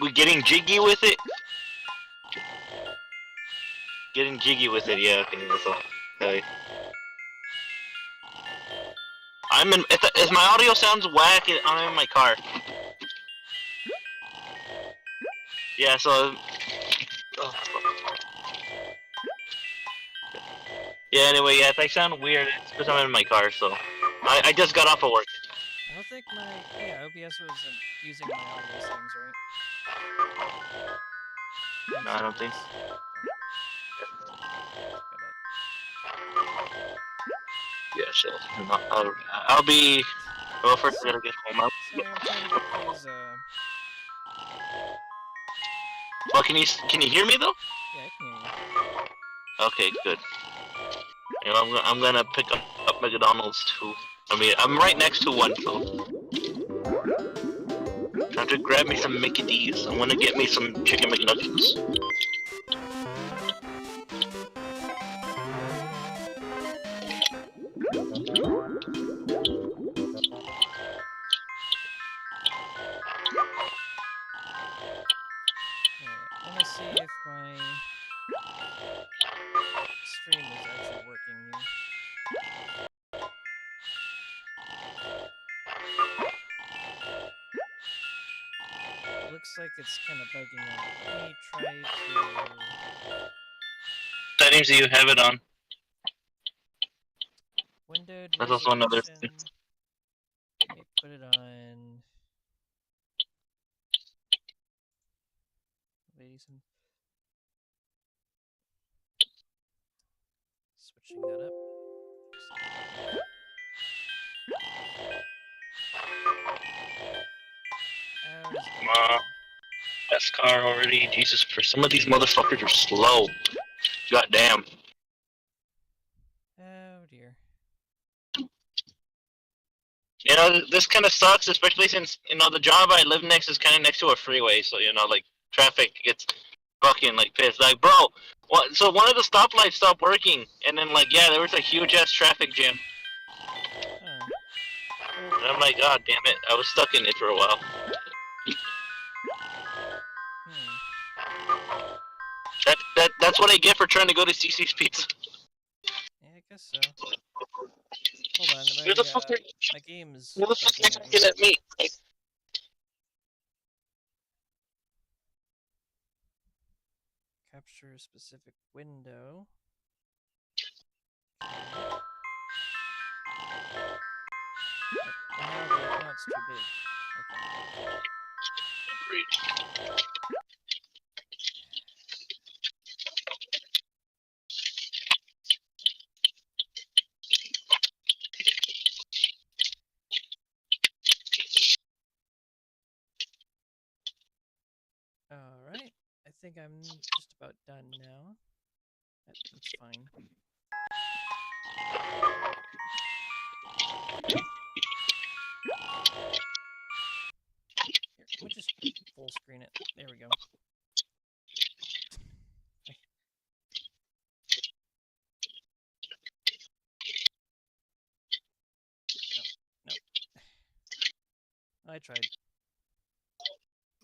We getting jiggy with it? Getting jiggy with it, yeah, okay, that's all. Okay. If my audio sounds whack, I'm in my car. Yeah, so... Oh. Yeah, anyway, yeah, if I sound weird, it's because I'm in my car, so... I just got off of work. I don't think my... Yeah, OBS wasn't using my audio settings, right? No, I don't think. Yeah, so I'll be. Well, first I gotta get home. Sorry, I'm trying to get these. Well, can you hear me though? Yeah, I can hear you. Okay, good. You know, I'm gonna pick up McDonald's too. I mean, I'm right next to one, so. Time to grab me some Mickey D's. I want to get me some chicken McNuggets. I want to see if my stream is actually working here. It looks like it's kind of bugging out. Let me try to... Settings, do you have it on? Windowed That's also another resolution. thing. Let me put it on... Switching that up. Best car already. Jesus, for some of these motherfuckers are slow. Goddamn. Oh dear. You know, this kind of sucks, especially since, you know, the job I live next is kind of next to a freeway, so, you know, like, traffic gets fucking, like, pissed. Like, bro, so one of the stoplights stopped working, and then, like, yeah, there was a huge-ass traffic jam. And I'm like, god damn it, I was stuck in it for a while. That's what I get for trying to go to CC's Pizza. Yeah, I guess so. Hold on, my game is... Who the fuck is looking at me? Capture a specific window. Now it's too big. Okay. Alright, I think I'm just about done now. That's fine. Here, we'll just full screen it. There we go. No. I tried.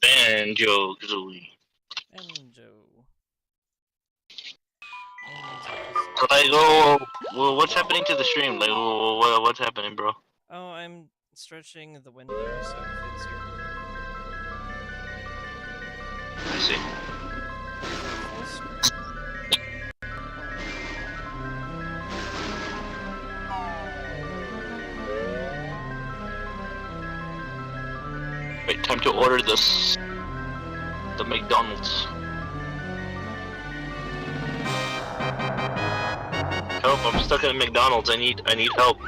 Banjo-Kazooie. Banjo. So I go. Well, what's happening to the stream? Like, what's happening, bro? Oh, I'm stretching the window so it fits here. I see. Wait, time to order this. The McDonald's. Help! I'm stuck at McDonald's. I need help.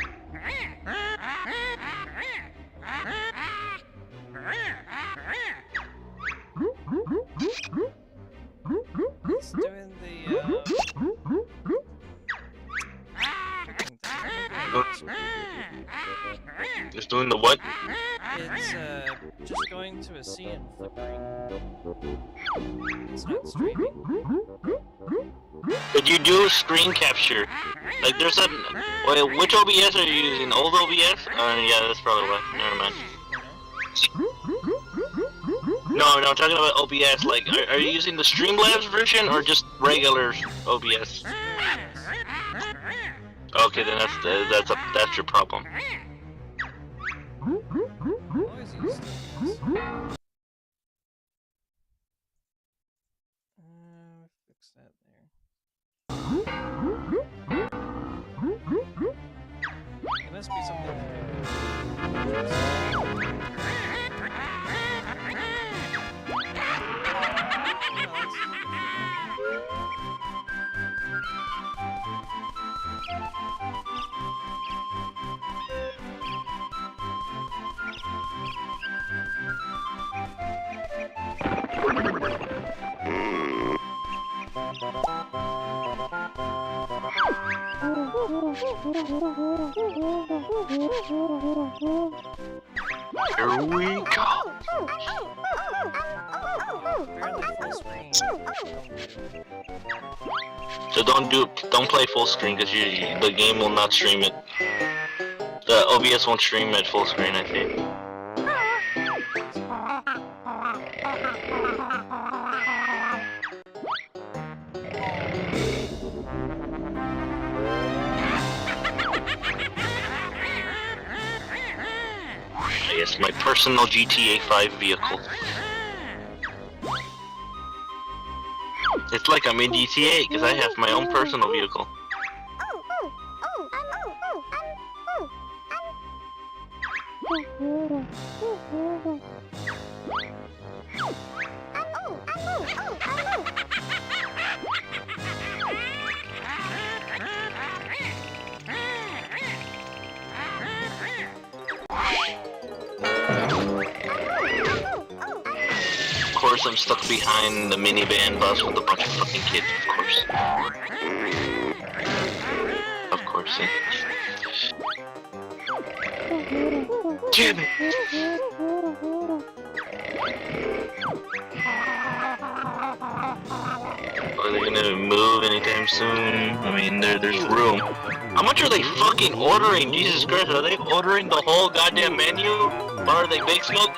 It's doing the cooking thing. It's doing the what? It's just going to a scene and flickering. It's not streaming. But you do screen capture. Like there's a wait, which OBS are you using? Old OBS? Yeah, that's probably why. Never mind. No, I'm talking about OBS. Like, are you using the Streamlabs version or just regular OBS? Okay, then that's your problem. Always use OBS. Fix that there. It must be something to do with Here we go. apparently full screen. So don't play full screen because the game will not stream it. The OBS won't stream at full screen, I think. Yes, my personal GTA 5 vehicle. It's like I'm in GTA because I have my own personal vehicle. Of course, I'm stuck behind the minivan bus with a bunch of fucking kids, of course. Of course, yeah. Damn it! Are they gonna move anytime soon? I mean, there's room. How much are they fucking ordering? Jesus Christ, are they ordering the whole goddamn menu? Or are they Big Smoke?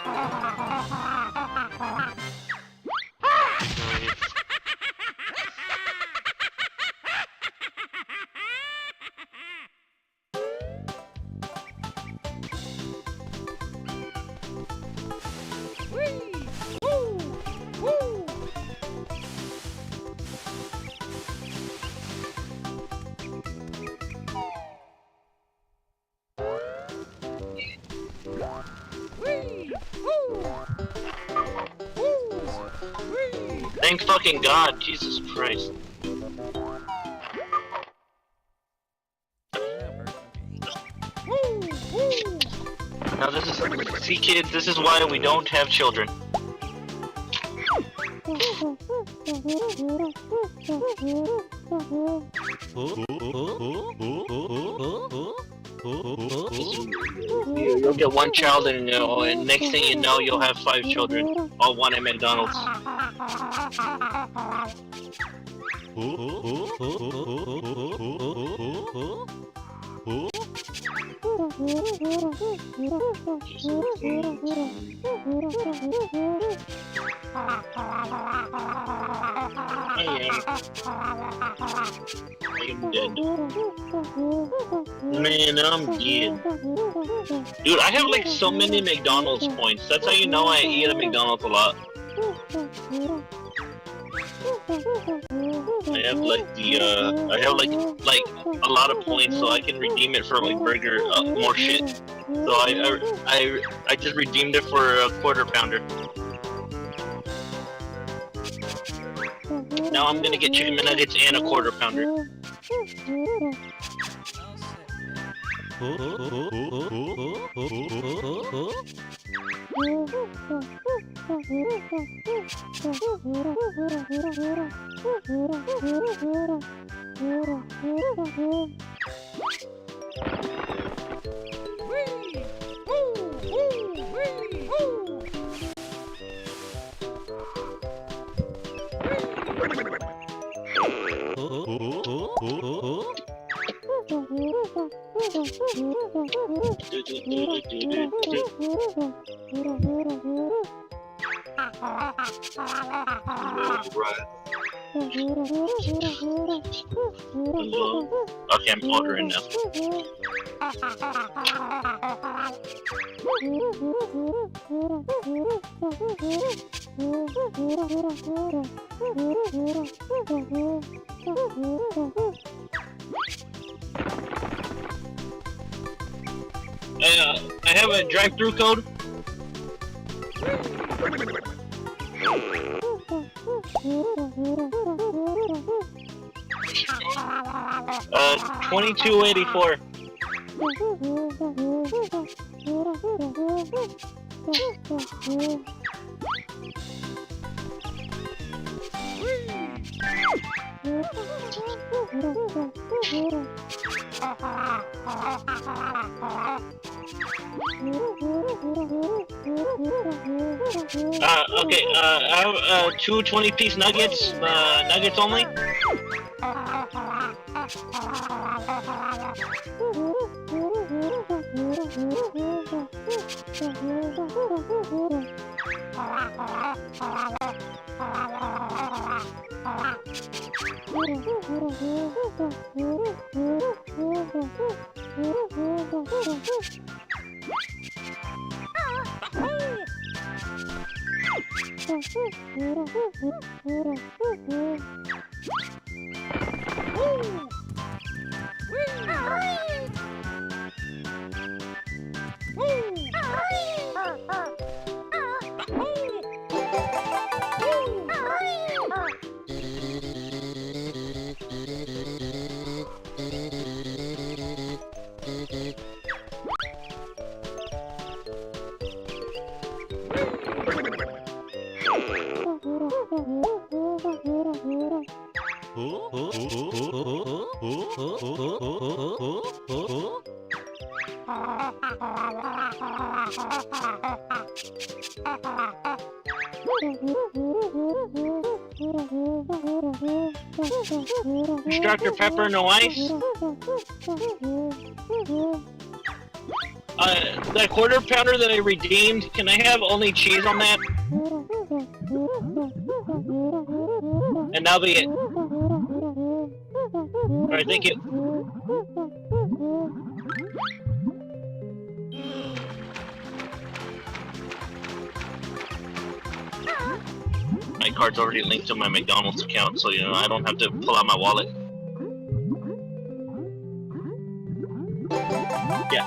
Thank fucking God, Jesus Christ. Now this is, see kids, this is why we don't have children. You'll get one child and next thing you know you'll have 5 children, all one at McDonald's. I am dead. Man, I'm dead. Dude, I have like so many McDonald's points. That's how you know I eat at McDonald's a lot. I have like like a lot of points, so I can redeem it for like burger, more shit. So I just redeemed it for a quarter pounder. Now I'm gonna get chicken nuggets and a quarter pounder. Okay, I'm ordering now. I have a drive-through code. 2284. Okay, I have 2 20-piece nuggets, nuggets only. Dr. Pepper, no ice. That quarter pounder that I redeemed, can I have only cheese on that? And that'll be it. Alright, thank you. My card's already linked to my McDonald's account, so I don't have to pull out my wallet. Yeah.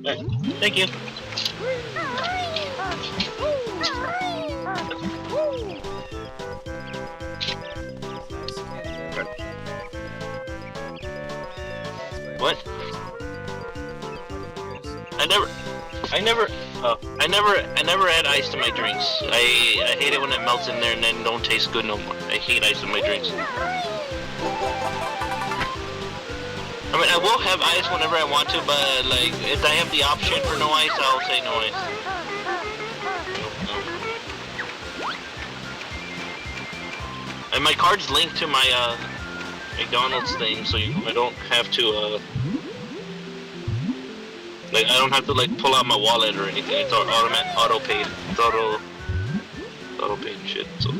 Right. Thank you. What? I never add ice to my drinks. I hate it when it melts in there and then don't taste good no more. I hate ice in my drinks. I mean, I will have ice whenever I want to, but like, if I have the option for no ice, I'll say no ice. And my card's linked to my McDonald's thing, so I don't have to like, I don't have to like pull out my wallet or anything. It's auto paid. It's auto paid shit. So.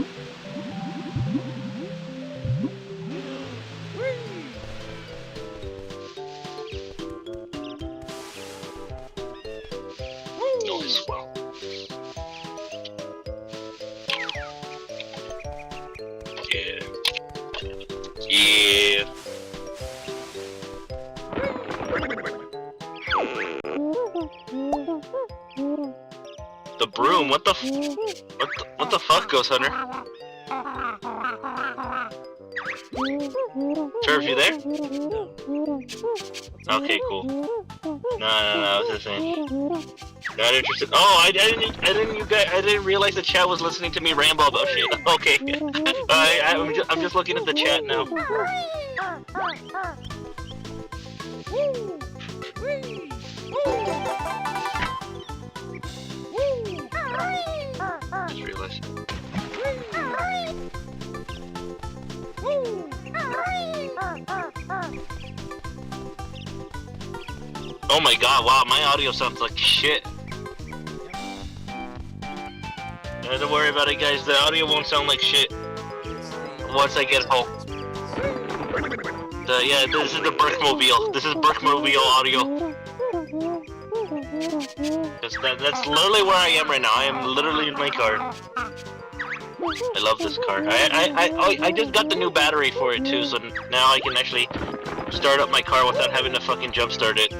Noise well. Yeah. Yeah. The broom? What the fuck, Ghost Hunter? Turf, you there? Okay, cool. No, I was just saying. Not interested. Oh, I didn't realize the chat was listening to me ramble about shit. Okay. I'm just looking at the chat now. Just realized. Oh my god, wow, my audio sounds like shit. Don't worry about it, guys. The audio won't sound like shit once I get home. Yeah, this is the Berkmobile. This is Berkmobile audio. That's literally where I am right now. I am literally in my car. I love this car. I just got the new battery for it too, so now I can actually start up my car without having to fucking jump start it.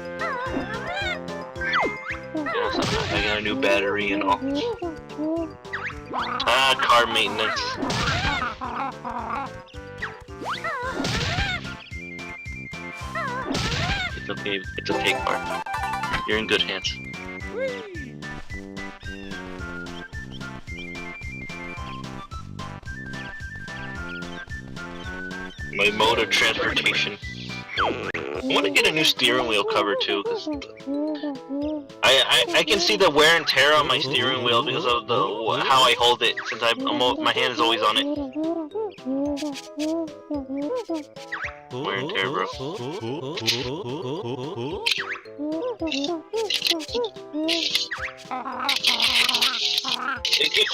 Yeah, so I got a new battery and all. Car maintenance. It's okay, car. You're in good hands. My mode of transportation. I want to get a new steering wheel cover too, because I can see the wear and tear on my steering wheel because of the how I hold it, since my hand is always on it. Wear and tear, bro. Thank you.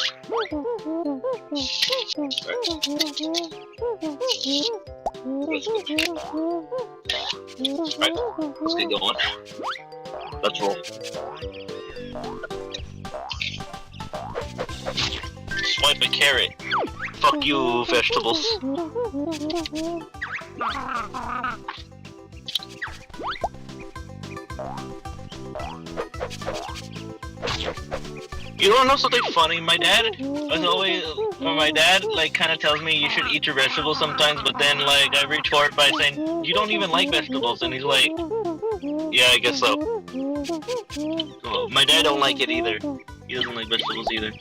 Alright, let's get going. Let's roll. Swipe a carrot. Fuck you, vegetables. You don't know something funny? My dad like kind of tells me you should eat your vegetables sometimes, but then like I retort by saying you don't even like vegetables, and he's like, yeah, I guess so. Well, my dad don't like it either. He doesn't like vegetables either.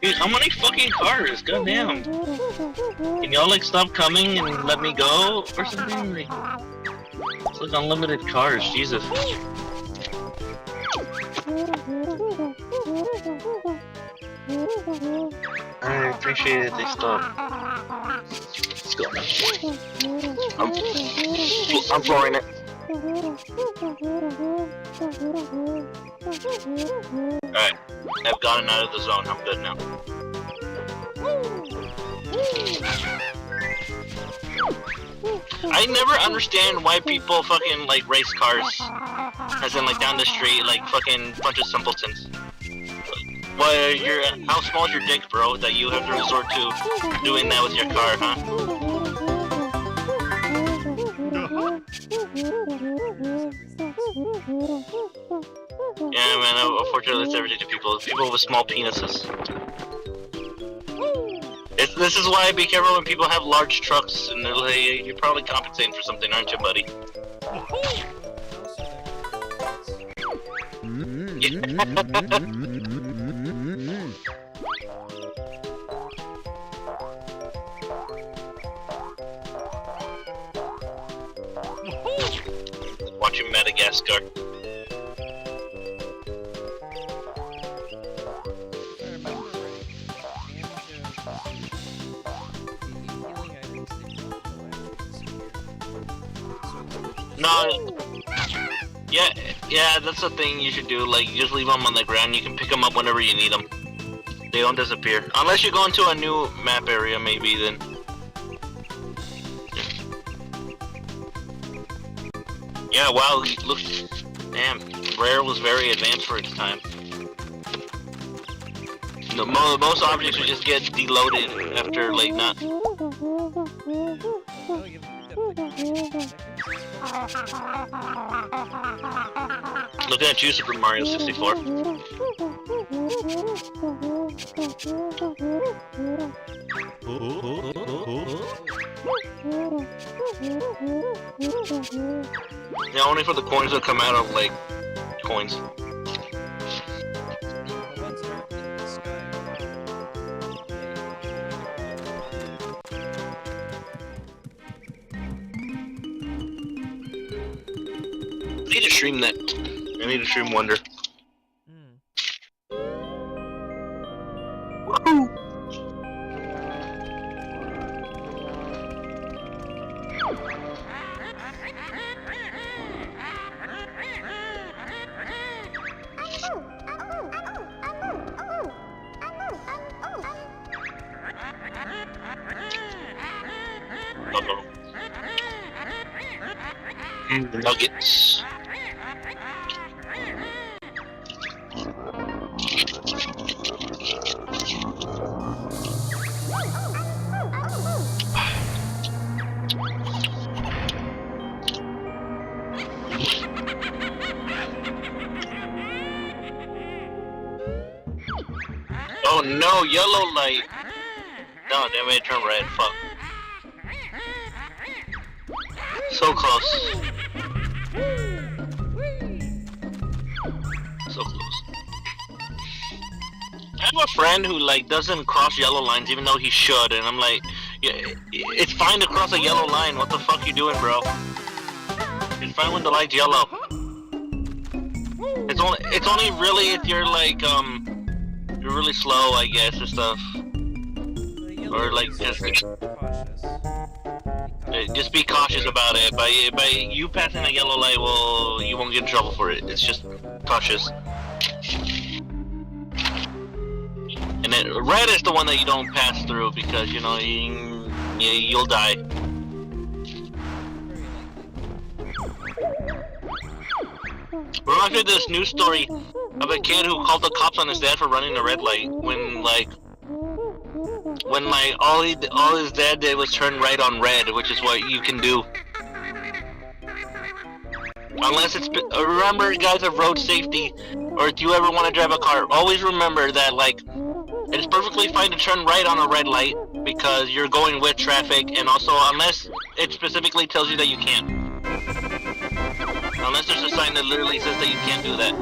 Dude, how many fucking cars? Goddamn. Can y'all like stop coming and let me go or something? Like, it's like unlimited cars, Jesus. I appreciate it, they stopped. Let's go. I'm flooring it. Alright, I've gotten out of the zone, I'm good now. I never understand why people fucking like race cars, as in like down the street, like fucking bunch of simpletons. Well, how small is your dick, bro, that you have to resort to doing that with your car, huh? Yeah, man, unfortunately it's everything to people with small penises. This is why I be careful when people have large trucks, and they're like, you're probably compensating for something, aren't you, buddy? Watching Madagascar. No, yeah, that's the thing you should do. Like, just leave them on the ground. You can pick them up whenever you need them. They don't disappear. Unless you go into a new map area, maybe then. Yeah, wow, look, damn, Rare was very advanced for its time. Most objects would just get deloaded after, like, not... Looking at you, Super Mario 64. Yeah, only for the coins that come out of, like, coins. I need to stream that. I need to stream Wonder. Woohoo! Nuggets. Oh no, yellow light. No, damn it, turn red. Fuck. So close. So close. I have a friend who like doesn't cross yellow lines even though he should, and I'm like, yeah, it's fine to cross a yellow line. What the fuck you doing, bro? It's fine when the light's yellow. It's only really if you're like you're really slow, I guess, or stuff. Or like just be cautious about it. By you passing a yellow light, well, you won't get in trouble for it. It's just cautious. And then red is the one that you don't pass through because you know you'll die. Reminds me of this news story of a kid who called the cops on his dad for running a red light when all his dad did was turn right on red, which is what you can do. Unless it's remember, guys, of road safety, or if you ever want to drive a car, always remember that like it's perfectly fine to turn right on a red light because you're going with traffic, and also unless it specifically tells you that you can't. Unless there's a sign that literally says that you can't do that,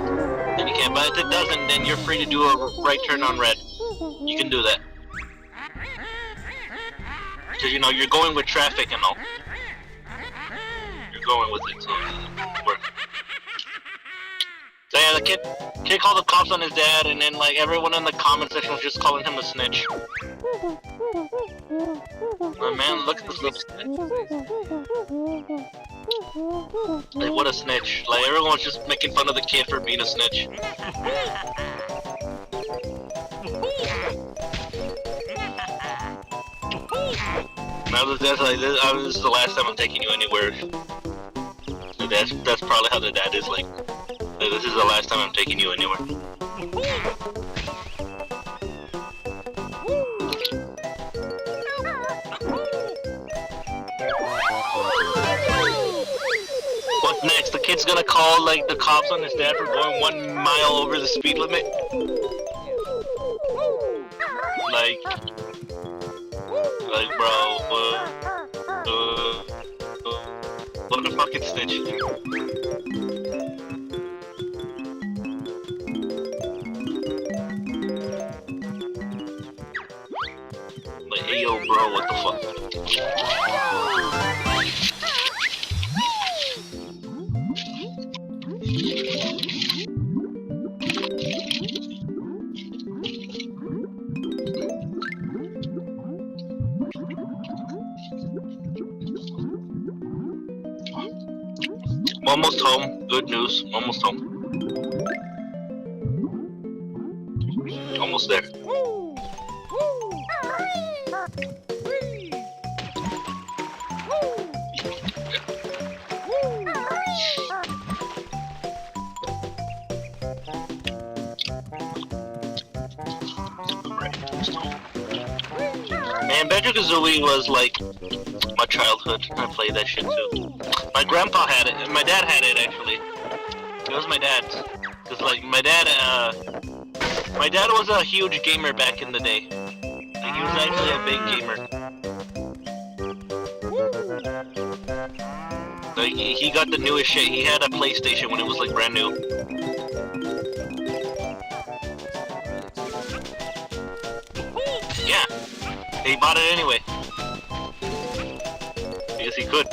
then you can't. But if it doesn't, then you're free to do a right turn on red. You can do that. Because, you know, you're going with traffic and all. You're going with it, so it works. So yeah, the kid called the cops on his dad, and then, like, everyone in the comment section was just calling him a snitch. Oh, man, look at this little snitch. Like, what a snitch. Like, everyone's just making fun of the kid for being a snitch. Now that's like, this is the last time I'm taking you anywhere. That's probably how the dad is like. This is the last time I'm taking you anywhere. What's next? The kid's gonna call like the cops on his dad for going 1 mile over the speed limit? Like bro, what a fucking snitch. Like, hey yo bro, what the fuck? Almost home. Good news. Almost home. Almost there. Man, Banjo-Kazooie was like my childhood. I played that shit too. My grandpa had it, and my dad had it actually. It was my dad's. Cause like my dad was a huge gamer back in the day. Like he was actually a big gamer. Like he got the newest shit. He had a PlayStation when it was like brand new. Yeah, he bought it anyway because he could.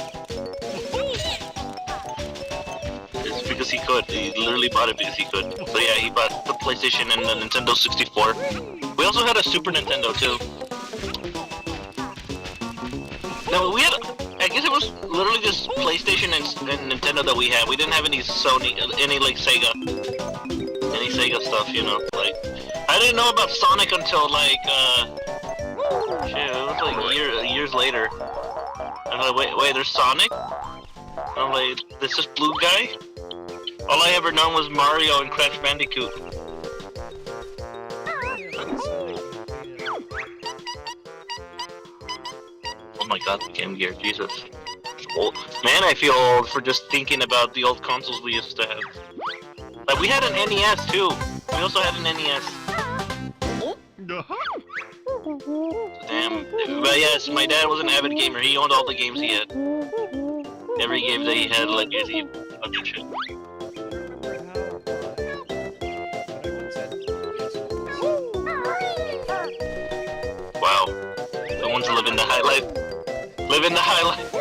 Because he could. He literally bought it because he could. So yeah, he bought the PlayStation and the Nintendo 64. We also had a Super Nintendo too. No, we had, I guess it was literally just PlayStation and Nintendo that we had. We didn't have any Sony, any like Sega. Any Sega stuff, you know. Like, I didn't know about Sonic until like, shit, it was like years later. I'm like, wait, there's Sonic? I'm like, this is blue guy? All I ever known was Mario and Crash Bandicoot. Oh my god, the Game Gear, Jesus. Old. Man, I feel old for just thinking about the old consoles we used to have. Like, we had an NES too. We also had an NES. Damn. But yes, my dad was an avid gamer. He owned all the games he had. Every game that he had, like, he fucking shit. Wow. The ones living the high life. Living the high life.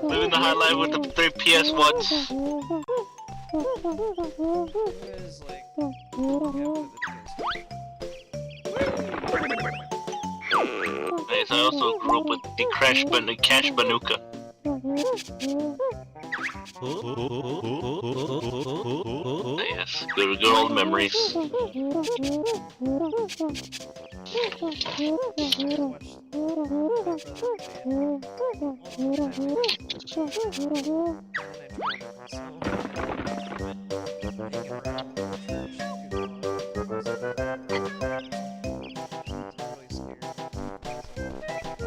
Living the high life with the 3 PS1s. Nice, I also grew up with the Cash Banuka. Yes, good old memories.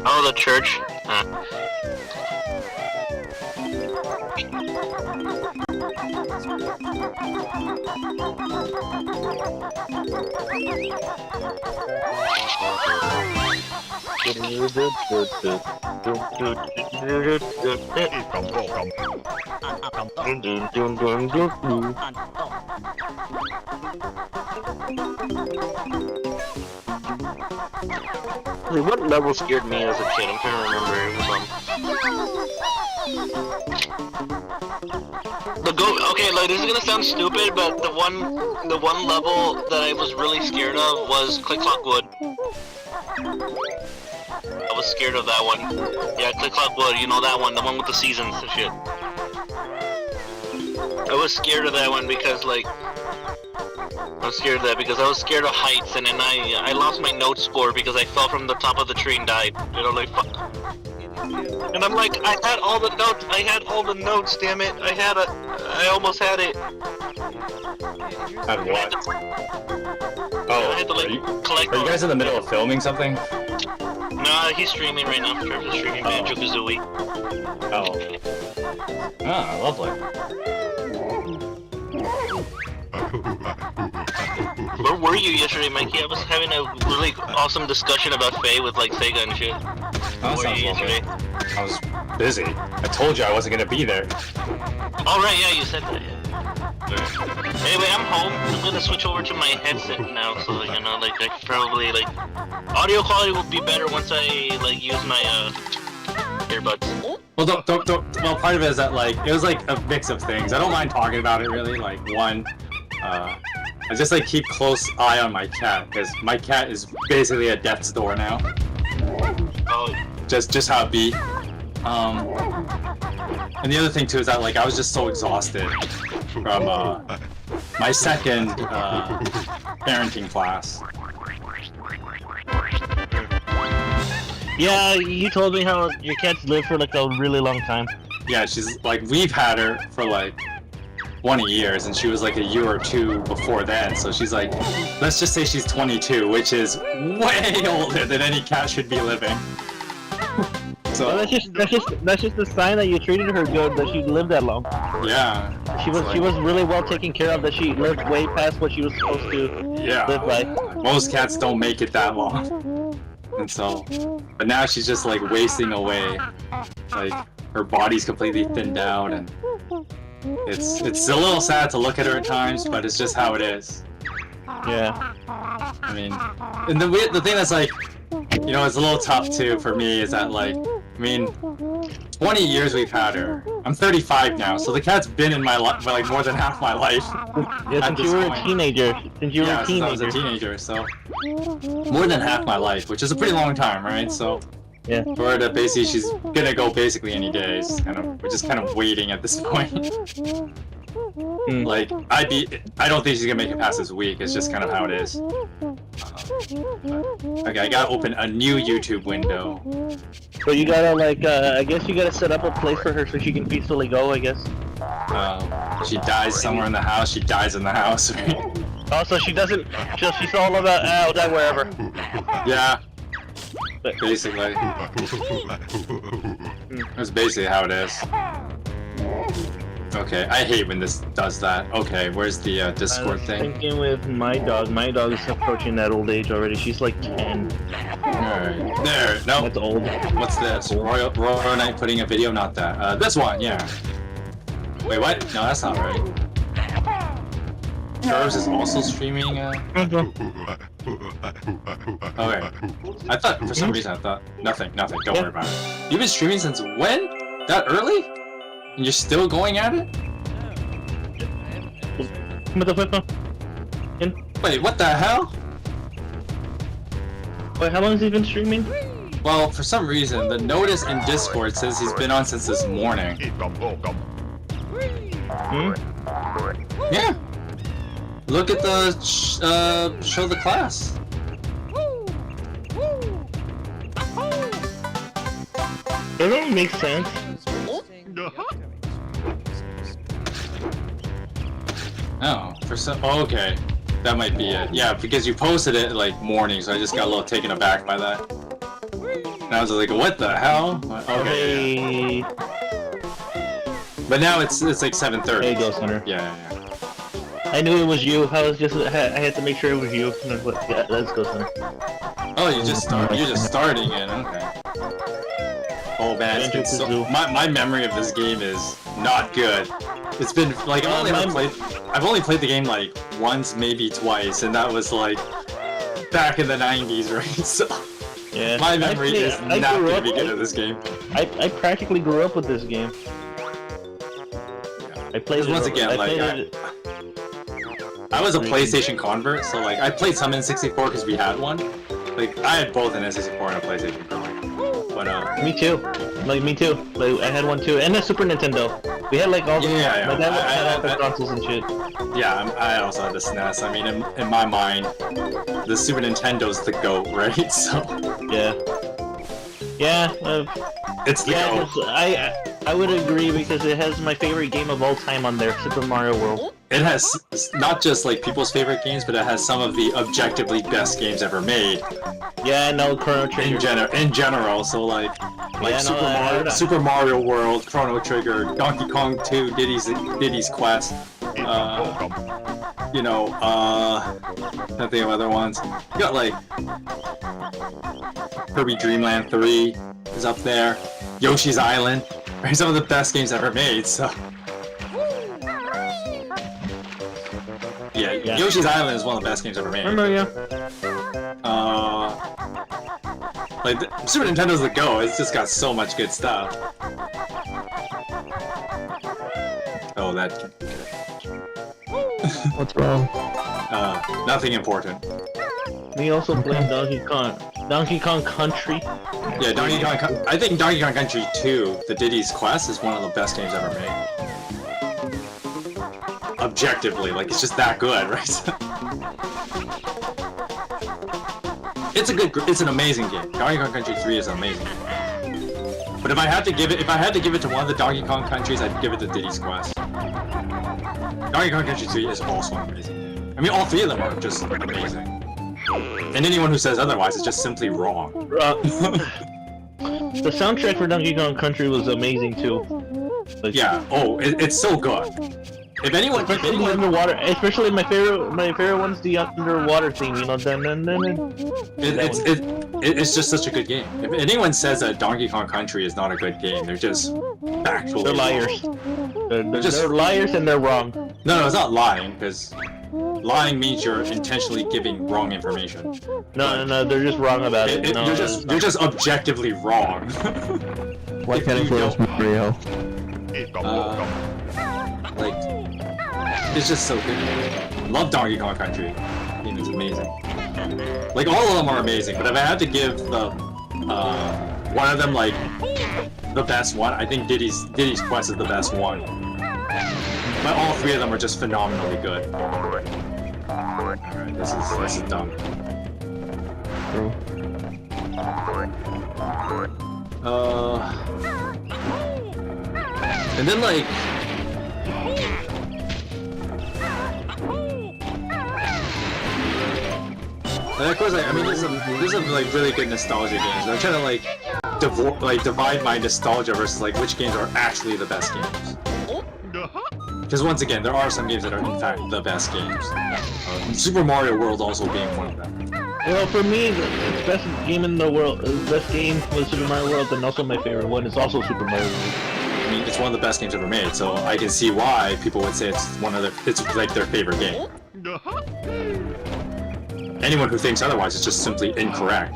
Oh, the church? What level scared me as a kid? I'm trying to remember. It was okay, like this is gonna sound stupid, but the one level that I was really scared of was Click Clock Wood. I was scared of that one. Yeah, Click Clock Wood, you know that one, the one with the seasons and shit. I was scared of that one because like I was scared of heights, and then I lost my note score because I fell from the top of the tree and died. You know, like fuck. And I'm like, I had all the notes, damn it. I almost had it. Had what? I had to, like, collect. Are you guys in the middle of filming something? Nah, he's streaming right now. Trevor's streaming Banjo-Kazooie. Oh. Ah, lovely. Where were you yesterday, Mikey? I was having a really awesome discussion about Faye with like Sega and shit. Oh, Where were you yesterday? I was busy. I told you I wasn't gonna be there. Oh right, yeah, you said that. Yeah. Anyway, I'm home. I'm gonna switch over to my headset now, so you know, like I can probably like audio quality will be better once I like use my earbuds. Well, don't. Well, part of it is that like it was like a mix of things. I don't mind talking about it really. Like one, I just like keep close eye on my cat because my cat is basically at death's door now. Oh. Just how it be. And the other thing too is that like I was just so exhausted from my second parenting class. Yeah, you told me how your cat's lived for like a really long time. Yeah, she's like we've had her for like 20 years, and she was like a year or two before then. So she's like, let's just say she's 22, which is way older than any cat should be living. So well, that's just a sign that you treated her good, that she lived that long. Yeah. She was really well taken care of, that she lived way past what she was supposed to live by. Most cats don't make it that long. And so, but now she's just like wasting away. Like her body's completely thinned out, and it's a little sad to look at her at times, but it's just how it is. Yeah. I mean, and the thing that's like, you know, it's a little tough too for me is that like, I mean, 20 years we've had her. I'm 35 now, so the cat's been in my life for like more than half my life. Yeah, since you were a teenager. Since I was a teenager, so more than half my life, which is a pretty long time, right? So yeah, for her to basically, she's gonna go basically any day. We're just kind of waiting at this point. Like, I don't think she's gonna make it past this week. It's just kind of how it is. Okay, I gotta open a new YouTube window. So you gotta like, I guess you gotta set up a place for her so she can peacefully go, I guess. She dies somewhere in the house, she dies in the house. Also, she doesn't, she's all about, I'll die wherever. Yeah. Basically. That's basically how it is. Okay, I hate when this does that. Okay, where's the Discord thing? Thinking with my dog is approaching that old age already. She's like 10. Alright, there, no. That's old. What's this? Royal Knight putting a video, not that. This one, yeah. Wait, what? No, that's not right. Curves is also streaming, Okay. I thought, for some reason, nothing, don't worry about it. You've been streaming since when? That early? And you're still going at it? Wait, what the hell? Wait, how long has he been streaming? Well, for some reason, the notice in Discord says he's been on since this morning. Yeah. Look at the show the class. That don't make sense. Oh, for some. Oh, okay, that might be it. Yeah, because you posted it like morning, so I just got a little taken aback by that. And I was like, what the hell? Okay. Yeah. But now it's like 7:30. There you go, Center. Yeah. I knew it was you. I had to make sure it was you. Yeah, let's go, Center. Oh, you're just starting it. Okay. Oh man, it's been so, my memory of this game is not good. It's been like I've only played the game like once, maybe twice, and that was like back in the 90s, right? So yeah, my memory is not gonna be good at this game. I practically grew up with this game. I played it once again I was a PlayStation convert, so like I played some N64 because we had one. Like I had both an N64 and a PlayStation convert. But me too. Like me too. Like I had one too, and a Super Nintendo. We had like all the my dad had all the consoles and shit. Yeah, I also had the SNES. I mean, in my mind, the Super Nintendo's the GOAT, right? So yeah. Yeah, it's the GOAT. I would agree because it has my favorite game of all time on there, Super Mario World. It has not just like people's favorite games, but it has some of the objectively best games ever made. Yeah, I know, Chrono Trigger. In general, so like Super Mario World, Chrono Trigger, Donkey Kong 2, Diddy's Quest. You know, nothing of other ones. You got like Kirby Dream Land 3 is up there. Yoshi's Island, right? Some of the best games ever made. So yeah, Yoshi's Island is one of the best games ever made. Remember, yeah. Like Super Nintendo's the go. It's just got so much good stuff. Oh, that. What's wrong? Nothing important. We also played Donkey Kong Country. Yeah, Donkey Kong. I think Donkey Kong Country 2, the Diddy's Quest, is one of the best games ever made. Objectively, like it's just that good, right? It's an amazing game. Donkey Kong Country 3 is amazing. But if I had to give it to one of the Donkey Kong countries, I'd give it to Diddy's Quest. Donkey Kong Country 3 is also amazing. I mean, all three of them are just amazing. And anyone who says otherwise is just simply wrong. The soundtrack for Donkey Kong Country was amazing too. Like, yeah. Oh, it's so good. If anyone underwater, especially my favorite one's the underwater theme. You know, it's just such a good game. If anyone says that Donkey Kong Country is not a good game, they're just factually They're liars. They're liars and they're wrong. No, it's not lying, because lying means you're intentionally giving wrong information. No, they're just wrong about it. You're just objectively wrong. What kind of influence Mario? Like, it's just so good. Love Donkey Kong Country. The game is amazing. Like, all of them are amazing, but if I had to give the one of them like the best one, I think Diddy's Quest is the best one. But all three of them are just phenomenally good. Alright, this is dumb. True. And then like... And of course, like, I mean, there's some like really good nostalgia games. I'm trying to like divide my nostalgia versus like which games are actually the best games. Because once again, there are some games that are in fact the best games. Super Mario World also being one of them. Well, for me, the best game in the world, the best game was Super Mario World, and also my favorite one is also Super Mario World. I mean, it's one of the best games ever made, so I can see why people would say it's like their favorite game. Anyone who thinks otherwise is just simply incorrect.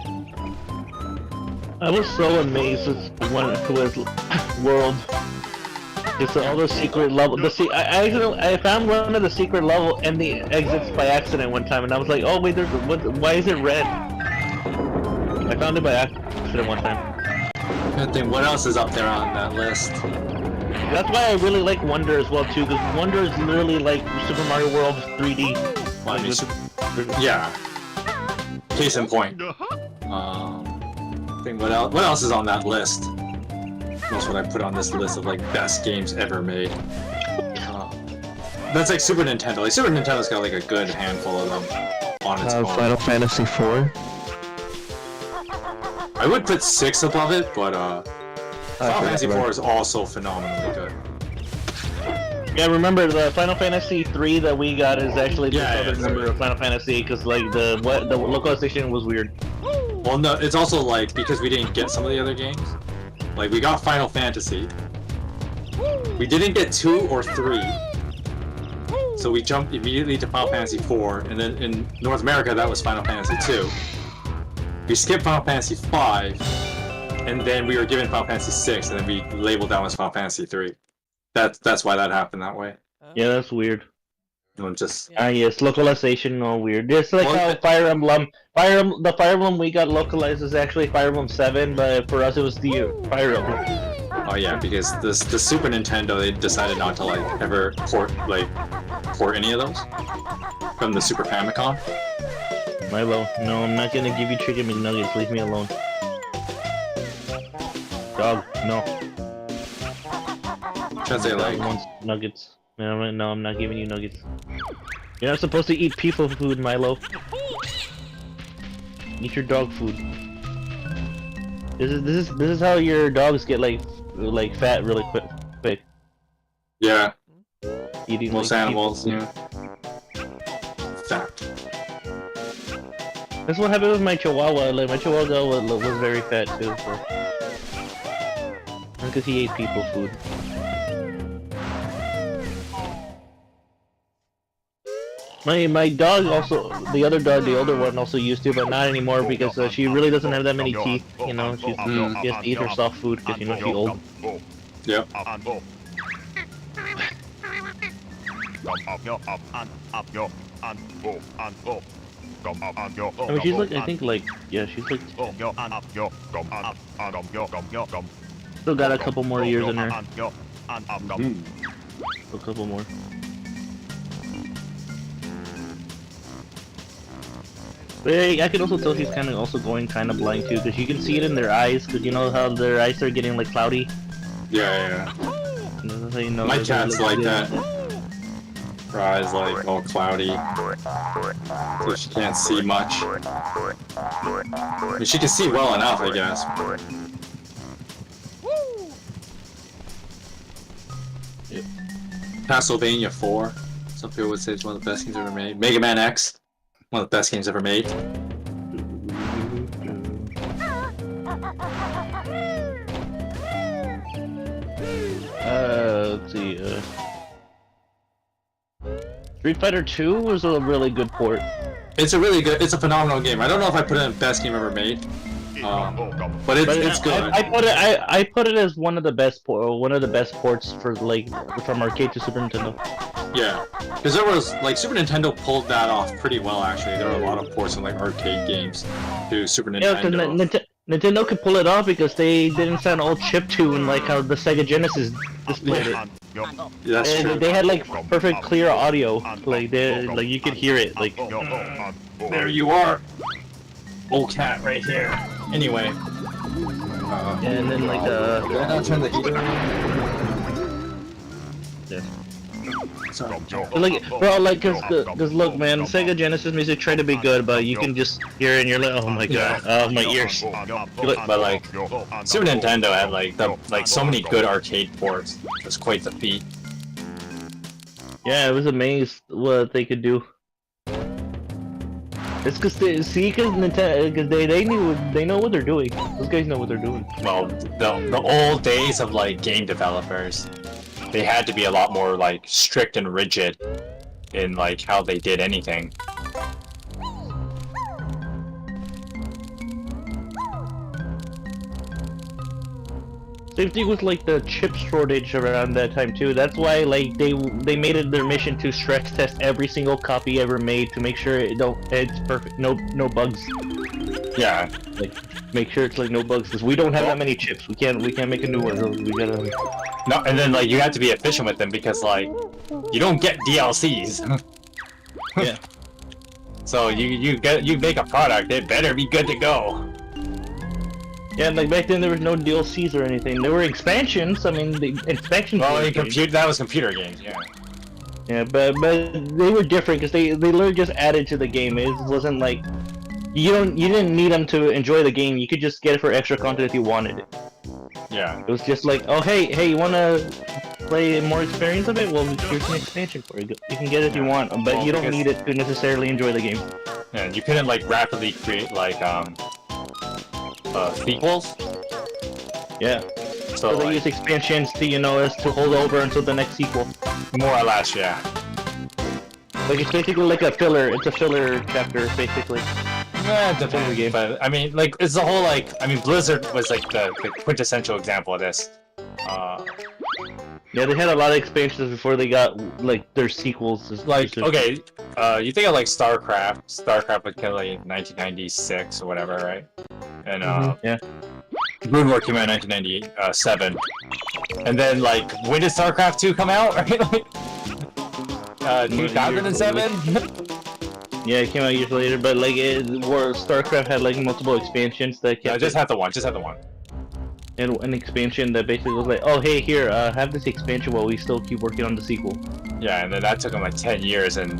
I was so amazed when it was World. Just all the secret level. I found one of the secret level and the exits by accident one time, and I was like, oh wait, why is it red? I found it by accident one time. Good thing. What else is up there on that list? That's why I really like Wonder as well too, because Wonder is literally like Super Mario World 3D. Well, I mean, yeah. Case in point. Think what else is on that list? What else would I put on this list of like best games ever made? That's like Super Nintendo. Like Super Nintendo's got like a good handful of them on its own. Final Fantasy IV. I would put 6 above it, but Final Fantasy IV is also phenomenally good. Yeah, remember the Final Fantasy 3 that we got is actually the other number of Final Fantasy, because like the localization was weird. Well, no, it's also like because we didn't get some of the other games. Like we got Final Fantasy, we didn't get 2 or 3, so we jumped immediately to Final Fantasy 4, and then in North America that was Final Fantasy 2. We skipped Final Fantasy 5, and then we were given Final Fantasy 6, and then we labeled that as Final Fantasy 3. That's why that happened that way. Yeah, that's weird. Just yes, localization all weird. Just like how Fire Emblem, the Fire Emblem we got localized is actually Fire Emblem 7, but for us it was the Fire Emblem. Oh yeah, because the Super Nintendo, they decided not to like ever port any of those from the Super Famicom. Milo, no, I'm not gonna give you chicken McNuggets. Leave me alone. Dog, no. Translate like wants nuggets. No, I'm not giving you nuggets. You're not supposed to eat people food, Milo. Eat your dog food. This is how your dogs get like fat really quick. Yeah. Eating most like, animals, yeah. Fat. That's what happened with my Chihuahua. Like my Chihuahua was very fat too. So. Because he ate people food. My dog also, the other dog, the older one, also used to, but not anymore because she really doesn't have that many teeth. You know, she has to eat her soft food because you know she's old. Yep. I mean, she's like, I think like, yeah, she's like, still got a couple more years in her. A couple more. But I can also tell she's kind of also going kind of blind too, because you can see it in their eyes, because you know how their eyes are getting like cloudy. Yeah. That's how you know. My cat's like that. Her eyes like all cloudy, so she can't see much. I mean, she can see well enough, I guess. Yeah. Castlevania 4. Some people would say it's one of the best games ever made. Mega Man X. One of the best games ever made. Let's see. Street Fighter 2 was a really good port. It's a phenomenal game. I don't know if I put it in best game ever made, but it's good. I put it as one of the best ports for like from arcade to Super Nintendo. Yeah, because there was like Super Nintendo pulled that off pretty well actually. There were a lot of ports in like arcade games to Super Nintendo. Nintendo could pull it off because they didn't sound all chiptune like how the Sega Genesis displayed it. That's And true. they had like perfect clear audio, like you could hear it. Like There you are. Old cat right here. Anyway. and then like I'll turn the heater on. Yeah. Sorry. Like, bro, like, cause look, man, Sega Genesis music tried to be good, but you can just hear it and you're like, oh my god, oh my ears. But like, Super Nintendo had like so many good arcade ports. It was quite the feat. Yeah, I was amazed what they could do. It's cause Nintendo, cause they know what they're doing. Those guys know what they're doing. Well, the old days of like game developers, they had to be a lot more like strict and rigid in like how they did anything. Same thing with like the chip shortage around that time too. That's why like they made it their mission to stress test every single copy ever made to make sure it's perfect, no bugs. Yeah. Like make sure it's like no bugs because we don't have that many chips. We can't make a new one. So we gotta. No, and then like you have to be efficient with them because like you don't get DLCs. Yeah. So you make a product, it better be good to go. Yeah, like back then there was no DLCs or anything. There were expansions. I mean, the expansions. Well, were that was computer games, yeah. Yeah, but they were different because they literally just added to the game. It wasn't like you didn't need them to enjoy the game. You could just get it for extra content if you wanted it. Yeah. It was just like, oh hey, you wanna play more experience of it? Well, here's an expansion for you. You can get it if you want, but Well, you don't because- need it to necessarily enjoy the game. Yeah, you couldn't like rapidly create like sequels. Yeah. So So they like, use expansions to as to hold over until the next sequel. more or less, yeah. Like it's basically like a filler. It's a filler chapter, basically. Yeah, it depends. But I mean, like it's the whole like I mean, Blizzard was like the quintessential example of this. Yeah, they had a lot of expansions before they got like their sequels. Like okay, you think of like StarCraft. StarCraft was kind of like 1996 or whatever, right? And yeah. Moon War came out in 1997. And then like when did StarCraft 2 come out? Right? 2007. Yeah, it came out years later, but like StarCraft had like multiple expansions that kept. Just have the one. Just have the one. And an expansion that basically was like, oh hey, here, have this expansion while we still keep working on the sequel. Yeah, and then that took them like 10 years, and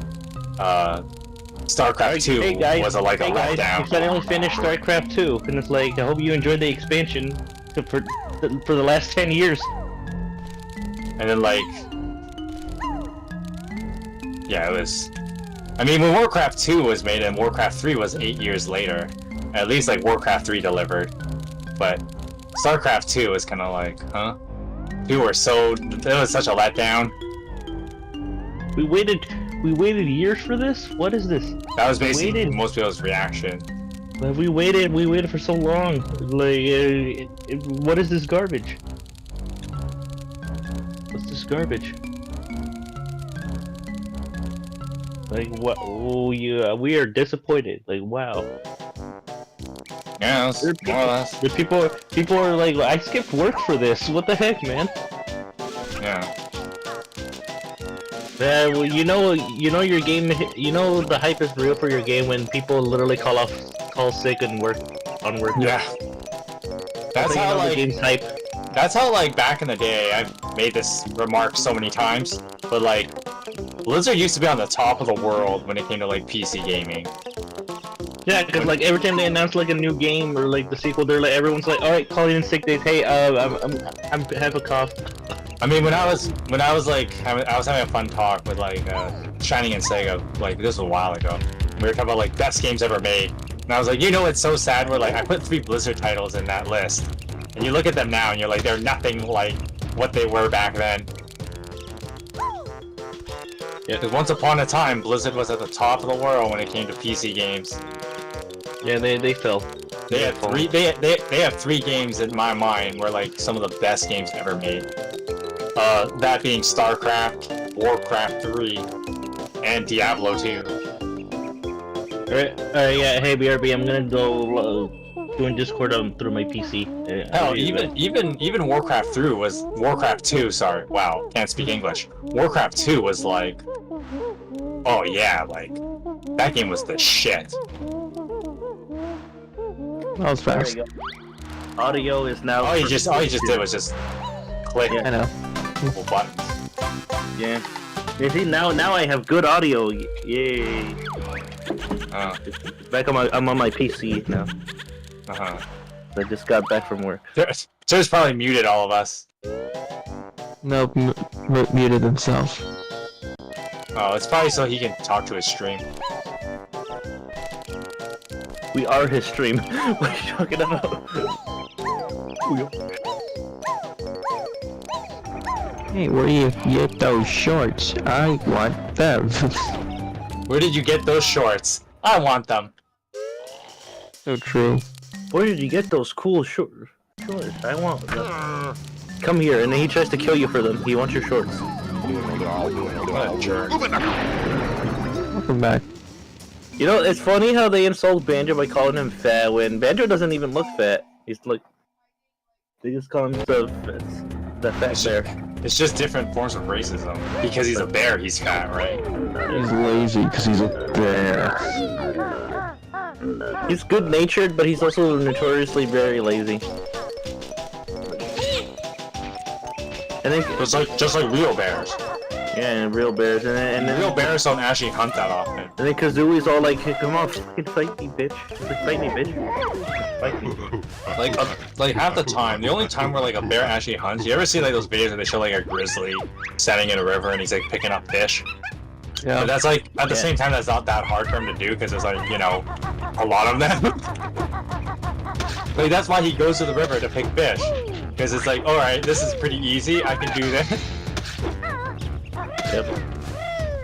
StarCraft 2 was a letdown. You finally finished StarCraft 2, and it's like, I hope you enjoyed the expansion for the last 10 years. And then like, yeah, it was. I mean, when Warcraft 2 was made and Warcraft 3 was 8 years later, at least like Warcraft 3 delivered, but StarCraft 2 is kind of like, huh? It was such a letdown. We waited years for this? What is this? That was basically most people's reaction. But we waited for so long. Like, what is this garbage? What's this garbage? Like, what? Oh, yeah, we are disappointed. Like, wow. Yeah, more or less. The people are like, I skipped work for this. What the heck, man? Yeah. Well, you know your game. You know the hype is real for your game when people literally call sick and work. Yeah. That's how the like game's hype. That's how like back in the day I've made this remark so many times, but like Blizzard used to be on the top of the world when it came to like PC gaming. Yeah, because like every time they announce like a new game or like the sequel, they're like everyone's like, all right, calling in sick days. Hey, I have a cough. I mean, when I was having a fun talk with like Shining and Sega, like this was a while ago. We were talking about like best games ever made, and I was like, you know, it's so sad. Where like I put 3 Blizzard titles in that list, and you look at them now, and you're like, they're nothing like what they were back then. Yeah, because once upon a time, Blizzard was at the top of the world when it came to PC games. Yeah, they fell. They have three. They have 3 games in my mind were like some of the best games ever made. That being StarCraft, Warcraft 3, and Diablo 2. Alright, yeah. Hey, BRB, I'm gonna go doing Discord through my PC. Hell, even Warcraft 3 was Warcraft 2. Sorry, wow, can't speak English. Warcraft 2 was like, oh yeah, like that game was the shit. That was fast. Audio is now. All you just did was just click I know. multiple buttons. Yeah. You see, now I have good audio. Yay. It's back on I'm on my PC now. I just got back from work. Joe's probably muted all of us. Nope, muted himself. Oh, it's probably so he can talk to his stream. We are his stream. What are you talking about? Hey, where do you get those shorts? I want them. Where did you get those shorts? I want them. So true. Where did you get those cool shorts? I want them. Come here, and then he tries to kill you for them. He wants your shorts. What a jerk. Welcome back. You know, it's funny how they insult Banjo by calling him fat when Banjo doesn't even look fat. He's like, they just call him the fat bear. It's just different forms of racism. Because he's a bear, he's fat, right? He's lazy because he's a bear. He's good-natured, but he's also notoriously very lazy. And then, Just like real bears. yeah, and real bears, and then Real bears don't actually hunt that often. And then Kazooie's all like, "Come on, fucking fight me, bitch! He's like, fight me, bitch! Fight me!" Like half the time, the only time where like a bear actually hunts, you ever see like those videos where they show like a grizzly standing in a river and he's like picking up fish? Yeah. But that's like, at the same time, that's not that hard for him to do because there's like, you know, a lot of them. Like that's why he goes to the river to pick fish. Because it's like, alright, this is pretty easy, I can do this. Yep.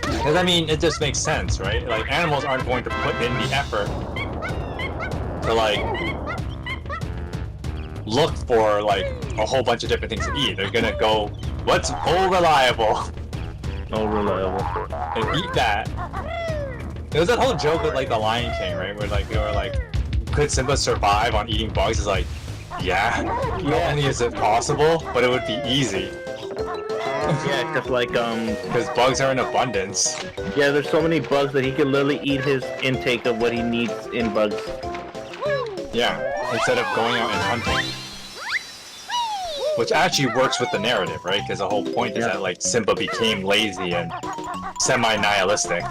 Because I mean, it just makes sense, right? Like, animals aren't going to put in the effort to, like, look for, like, a whole bunch of different things to eat. They're gonna go, what's reliable? Oh, reliable. And eat that. There was that whole joke with, like, the Lion King, right? Where, like, they were like, could Simba survive on eating bugs? It's like, yeah. Not only is it possible, but it would be easy. Yeah, cause like Because bugs are in abundance. yeah, there's so many bugs that he can literally eat his intake of what he needs in bugs. Yeah, instead of going out and hunting. Which actually works with the narrative, right? Because the whole point is that, like, Simba became lazy and semi-nihilistic.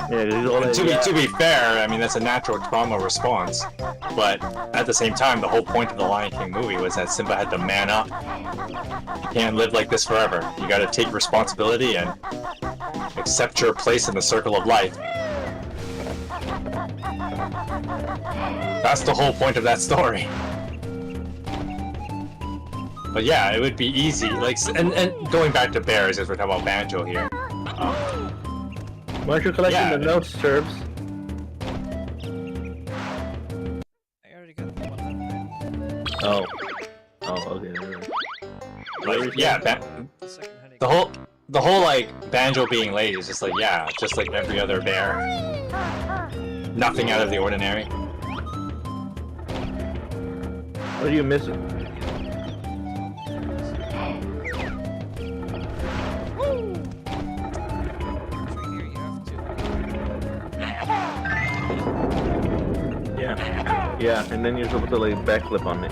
Yeah, he's all And to be fair, I mean, that's a natural trauma response. But at the same time, the whole point of the Lion King movie was that Simba had to man up. You can't live like this forever. You gotta take responsibility and accept your place in the circle of life. That's the whole point of that story. But yeah, it would be easy. Like, and going back to bears, as we're talking about Banjo here. Why aren't you collecting Yeah. the notes, Turbs? I already got the 100. Oh. Oh, okay. Like, yeah, The second honey. the whole like Banjo being late is just like, yeah, just like every other bear. Nothing out of the ordinary. What are you missing? Yeah, and then you're supposed to like backflip on it.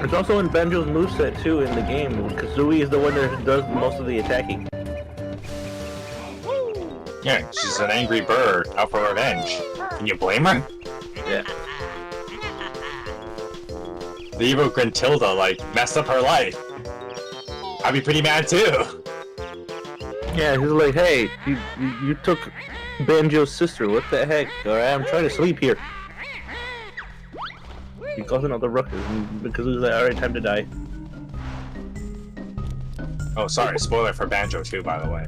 It's also in Banjo's moveset too in the game. Kazooie is the one that does most of the attacking. Yeah, she's an angry bird out for revenge. Can you blame her? Yeah. The evil Gruntilda, like, messed up her life. I'd be pretty mad too. Yeah, he's like, hey, you took Banjo's sister, what the heck? Alright, I'm trying to sleep here. He calls another ruckus because he's like, alright, time to die. Oh, sorry, spoiler for Banjo too, by the way.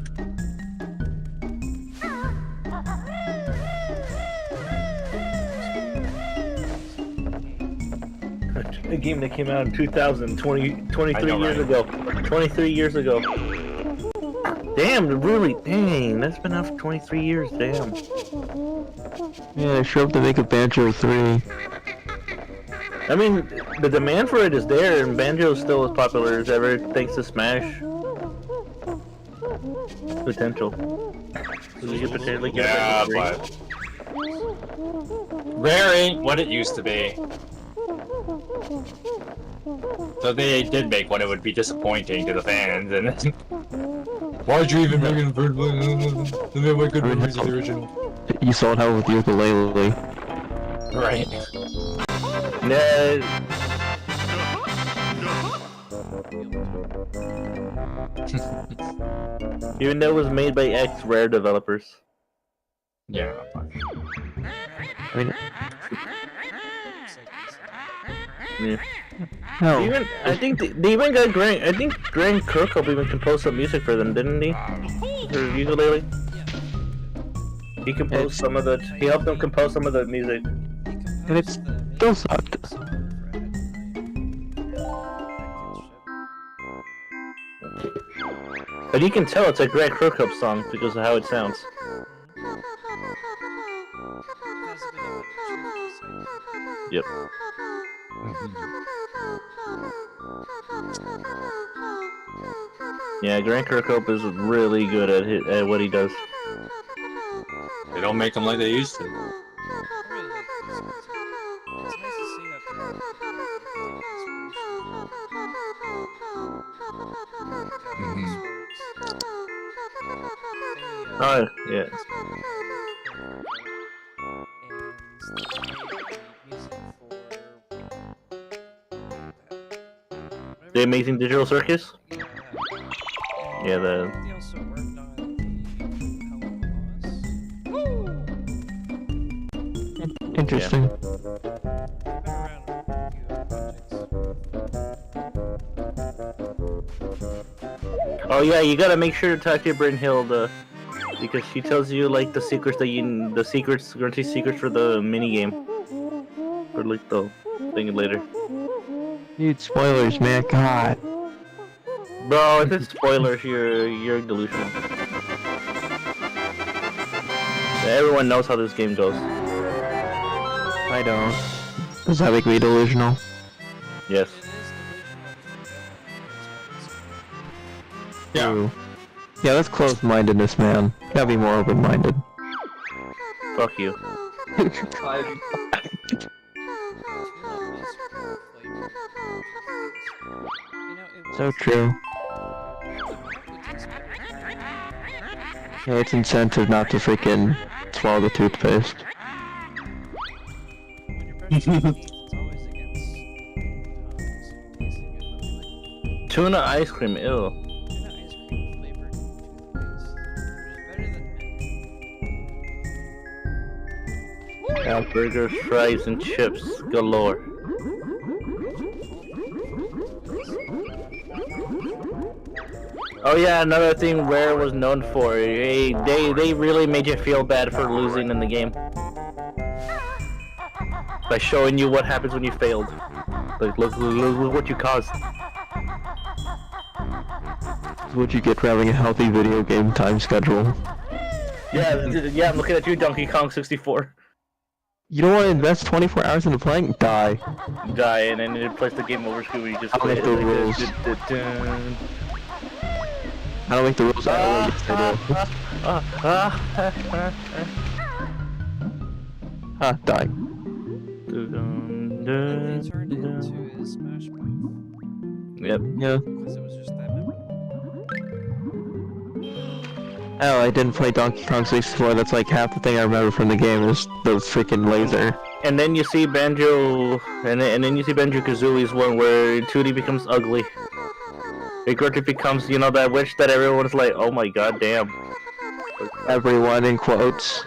A game that came out in 2020, 23 I know, years right? ago. 23 years ago. Damn, really? Dang, that's been out for 23 years, damn. Yeah, they showed up to make a Banjo 3. I mean, the demand for it is there, and Banjo is still as popular as ever thanks to Smash. Potential. You could potentially get Yeah, it for free. but Rare ain't what it used to be. So they did make one, it would be disappointing to the fans, and then... Why'd you even make it in the first place? Why couldn't we use the original? You saw it how with the ukulele. Right. Nah, even though it was made by ex-Rare developers. Yeah. I mean, Yeah. no. Even I think they even got Grant. I think Grant Kirkhope even composed some music for them, didn't he? For ukulele. He composed some of the. He helped them compose some of the music. And it's still sucked. But you can tell it's a Grant Kirkhope song because of how it sounds. Yep. Yeah, Grant Kirkhope is really good at what he does. They don't make them like they used to. Oh yeah. The Amazing Digital Circus? Yeah, the... They also worked on the Hell Interesting. of a Boss. They've been around a few projects. Oh yeah, you gotta make sure to talk to Brynhilde, because she tells you like the secrets that Grunty secrets for the mini game, or like the thing later. Dude, spoilers, man. God. Bro, if it's spoilers, you're delusional. Everyone knows how this game goes. I don't. Does that make me delusional? Yes. Yeah. Ooh. Yeah, that's closed-mindedness, man. Gotta be more open-minded. Fuck you. So true. Yeah, it's incentive not to freaking swallow the toothpaste. Tuna ice cream, ew. Burgers, fries, and chips galore. Oh yeah, another thing Rare was known for. They really made you feel bad for losing in the game. By showing you what happens when you failed. Like, look what you caused. It's what you get for having a healthy video game time schedule. Yeah, I'm looking at you, Donkey Kong 64. You don't want to invest 24 hours into playing? Die. Die, and then it plays the game over screen where you just I don't quit. make the rules. I don't make the rules. I die. They turned it into a Smash move. Yep. Yeah. Because it was just that memorable. Oh, I didn't play Donkey Kong 64. That's like half the thing I remember from the game is the freaking laser. And then you see Banjo, and then you see Banjo-Kazooie's one where 2D becomes ugly. It becomes, you know, that witch that everyone's like, oh my god, damn. Everyone in quotes.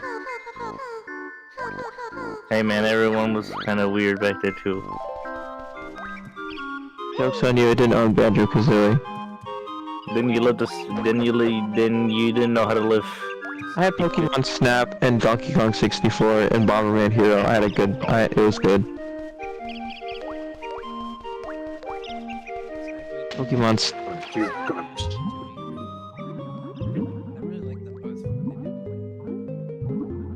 Hey man, everyone was kind of weird back there too. Joke's on you, I didn't own Banjo-Kazooie. Then you didn't know how to live. I had Pokemon Snap and Donkey Kong 64 and Bomberman Hero. I had a good, it was good. Pokemon's I really like them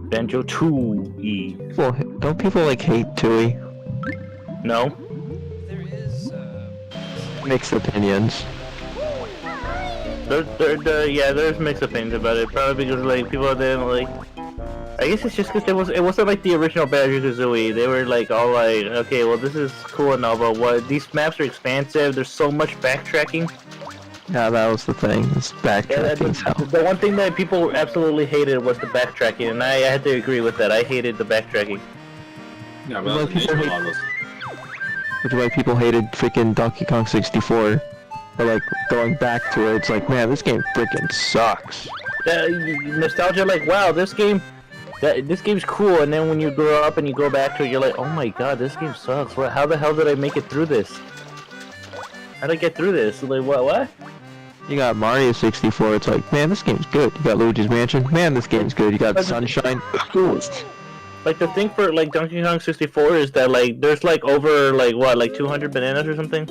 both. Banjo-Kazooie. well, don't people like hate Tui? No? There is Mixed opinions. Yeah, there's mixed opinions about it. Probably because like people didn't like. I guess it's just because it wasn't like the original Banjo-Kazooie. They were like all like, okay, well this is cool and all, but what these maps are expansive. There's so much backtracking. Yeah, that was the thing. It's backtracking. So. The one thing that people absolutely hated was the backtracking, and I had to agree with that. I hated the backtracking. Yeah, Well, but people hate- levels. Which is why people hated freaking Donkey Kong 64. But like going back to it, it's like, man, this game freaking sucks. Nostalgia, like, wow, this game's cool, and then when you grow up and you go back to it, you're like, oh my god, this game sucks. How the hell did I make it through this? How did I get through this? Like, what? You got Mario 64, it's like, man, this game's good. You got Luigi's Mansion, man, this game's good. You got Sunshine. Like, the thing for, like, Donkey Kong 64 is that, like, there's, like, over, like, what, like 200 bananas or something?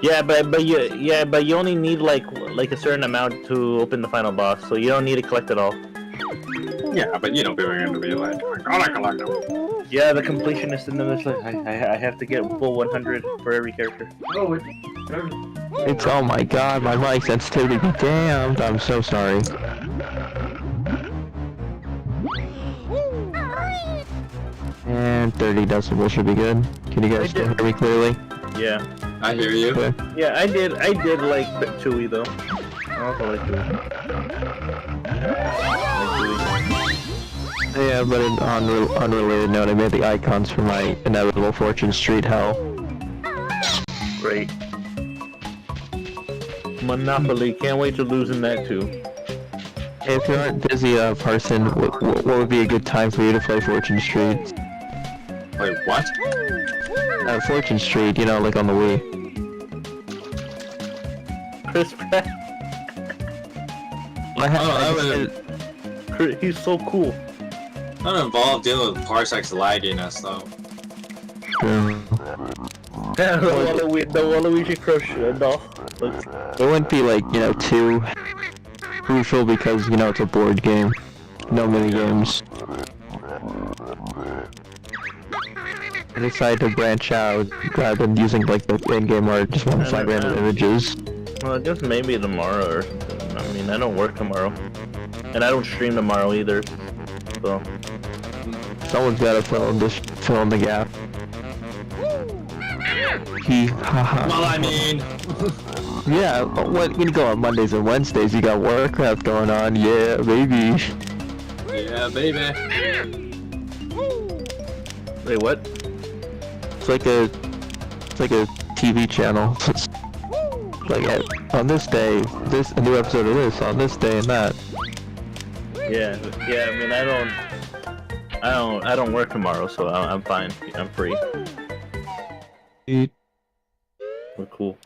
Yeah, but you only need, like a certain amount to open the final boss, so you don't need to collect it all. Yeah, but you know people are gonna be like, I gotta collect them. Yeah, the completionist in them is like, I have to get full 100 for every character. Oh, It's, oh my god, my mic sensitivity be damned. I'm so sorry. And 30 decibels should be good. Can you guys still hear me clearly? Yeah. I hear you. Okay. Yeah, I did like Chewy though. I also like Chewy. Yeah, but on unrelated note, I made the icons for my inevitable Fortune Street Hell. Great. Monopoly, can't wait to lose in that too. Hey, if you aren't busy, Parson, what would be a good time for you to play Fortune Street? Wait, what? Fortune Street, you know, like on the Wii. Chris Pratt, he's so cool. Not involved dealing with parsecs lagginess though. Yeah, the Waluigi Crush doll. It wouldn't be like, you know, too crucial because, you know, it's a board game. No mini games. I decided to branch out rather than using like the in-game art, just want to find random images. Well, I guess maybe tomorrow or something. I mean, I don't work tomorrow. And I don't stream tomorrow either. So. Someone's gotta fill in the gap. Well, I mean... Yeah, what, when you go on Mondays and Wednesdays, you got Warcraft going on, yeah, baby. Yeah, baby. Wait, what? It's like a TV channel. Like on this day, a new episode of this, on this day and that. Yeah. I mean, I don't work tomorrow, so I'm fine. I'm free. We're cool.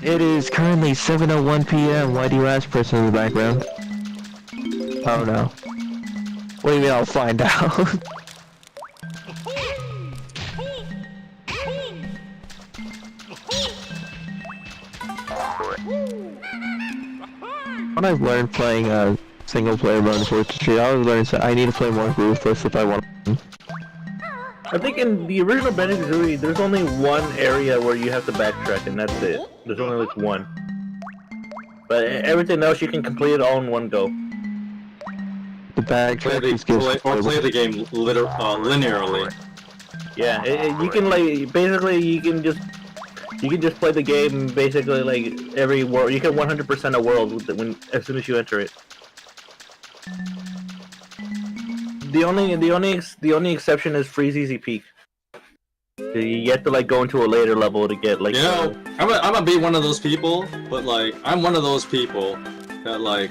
It is currently 7:01 p.m. Why do you ask, person in the background? Oh no. What do you mean I'll find out? When I've learned playing single player mode in Fortune Street, I was learning I need to play more ruthless if I want to. I think in the original Banjo-Kazooie, there's only one area where you have to backtrack, and that's it. There's only like one. But everything else you can complete it all in one go. The backtrack play the game linearly. Yeah, you can like basically you can just play the game basically like every world. You can 100% a world as soon as you enter it. The only exception is Freeze Easy Peak. You have to like go into a later level to get like. You know, I'm gonna be one of those people, but like I'm one of those people that like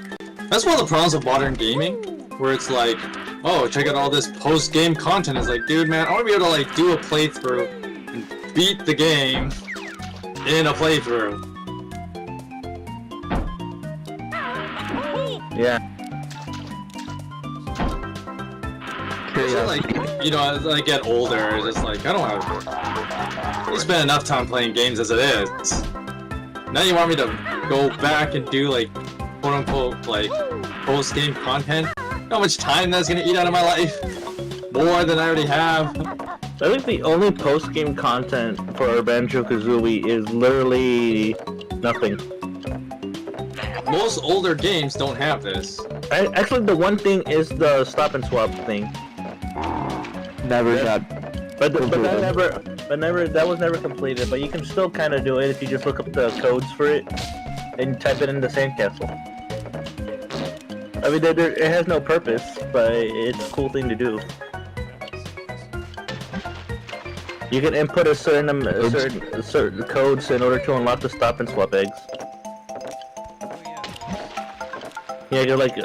that's one of the problems of modern gaming, where it's like, oh, check out all this post-game content. It's like, dude, man, I want to be able to like do a playthrough and beat the game in a playthrough. Yeah. Like, you know, as I get older, it's just like, I don't have... You spend enough time playing games as it is. Now you want me to go back and do, like, quote-unquote, like, post-game content? You know how much time that's gonna eat out of my life? More than I already have. I think the only post-game content for Banjo-Kazooie is literally nothing. Most older games don't have this. Actually, the one thing is the stop and swap thing. Never got. But that was never completed. But you can still kind of do it if you just look up the codes for it and type it in the sandcastle. I mean, it has no purpose, but it's a cool thing to do. You can input a certain codes in order to unlock the stop and swap eggs. Yeah, you're like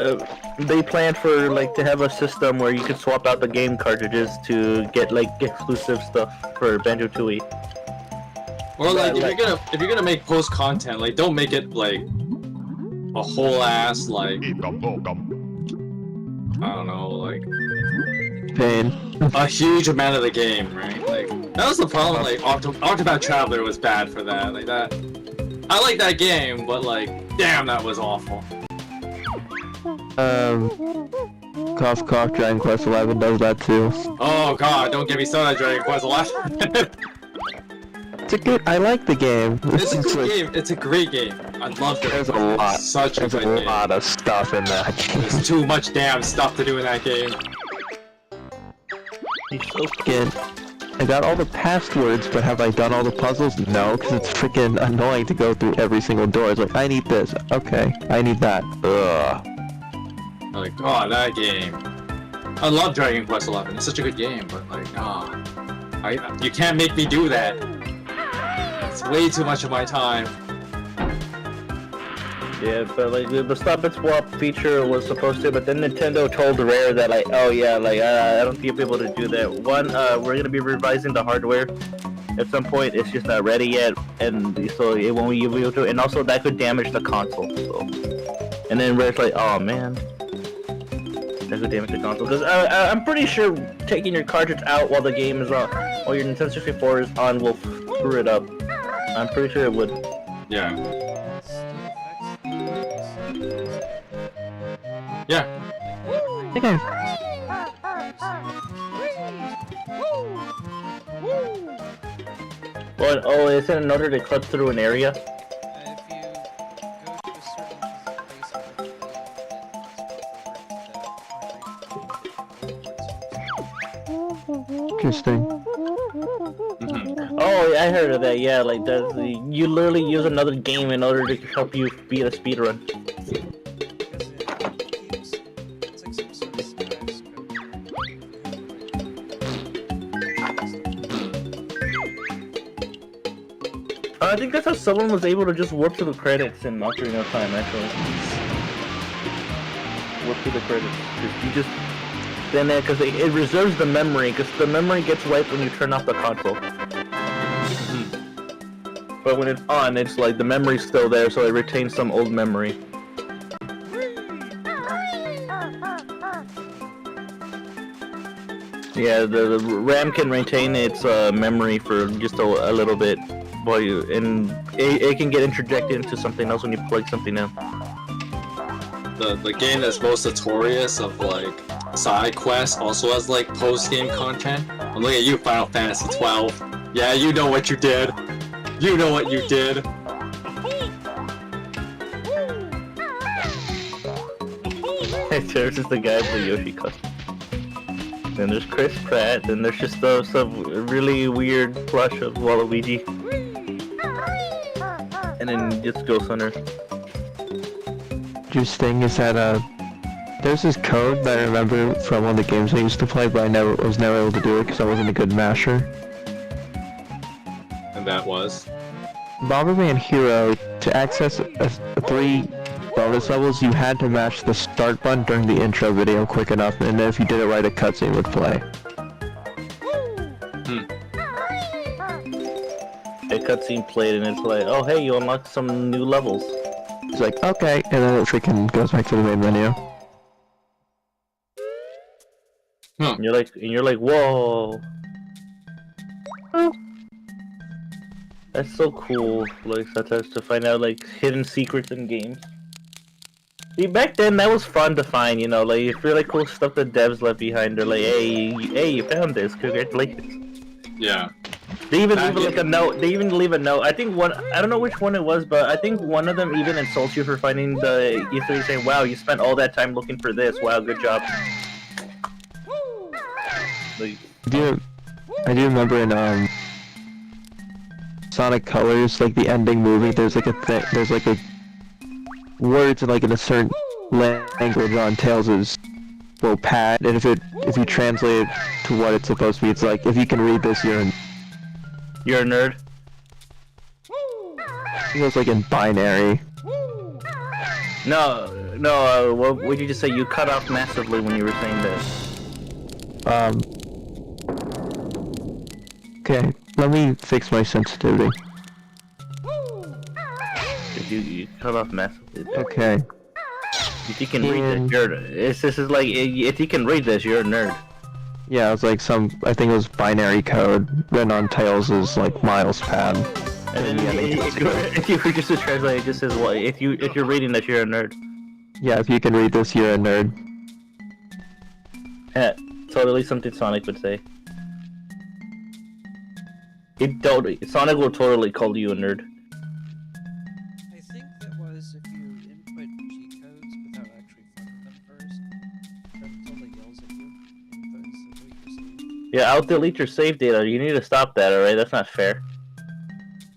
they planned for like to have a system where you could swap out the game cartridges to get like exclusive stuff for Banjo-Tooie. Or like if you're gonna make post content, like don't make it like a whole ass like I don't know, like pain. a huge amount of the game, right? Like that was the problem. Like Octopath Traveler was bad for that. Like that, I like that game, but like, damn, that was awful. Cough cough, Dragon Quest 11 does that too. Oh god, don't get me started on Dragon Quest 11. It's a good. I like the game. It's a good game. It's a great game. I love it. There's a lot. Such a good game. There's a lot of stuff in that game. There's too much damn stuff to do in that game. He's so Freaking. I got all the passwords, but have I done all the puzzles? No, because it's freaking annoying to go through every single door. It's like, I need this. Okay, I need that. Ugh. Like, oh, that game. I love Dragon Quest 11. It's such a good game, but like, no. You can't make me do that. It's way too much of my time. Yeah, but like the stop and swap feature was supposed to, but then Nintendo told Rare that like, oh yeah, like I don't think you'll be able to do that. One, we're gonna be revising the hardware at some point. It's just not ready yet, and so it won't be able to. And also that could damage the console. So, and then Rare's like, oh man, that could damage the console. Because I'm pretty sure taking your cartridge out while the game is on, while your Nintendo 64 is on, will screw it up. I'm pretty sure it would. Yeah. Yeah. Okay. Well, oh, is it in order to clip through an area? If you go to a certain place Interesting. Oh, I heard of that. Yeah, like that. You literally use another game in order to help you beat a speedrun. it's like some sort of skies I think that's how someone was able to just warp to the credits in Ocarina of Time, actually. Warp to the credits. Cause you just then because it reserves the memory, because the memory gets wiped when you turn off the console. But when it's on, it's like the memory's still there, so it retains some old memory. Yeah, the RAM can retain its memory for just a little bit, and it can get interjected into something else when you plug something in. The game that's most notorious of like side quests also has like post-game content. And look at you, Final Fantasy 12. Yeah, you know what you did. You know what you did. There's just the guy with the Yoshi costume. Then there's Chris Pratt, then there's just some really weird plush of Waluigi. And then just Ghost Hunter. Interesting is that there's this code that I remember from one of the games I used to play, but I was never able to do it because I wasn't a good masher. And that was? Bomberman Hero, to access 3 bonus levels, you had to mash the start button during the intro video quick enough, and then if you did it right, a cutscene would play. A cutscene played and it's like, oh hey, you unlocked some new levels. It's like, okay, and then it freaking goes back to the main menu. Huh. And you're like, whoa. That's so cool. Like sometimes to find out like hidden secrets in games. See, back then that was fun to find. You know, like it's really cool stuff that devs left behind. They're like, hey, you found this. Congratulations. Yeah. They even leave like a note. They even leave a note. I think one. I don't know which one it was, but I think one of them even insults you for finding the E3, saying, "Wow, you spent all that time looking for this. Wow, good job." Like, I do remember in Sonic Colors, like the ending movie. There's like a words in like in a certain language on Tails' little pad, and if you translate it to what it's supposed to be, it's like if you can read this, you're you're a nerd. it goes like in binary. No. What would you just say? You cut off massively when you were saying this. Okay, let me fix my sensitivity. You cut off massively. Okay. If you can read this, this is like if you can read this, you're a nerd. Yeah, it was like I think it was binary code written on Tails' like Miles pad. And then if you were just to translate, it just says, well, if you're reading this, you're a nerd. Yeah, if you can read this, you're a nerd. Yeah, totally something Sonic would say. Sonic will totally call you a nerd. I think that was if you input cheat codes without actually funding them first, Gruntilda yells at you and throws away your save. Yeah, I'll delete your save data. You need to stop that, alright? That's not fair.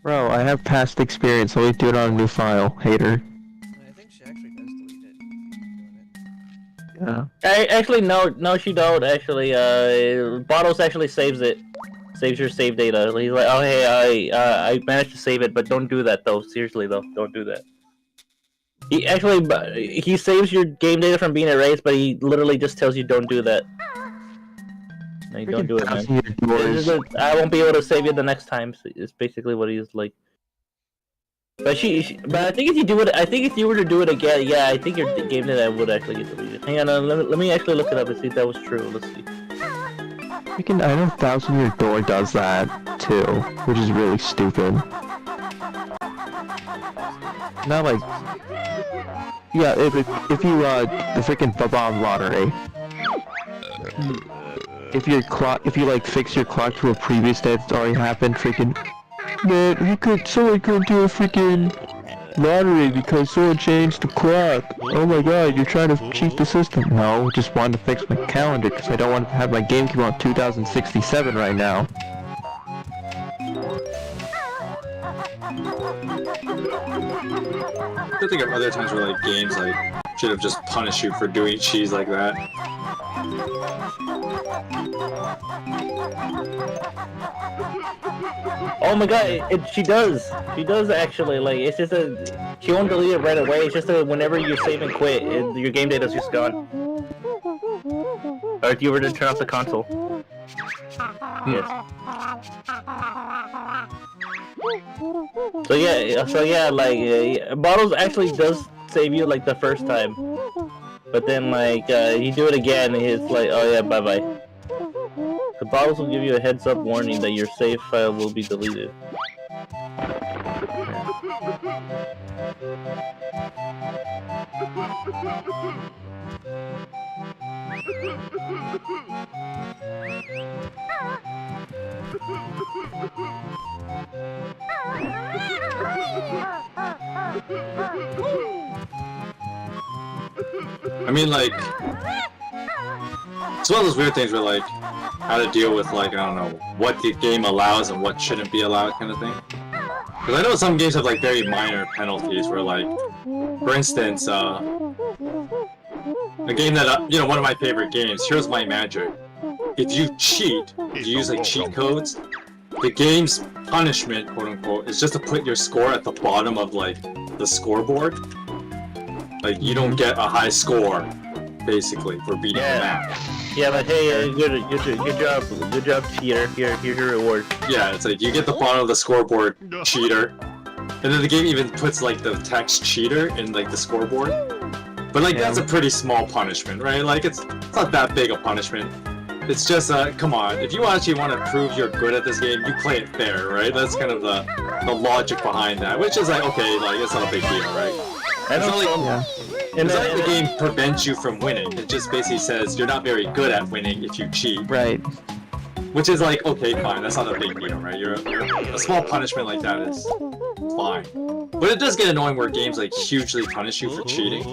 Bro, I have past experience. Let me do it on a new file, hater. And I think she actually does delete it if you keep doing it. Yeah. Actually, no, she don't. Actually, Bottles actually saves it. Saves your save data. He's like, oh hey, I managed to save it, but don't do that though. Seriously though, don't do that. He saves your game data from being erased, but he literally just tells you don't do that. No, you don't do it, man. I won't be able to save you the next time. So it's basically what he's like. But but I think if you do it, I think if you were to do it again, yeah, I think your game data would actually get deleted. Hang on, let me actually look it up and see if that was true. Let's see. I know Thousand Year Door does that too, which is really stupid. Not like, yeah, if you the freaking Bob lottery, if you like fix your clock to a previous day that's already happened, freaking man, someone couldn't do a freaking lottery because someone changed the clock. Oh my god, you're trying to cheat the system. No, just wanted to fix my calendar because I don't want to have my GameCube on 2067 right now. I think of other times where like games like should have just punished you for doing cheese like that. Oh my god, she does. She does actually. Like, it's just she won't delete it right away. It's just whenever you save and quit, your game data's just gone. Or if you were to turn off the console. Yes. So yeah, like Bottles actually does save you like the first time, but then like you do it again, and he's like, oh yeah, bye bye. The Bottles will give you a heads up warning that your save file will be deleted. I mean, like, it's one of those weird things where, like, how to deal with, like, I don't know, what the game allows and what shouldn't be allowed kind of thing. Because I know some games have, like, very minor penalties where, like, for instance, a game that, you know, one of my favorite games, Here's My Magic. If you cheat, if you use, like, cheat codes, the game's punishment, quote-unquote, is just to put your score at the bottom of, like, the scoreboard. Like, you don't get a high score, basically, for beating the map. Yeah, but hey, good job, cheater. Here's your reward. Yeah, it's like, you get the bottom of the scoreboard, cheater. And then the game even puts, like, the text cheater in, like, the scoreboard. But, like, that's a pretty small punishment, right? Like, it's not that big a punishment. It's just, come on. If you actually want to prove you're good at this game, you play it fair, right? That's kind of the logic behind that, which is like, okay, like, it's not a big deal, right? It's not like, it's not like the game prevents you from winning. It just basically says you're not very good at winning if you cheat. Right. Which is like, okay, fine, that's not a big deal, right? A small punishment like that is fine. But it does get annoying where games like hugely punish you for cheating.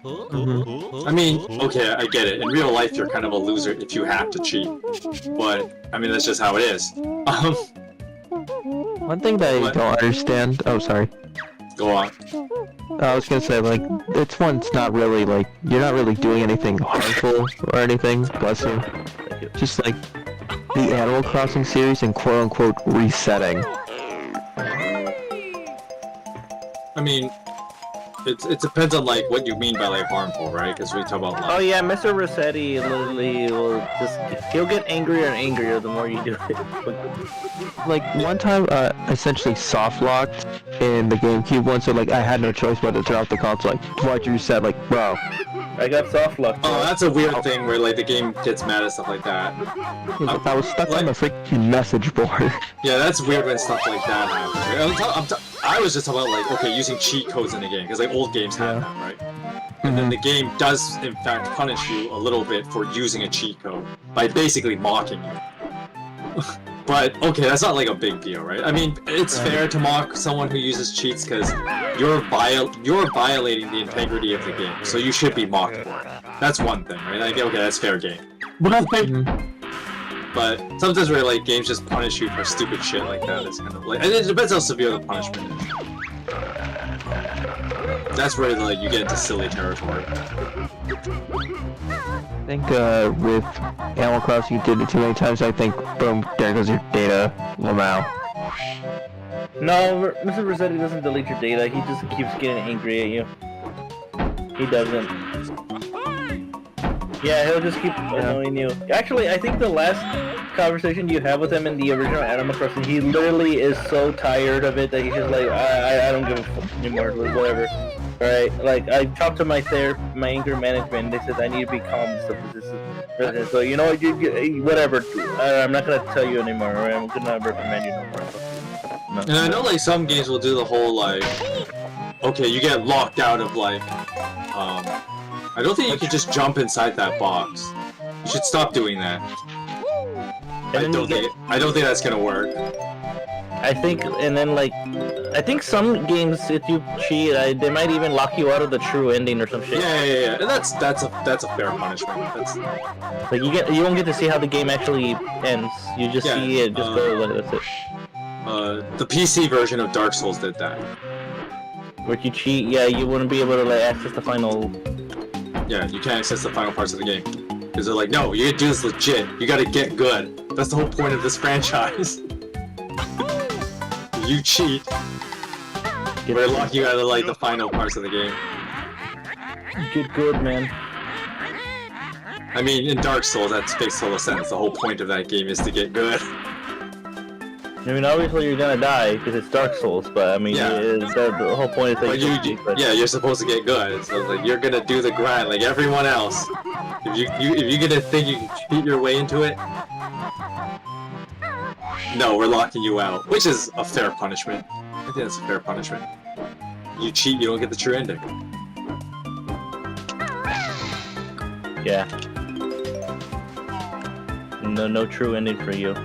I mean, okay, I get it. In real life, you're kind of a loser if you have to cheat. But, I mean, that's just how it is. One thing that I don't understand... Oh, sorry. Go on. I was gonna say, like, it's not really, like, you're not really doing anything harmful or anything, bless you. Just, like, the Animal Crossing series and quote-unquote resetting. I mean, it depends on, like, what you mean by, like, harmful, right? Because we talk about, like... Oh yeah, Mr. Rossetti literally will he'll get angrier and angrier the more you do it. Like, one time, essentially soft-locked in the GameCube one, so, like, I had no choice but to turn off the console, like, why'd you reset? Like, bro. I got soft locked. Oh, that's a weird thing where, like, the game gets mad at stuff like that. I was stuck on the freaking message board. Yeah, that's weird when stuff like that happens. I was just talking about, like, okay, using cheat codes in the game, because, like, old games have that, right? And then the game does, in fact, punish you a little bit for using a cheat code by basically mocking you. But, okay, that's not, like, a big deal, right? I mean, it's fair to mock someone who uses cheats, because you're violating the integrity of the game, so you should be mocked for it. That's one thing, right? Like, okay, that's fair game. But sometimes where, like, games just punish you for stupid shit like that, it's kind of like... And it depends how severe the punishment is. That's where, like, you get into silly territory. I think, with Animal Crossing, you did it too many times, I think, boom, there goes your data, Lamau. No, Mr. Rossetti doesn't delete your data, he just keeps getting angry at you. He doesn't. Yeah, he'll just keep annoying you. Actually, I think the last conversation you had with him in the original Animal Crossing, he literally is so tired of it that he's just like, I don't give a fuck anymore, whatever. Alright, like, I talked to my anger management, and they said I need to be calm and stuff. So, you know what, whatever, I'm not gonna tell you anymore, alright? I'm gonna reprimand you no more. No. And I know, like, some games will do the whole, like, okay, you get locked out of, like, I don't think you can just jump inside that box. You should stop doing that. I don't think that's gonna work. I think, and then, like, I think some games, if you cheat, they might even lock you out of the true ending or some shit. Yeah. And that's a fair punishment. That's... Like, you won't get to see how the game actually ends. You just see it just go, like, that's it. The PC version of Dark Souls did that. Where you cheat, yeah, you wouldn't be able to, like, access the final... Yeah, you can't access the final parts of the game. Because they're like, no, you gotta do this legit. You gotta get good. That's the whole point of this franchise. You cheat, we're lock you out of, like, the final parts of the game. Get good, man. I mean, in Dark Souls, that makes total sense. The whole point of that game is to get good. I mean, obviously you're gonna die because it's Dark Souls, but I mean, the whole point is that you're supposed to get good. So like, you're gonna do the grind like everyone else. If you're gonna think you can cheat your way into it, no, we're locking you out, which is a fair punishment. I think that's a fair punishment. You cheat, you don't get the true ending. Yeah. No true ending for you.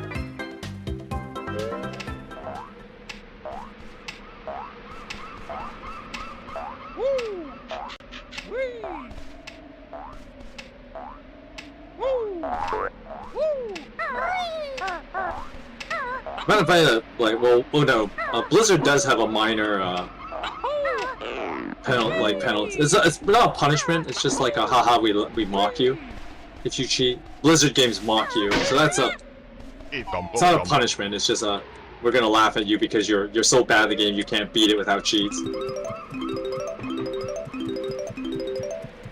Matter of fact, like, well, no, Blizzard does have a minor penalty. It's not a punishment. It's just like a haha, we mock you if you cheat. Blizzard games mock you, so that's it's not a punishment. It's just we're gonna laugh at you because you're so bad at the game you can't beat it without cheats.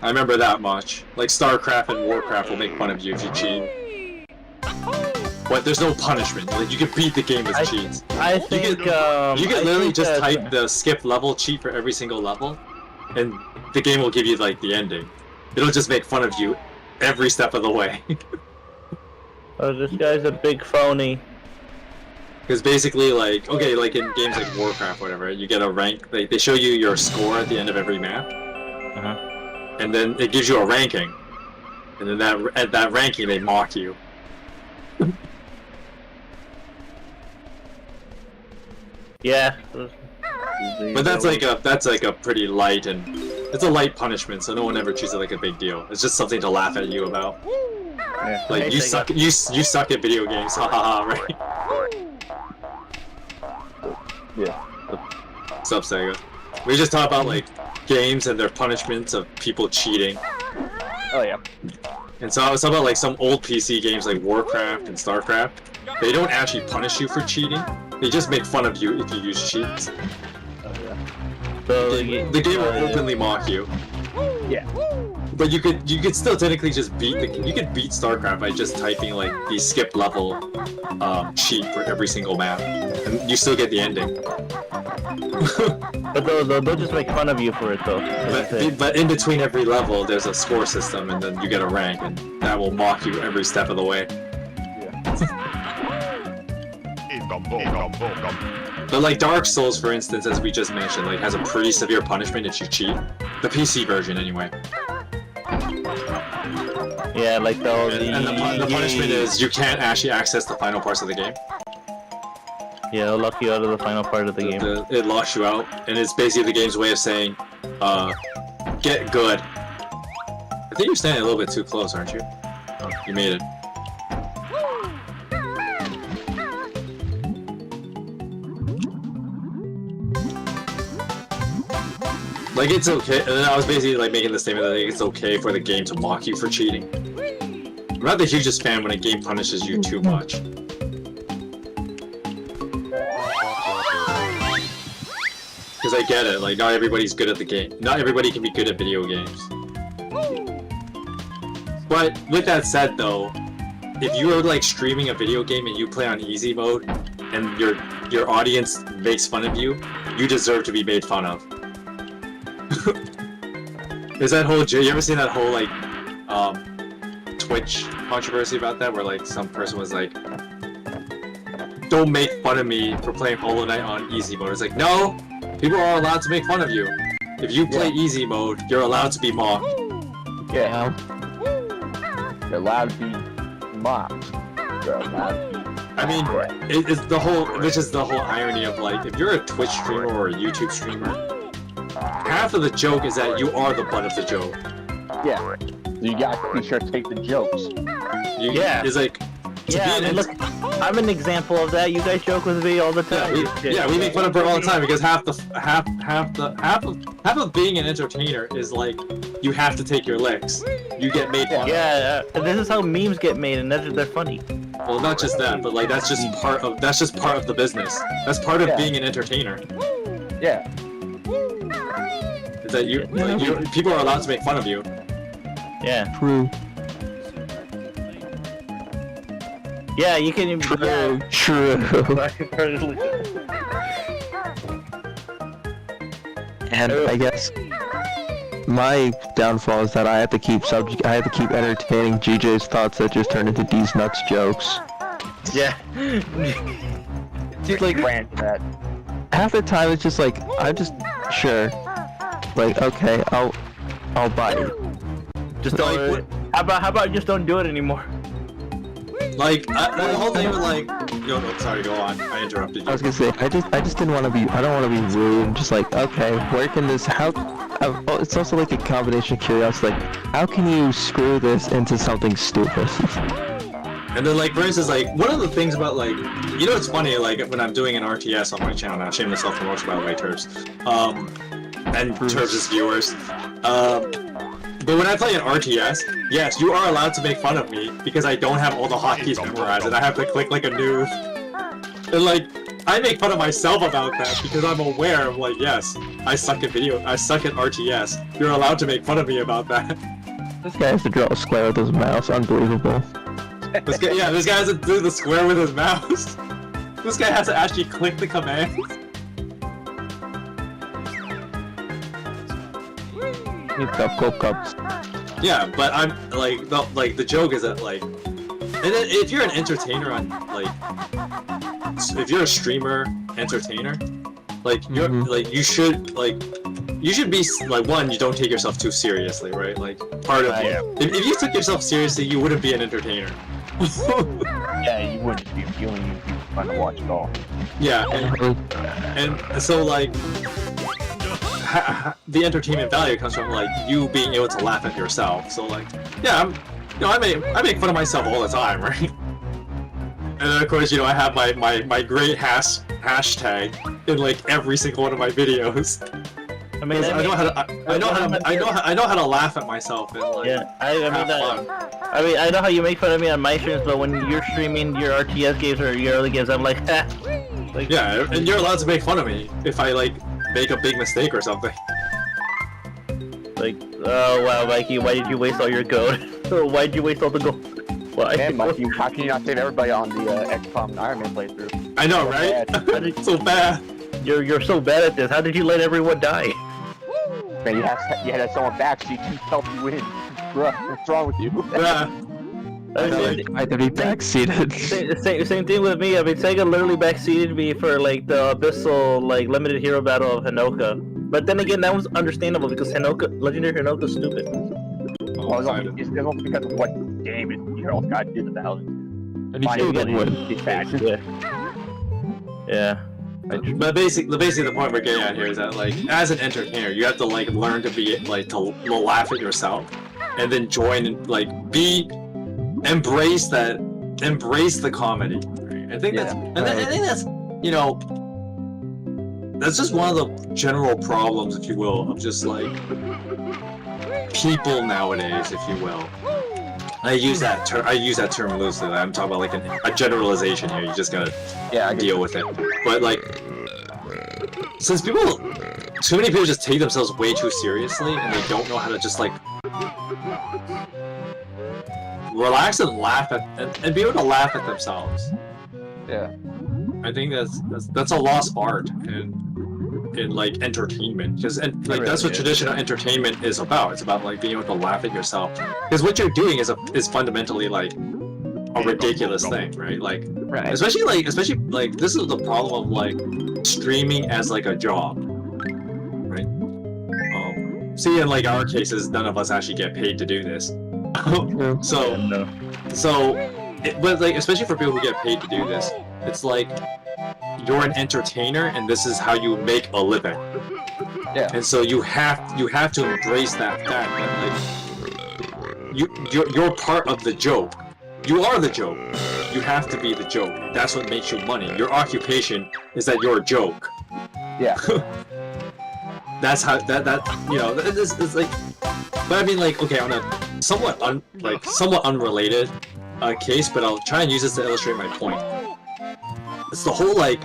I remember that much. Like StarCraft and Warcraft will make fun of you if you cheat. But there's no punishment. Like, you can beat the game with cheats. I think, you can literally just type the skip level cheat for every single level, and the game will give you, like, the ending. It'll just make fun of you every step of the way. Oh, this guy's a big phony. Because basically, like, okay, like in games like Warcraft, whatever, you get a rank. They show you your score at the end of every map, and then it gives you a ranking, and then at that ranking they mock you. Yeah. But that's like a pretty light, and it's a light punishment, so no one ever treats it like a big deal. It's just something to laugh at you about. Yeah. Like you suck at video games, ha ha ha, right? Yeah. What's up, Sega? We just talk about like games and their punishments of people cheating. Oh yeah. And so I was talking about like some old PC games like Warcraft and StarCraft. They don't actually punish you for cheating. They just make fun of you if you use cheats. Oh yeah. So The game will openly mock you. Yeah. But you could still technically just beat you could beat StarCraft by just typing like the skip level cheat for every single map, and you still get the ending. But they'll just make fun of you for it though. But in between every level, there's a score system, and then you get a rank, and that will mock you every step of the way. But like Dark Souls, for instance, as we just mentioned, like has a pretty severe punishment if you cheat. The PC version, anyway. Yeah, like And the punishment is you can't actually access the final parts of the game. Yeah, it'll lock you out of the final part of the game. It locks you out, and it's basically the game's way of saying, get good. I think you're standing a little bit too close, aren't you? Oh, you made it. Like, it's okay, and then I was basically like making the statement that like, it's okay for the game to mock you for cheating. I'm not the hugest fan when a game punishes you too much. Because I get it, like, not everybody's good at the game. Not everybody can be good at video games. But, with that said though, if you are like streaming a video game and you play on easy mode, and your audience makes fun of you, you deserve to be made fun of. Is that whole you ever seen that whole like Twitch controversy about that, where like some person was like, don't make fun of me for playing Hollow Knight on easy mode. It's like, no, people are allowed to make fun of you. If you play easy mode, you're allowed to be mocked. Yeah. You're allowed to be mocked. You're allowed to be I mean, it's the whole, which is the whole irony of like, if you're a Twitch streamer or a YouTube streamer, half of the joke is that you are the butt of the joke. Yeah. You gotta be sure to take the jokes. It's like, look, I'm an example of that. You guys joke with me all the time. We make fun of Berk all the time because half of being an entertainer is like you have to take your licks. You get made fun of. Yeah, this is how memes get made, and they're funny. Well, not just that, but like that's just part of the business. That's part of being an entertainer. Yeah. Is that people are allowed to make fun of you. Yeah. True. Yeah, you can. True. And I guess my downfall is that I have to keep entertaining GJ's thoughts that just turn into these nuts jokes. Yeah. Just like that. Half the time it's just like sure. Like, okay, I'll buy it. Just don't. Like, how about just don't do it anymore? Like the whole thing with like, sorry, go on. I interrupted you. I was gonna say, I just didn't want to be. I don't want to be rude. Just like, okay, where can this? It's also like a combination of curiosity. Like, how can you screw this into something stupid? And then like, for instance, like one of the things about like, it's funny. Like when I'm doing an RTS on my channel now, shameless self-promotion by the way, Terps, and Terps' viewers. But when I play an RTS, yes, you are allowed to make fun of me because I don't have all the hotkeys memorized and I have to click like a noob. And like, I make fun of myself about that because I'm aware of like, yes, I suck at RTS. You're allowed to make fun of me about that. This guy has to draw a square with his mouse. Unbelievable. This guy has to do the square with his mouse. This guy has to actually click the commands. Cups. Yeah, but I'm like the joke is that like And then if you're an entertainer on like, if you're a streamer entertainer, like you're like you should be like, one, you don't take yourself too seriously, right? Like part of if you took yourself seriously, you wouldn't be an entertainer. Yeah, you wouldn't be fun to watch at all. Yeah, and so like the entertainment value comes from like you being able to laugh at yourself. So like, yeah, I make fun of myself all the time, right? And then of course, I have my great hashtag in like every single one of my videos. I mean, I know how to laugh at myself and like have fun. I know how you make fun of me on my streams, but when you're streaming your RTS games or your early games, I'm like, ha. Like, yeah, and you're allowed to make fun of me if I like make a big mistake or something. Like, oh wow, Mikey, why did you waste all your gold? Why did you waste all the gold? Why? Man, Mikey, how can you not save everybody on the XCOM Iron Man playthrough? I know, right? So bad. You're so bad at this. How did you let everyone die? Man, you had to have someone backseat to help you win. Bruh, what's wrong with you? Yeah. I had to be backseated. Same thing with me. I mean, Sega literally backseated me for like the Abyssal like limited hero battle of Hinoka. But then again, that was understandable because Legendary Hinoka's stupid. Well, it's only because of what game Heroes God did about it. And he still didn't win. Yeah. But basically the point we're getting at here is that like as an entertainer, you have to like learn to be like to laugh at yourself, and then join and like embrace the comedy. Right? I think that's that's just one of the general problems, if you will, of just like people nowadays, if you will. I use that term loosely. I'm talking about like a generalization here. You just gotta deal with it. But like, since too many people just take themselves way too seriously, and they don't know how to just like relax and laugh and be able to laugh at themselves. Yeah. I think that's a lost art in like entertainment, because that's what traditional entertainment is about. It's about like being able to laugh at yourself, because what you're doing is fundamentally like a ridiculous thing, right? Like, especially like this is the problem of like streaming as like a job, right? See, in like our cases, none of us actually get paid to do this. But like especially for people who get paid to do this, it's like you're an entertainer and this is how you make a living. Yeah. And so you have to embrace that fact that like you're part of the joke. You are the joke. You have to be the joke. That's what makes you money. Your occupation is that you're a joke. Yeah. That's how that it's like. But I mean, like, okay, on a somewhat unrelated case, but I'll try and use this to illustrate my point. It's the whole like,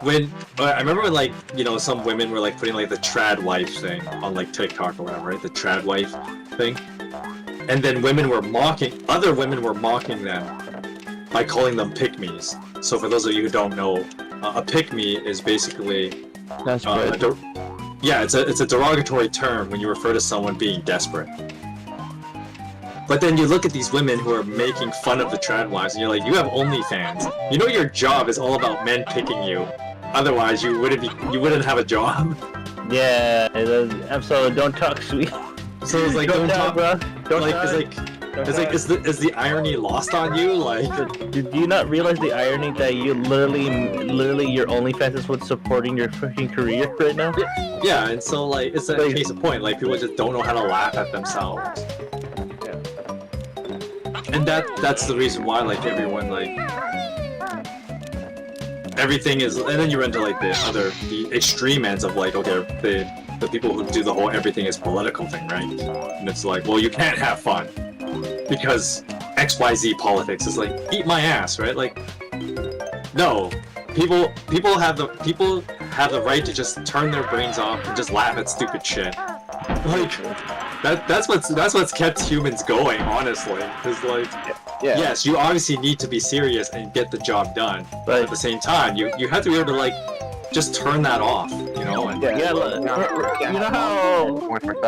when I remember when like some women were like putting like the trad wife thing on like TikTok or whatever, right? The trad wife thing, and then other women were mocking them by calling them pick-me's. So for those of you who don't know, a pick-me is basically That's it's a derogatory term when you refer to someone being desperate. But then you look at these women who are making fun of the trad wives, and you're like, you have OnlyFans. You know your job is all about men picking you. Otherwise, you wouldn't have a job. Yeah, I'm sorry. Don't talk, sweet. So it's like don't talk, bro. Don't like talk. is the irony lost on you? Like, do you not realize the irony that you literally your OnlyFans is what's supporting your freaking career right now? Yeah, and so like it's a case of point. Like people just don't know how to laugh at themselves. And that's the reason why like everyone like everything is, and then you're into like the extreme ends of like, okay, the people who do the whole everything is political thing, right? And it's like, well, you can't have fun because XYZ politics is like, eat my ass, right? Like, no, people have the right to just turn their brains off and just laugh at stupid shit. Like that's what's kept humans going, honestly. Is like, yes, you obviously need to be serious and get the job done, but at the same time, you have to be able to like just turn that off, know, and Yeah, look,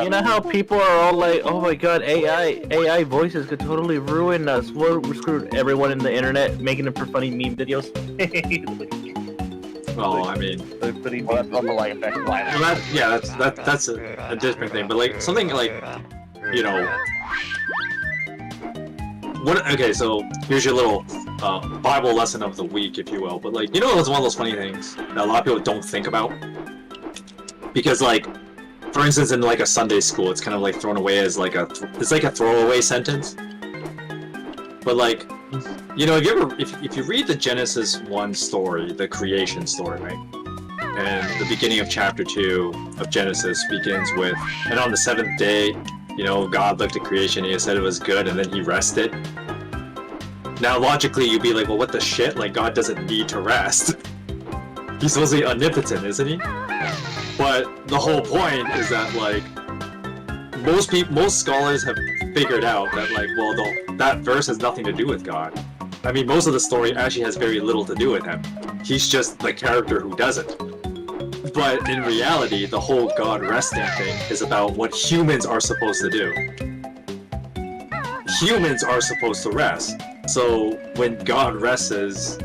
you know how people are all like, oh my god, AI voices could totally ruin us. We're screwed everyone in the internet making them for funny meme videos. well, I mean, Well, that's also like effect well, that's a different thing, but like something like, you know, okay, so here's your little Bible lesson of the week, if you will. But like, you know, it's one of those funny things that a lot of people don't think about, because like, for instance, in like a Sunday school, it's kind of like thrown away as like it's like a throwaway sentence. But like, you know, if you read the Genesis 1 story, the creation story, right? And the beginning of chapter 2 of Genesis begins with, and on the 7th day, you know, God looked at creation and he said it was good, and then he rested. Now, logically, you'd be like, well, what the shit? Like, God doesn't need to rest. He's supposed to be omnipotent, isn't he? But the whole point is that, like, most scholars have figured out that, like, well, that verse has nothing to do with God. I mean, most of the story actually has very little to do with him. He's just the character who does it. But in reality, the whole God resting thing is about what humans are supposed to do. Humans are supposed to rest. So when God rests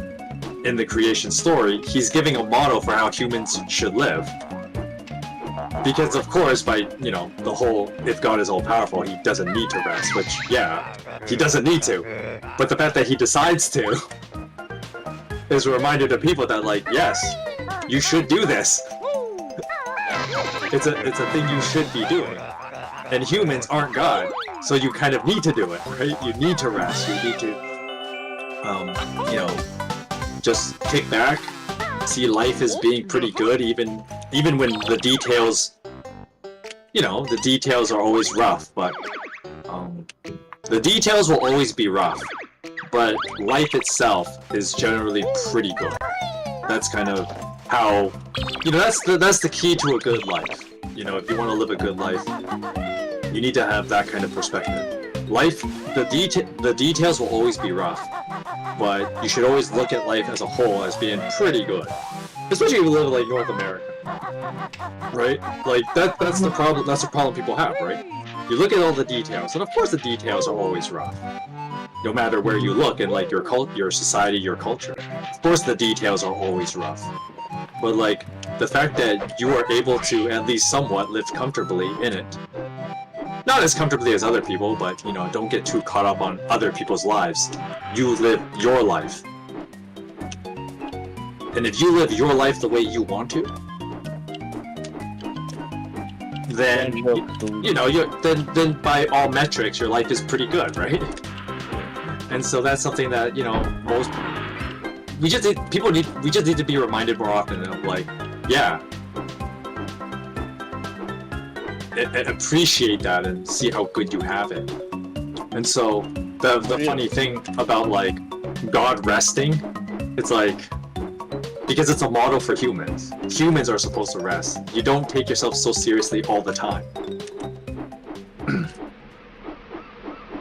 in the creation story, he's giving a model for how humans should live. Because of course, by, you know, the whole, if God is all-powerful, he doesn't need to rest, which, yeah, he doesn't need to. But the fact that he decides to is a reminder to people that, like, yes, you should do this. It's a thing you should be doing. And humans aren't God, so you kind of need to do it, right? You need to rest, you need to, you know, just kick back, see life as being pretty good, even when the details, you know, the details are always rough, but, the details will always be rough, but life itself is generally pretty good. That's kind of how, you know, that's the key to a good life. You know, if you want to live a good life, you need to have that kind of perspective. Life, the details will always be rough, but you should always look at life as a whole as being pretty good. Especially if you live like North America, right? Like that's the problem. That's the problem people have, right? You look at all the details, and of course the details are always rough. No matter where you look in like your society, your culture, of course the details are always rough. But like the fact that you are able to at least somewhat live comfortably in it. Not as comfortably as other people, but, you know, don't get too caught up on other people's lives. You live your life. And if you live your life the way you want to, then, you know, then by all metrics, your life is pretty good, right? And so that's something that, you know, we just need to be reminded more often of, like, yeah, appreciate that and see how good you have it. And so the funny thing about like God resting, it's like, because it's a model for humans. Humans are supposed to rest. You don't take yourself so seriously all the time.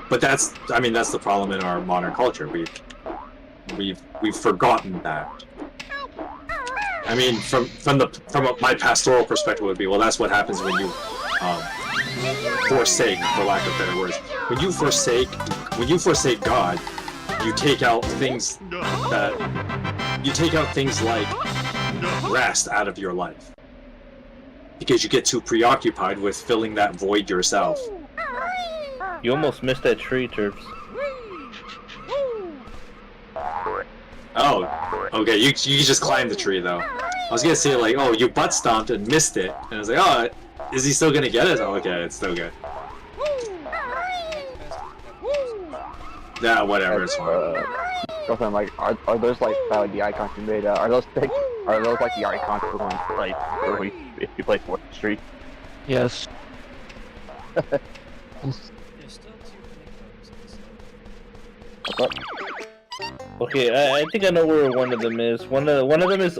But that's the problem in our modern culture. We've forgotten that. I mean, from my pastoral perspective would be, well, that's what happens when you forsake, for lack of better words. When you forsake God, you take out things like rest out of your life, because you get too preoccupied with filling that void yourself. You almost missed that tree, Terps. Oh, okay. You just climbed the tree though. I was gonna say like, oh, you butt stomped and missed it, and I was like, oh, is he still gonna get it? Oh, okay, it's still good. Yeah, whatever, it's fine. Girlfriend, like, are those like the icons you made? Are those like the icons for ones like if you play 4th Street? Yes. There's still too many bugs inside. Okay, I think I know where one of them is. One of them is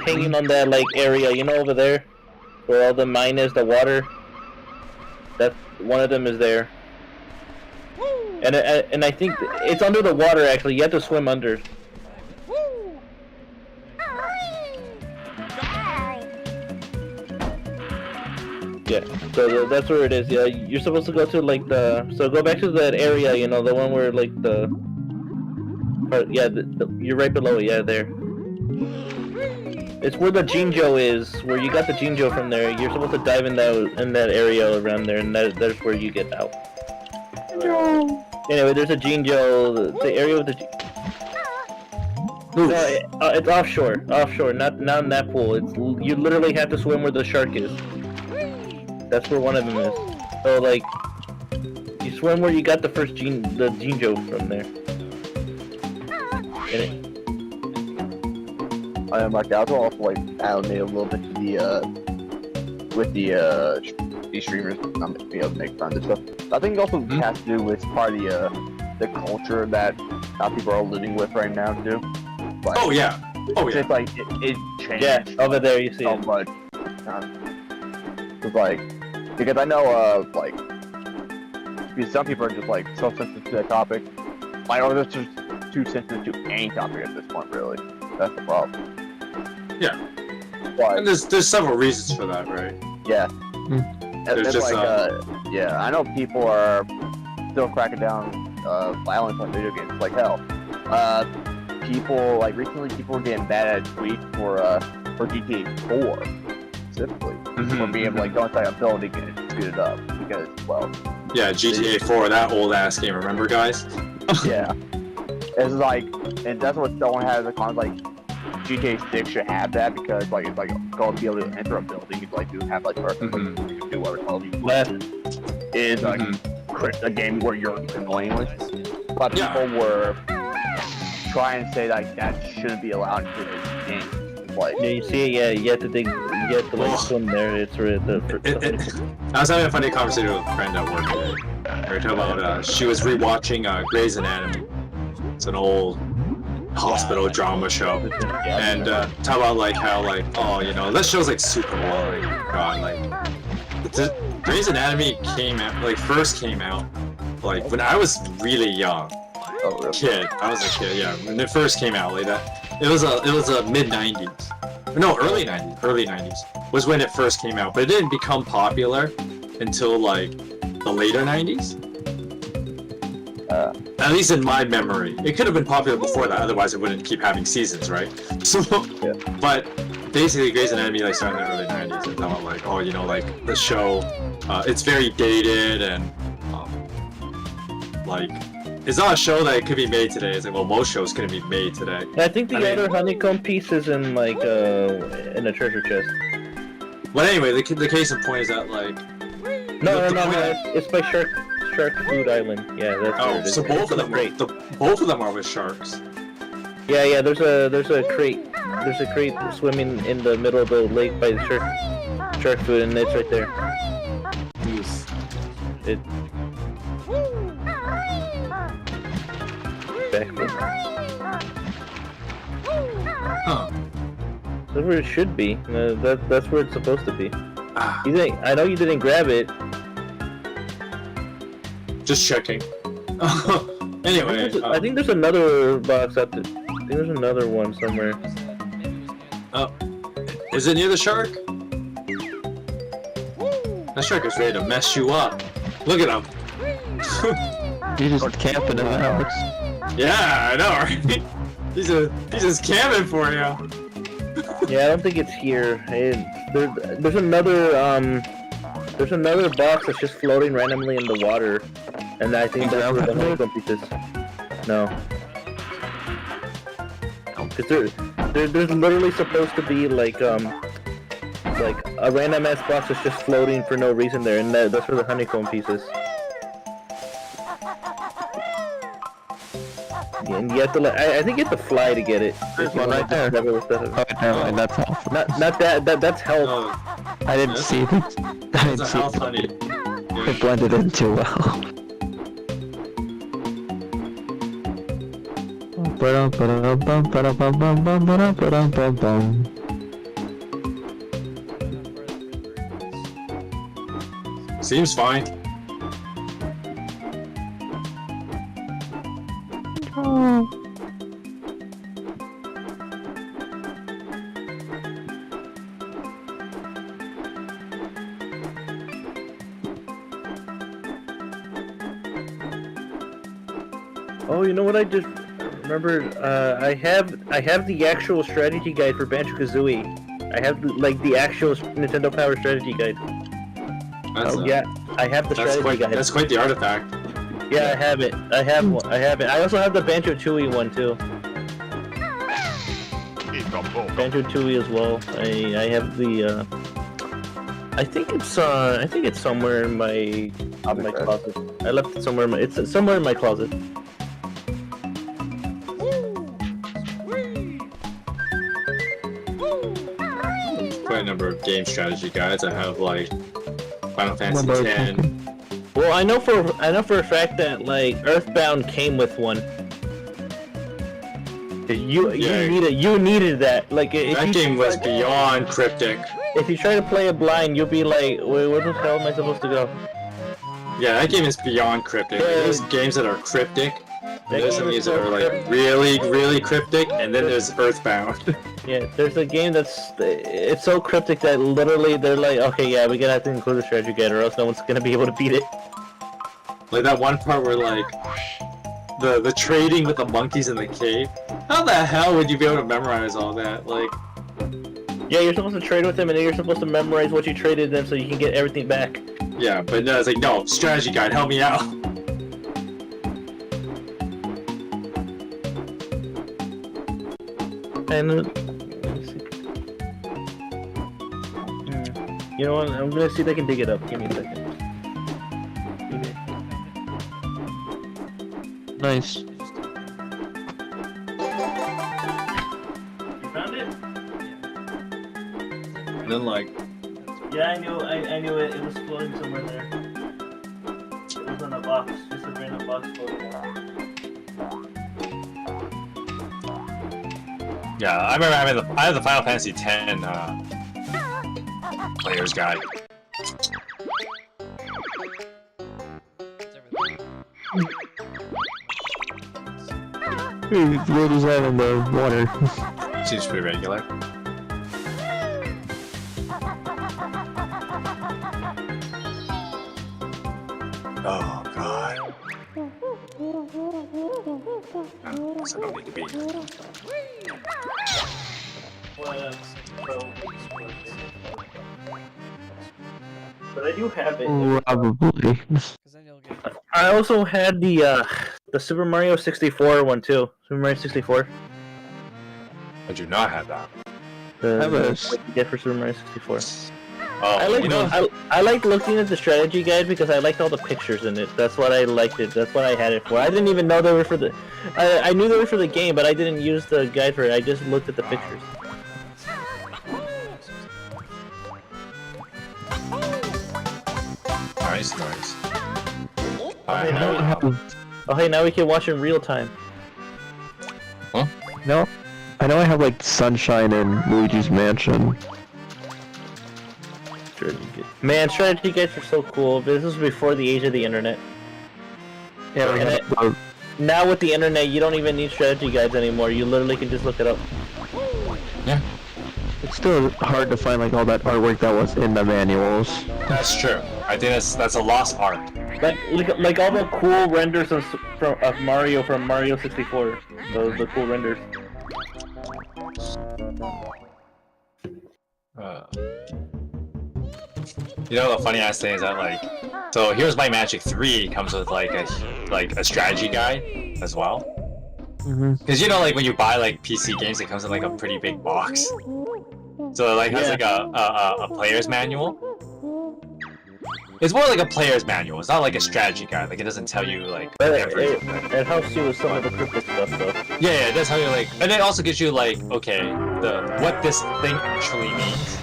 hanging on that like area, you know, over there, where all the mine is, the water. That one of them is there. And I think it's under the water actually. You have to swim under. Yeah, so that's where it is. Yeah, you're supposed to go to like the. So go back to that area. You know, the one where like the. Yeah, you're right below it. Yeah, there. It's where the Jinjo is. Where you got the Jinjo from there. You're supposed to dive in that area around there, and that's where you get out. Anyway, there's a Jinjo. The area with the. No, it's offshore. Offshore, not in that pool. It's you literally have to swim where the shark is. That's where one of them is. So like, you swim where you got the first Jinjo from there. I am like, I was also like animate a little bit to with these streamers. I'm just being able to make fun of this stuff. I think it also has to do with part of the culture that people are living with right now too. Like, Oh yeah. It's like it changed. Yeah, over there you see so it. much. It's like, because I know like, because some people are just like so sensitive to that topic, like, or they're just too sensitive to any topic at this point. Really, that's the problem. Yeah. But, And there's several reasons for that, right? yeah. There's It's just, like, yeah, I know people are still cracking down violence on video games. Like hell, people like recently people were getting bad at tweets for GTA 4 specifically for being able to like go inside a building and shoot it up because well. Yeah, GTA 4, that old ass game. Remember, guys? Yeah. It's like, and that's what someone has a con like. GTA 6 should have that because like it's like going to be able to enter a building, you like to have like person you can do whatever called you is like a game where you're annoying with. But people were trying to say like that shouldn't be allowed into this game. It's like, Yeah, you see, yeah, you have to dig, you have to like swim there. It's right the. I was having a funny conversation with a friend at work today. We were talking about she was rewatching Grey's Anatomy. It's an old hospital drama show, and talk about like how like, oh, you know, that show's like super boring. God, like Grey's Anatomy first came out like when I was really young. Kid. I was a kid, yeah. When it first came out like that, it was a mid 90s. No, early 90s was when it first came out, but it didn't become popular until like the later 90s. At least in my memory. It could have been popular before that, otherwise it wouldn't keep having seasons, right? So, but basically Grey's Anatomy like started in the early 90s and talking about like, oh, you know, like the show, it's very dated and like, it's not a show that could be made today. It's like, well, most shows couldn't be made today. I think the other honeycomb piece is in like in a treasure chest. But anyway, the case in point is that like, No, it's by Shark Food Island. Yeah, that's where it is. So both of them are with sharks. Yeah, there's a crate. There's a crate swimming in the middle of the lake by the shark food, and it's right there. It. Backflip. Huh. That's where it should be. That's where it's supposed to be. You think? I know you didn't grab it. Just checking. Anyway, I think there's another box out there. I think there's another one somewhere. Is it near the shark? That shark is ready to mess you up. Look at him. You're just camping in the house. Yeah, I know, right? He's just camping for you. Yeah, I don't think it's here. There's another box that's just floating randomly in the water, and I think that's where the honeycomb piece is. No, because there's literally supposed to be like a random ass box that's just floating for no reason there, and that's where the honeycomb piece is. And you have to I think you have to fly to get it. There's one right there. Oh, never mind, that's health. Not that's health. I didn't see it. I didn't see it. Honey. It blended in too well. Seems fine. Oh, you know what I just remembered? I have the actual strategy guide for Banjo-Kazooie. I have like the actual Nintendo Power strategy guide. That's, Yeah, I have the strategy guide. that's quite the artifact. Yeah, I have it. I have one. I have it. I also have the Banjo-Tooie one too. Banjo-Tooie as well. I have the. I think it's somewhere in my closet. I left it somewhere. It's somewhere in my closet. Quite a number of game strategy guides. I have like Final Fantasy X. Well, I know for a fact that like Earthbound came with one. You needed that. Like That game was beyond cryptic. If you try to play it blind, you'll be like, wait, where the hell am I supposed to go? Yeah, that game is beyond cryptic. Yeah. There's games that are cryptic. There's some games that are like really cryptic, and then there's Earthbound. Yeah, there's a game it's so cryptic that literally they're like, okay, yeah, we're gonna have to include a strategy guide or else no one's gonna be able to beat it. Like that one part where like the trading with the monkeys in the cave. How the hell would you be able to memorize all that? Like, yeah, you're supposed to trade with them and then you're supposed to memorize what you traded them so you can get everything back. yeah, but no, it's like, no, strategy guide, help me out. And let me see. You know what? I'm gonna see if I can dig it up. Give me a second. Nice. You found it? And then like, Yeah, I knew it. It was floating somewhere there. It was in a box, just a random box floating. yeah, I remember I have the Final Fantasy X player's guide. What is that in the water? Seems pretty regular. Oh god. Oh, so I don't need to be. But I do have it. Probably. Because then you'll get. I also had the Super Mario 64 one too. Super Mario 64. I do not have that. Have a- What you get for Super Mario 64. Oh, I like you know, I liked looking at the strategy guide because I liked all the pictures in it. That's what I liked it. That's what I had it for. I didn't even know they were for the. I knew they were for the game, but I didn't use the guide for it. I just looked at the pictures. nice. Hey, now we can watch in real time. No, I know I have like Sunshine and Luigi's Mansion. Man, strategy guides are so cool. This was before the age of the internet. Yeah, And now with the internet, you don't even need strategy guides anymore. You literally can just look it up. Yeah, it's still hard to find like all that artwork that was in the manuals. that's true. I think that's a lost art. Like all the cool renders of Mario from Mario 64. Those the cool renders. You know the funny ass thing is that like, so Here's My Magic 3 comes with like a strategy guide as well. Because you know like when you buy like PC games, it comes in like a pretty big box. So it like has like a player's manual. It's more like a player's manual. It's not like a strategy guide. Like it doesn't tell you like everything. It helps you with some of the cryptic stuff though. Yeah, that's how you like, and it also gives you like, okay, what this thing actually means.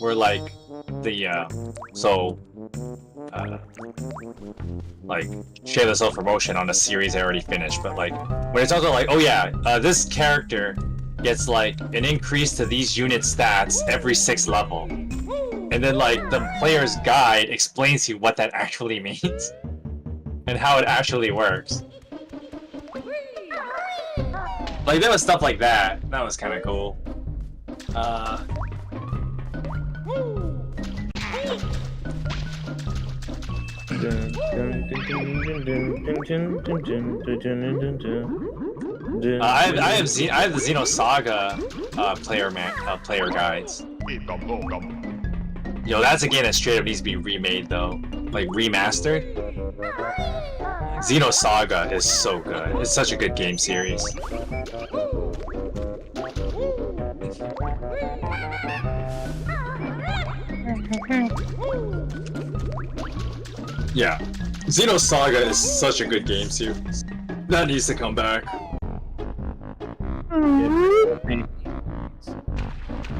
We're like like share the self-promotion on a series I already finished, but like when it's also like, oh yeah, this character gets like an increase to these unit stats every 6th level, and then like the player's guide explains to you what that actually means and how it actually works. Like there was stuff like that. That was kind of cool. I have the Xenosaga player guides. Yo, that's a game that straight up needs to be remade though, like remastered. Xenosaga is so good. It's such a good game series. Yeah, Xenosaga is such a good game series. That needs to come back.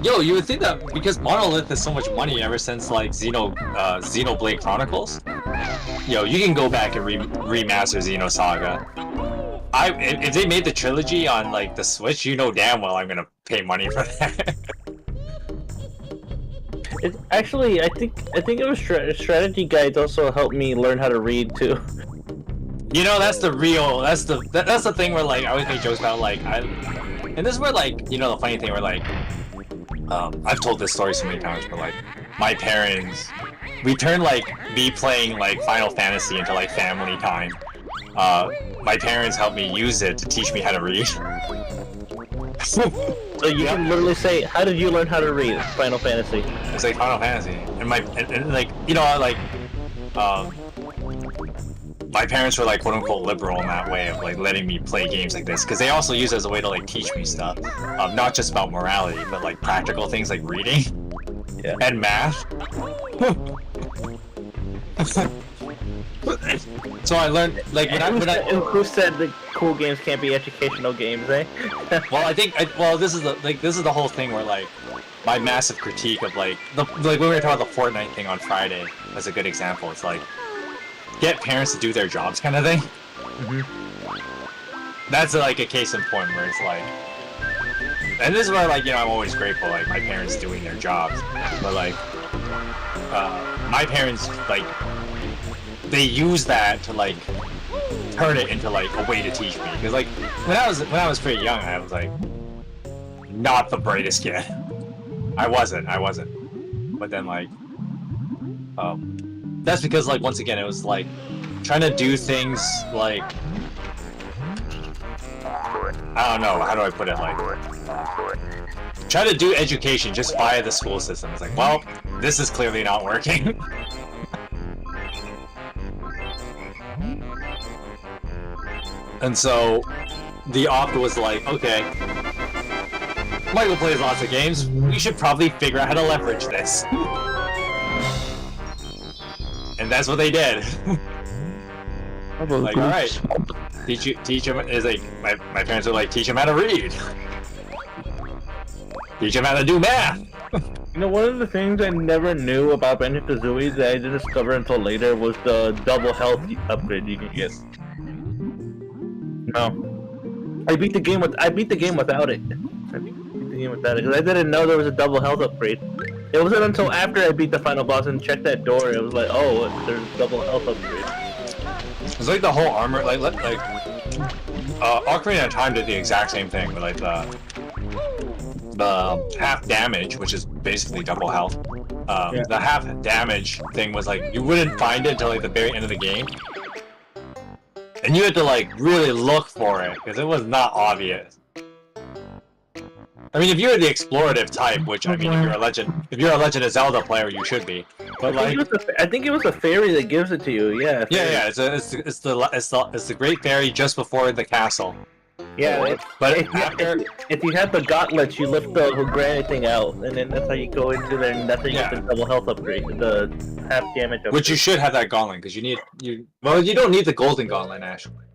Yo, you would think that because Monolith has so much money ever since like Xenoblade Chronicles, yo, you can go back and remaster Xenosaga. If they made the trilogy on like the Switch, you know damn well I'm gonna pay money for that. It, actually, I think it was strategy guides also helped me learn how to read too. You know, that's the thing where like I always make jokes about like and this is where like, you know, the funny thing where like I've told this story so many times, but like my parents, we turned like me playing like Final Fantasy into like family time. My parents helped me use it to teach me how to read. So you can literally say, how did you learn how to read Final Fantasy? It's like Final Fantasy, and like, you know, like my parents were like quote unquote liberal in that way of like letting me play games like this, because they also use it as a way to like teach me stuff, not just about morality, but like practical things like reading and math. So I learned like who said that cool games can't be educational games, eh? Well, I think this is the whole thing where like my massive critique of like when we were talking about the Fortnite thing on Friday as a good example. It's like get parents to do their jobs kind of thing. That's like a case in point where it's like, and this is where like, you know, I'm always grateful like my parents doing their jobs, but like my parents like they use that to like turn it into like a way to teach me, because like when I was pretty young I was like not the brightest kid. I wasn't, but then like that's because like once again it was like trying to do things like, I don't know, how do I put it, like try to do education just via the school system. It's like, well, this is clearly not working. And so the opt was like, okay, Michael plays lots of games, we should probably figure out how to leverage this. And that's what they did. Like, alright, teach him, is like, my parents were like, teach him how to read. Teach him how to do math. You know, one of the things I never knew about Banjo-Kazooie that I didn't discover until later was the double health upgrade you can get. No, I beat the game without it. I beat the game without it because I didn't know there was a double health upgrade. It wasn't until after I beat the final boss and checked that door, it was like, oh, there's a double health upgrade. It's like the whole armor, like Ocarina of Time did the exact same thing with like the half damage, which is basically double health. The half damage thing was like you wouldn't find it until like the very end of the game. And you had to like really look for it because it was not obvious. I mean, if you're the explorative type, which I mean, if you're a Legend of Zelda player, you should be. But like, I think it was a fairy that gives it to you. Yeah. Yeah. It's the Great Fairy just before the castle. Yeah. But if you have the gauntlets, you lift the granite thing out, and then that's how you go into there, and that's how you get the double health upgrade, the half damage upgrade. Which you should have that gauntlet because you don't need the golden gauntlet actually.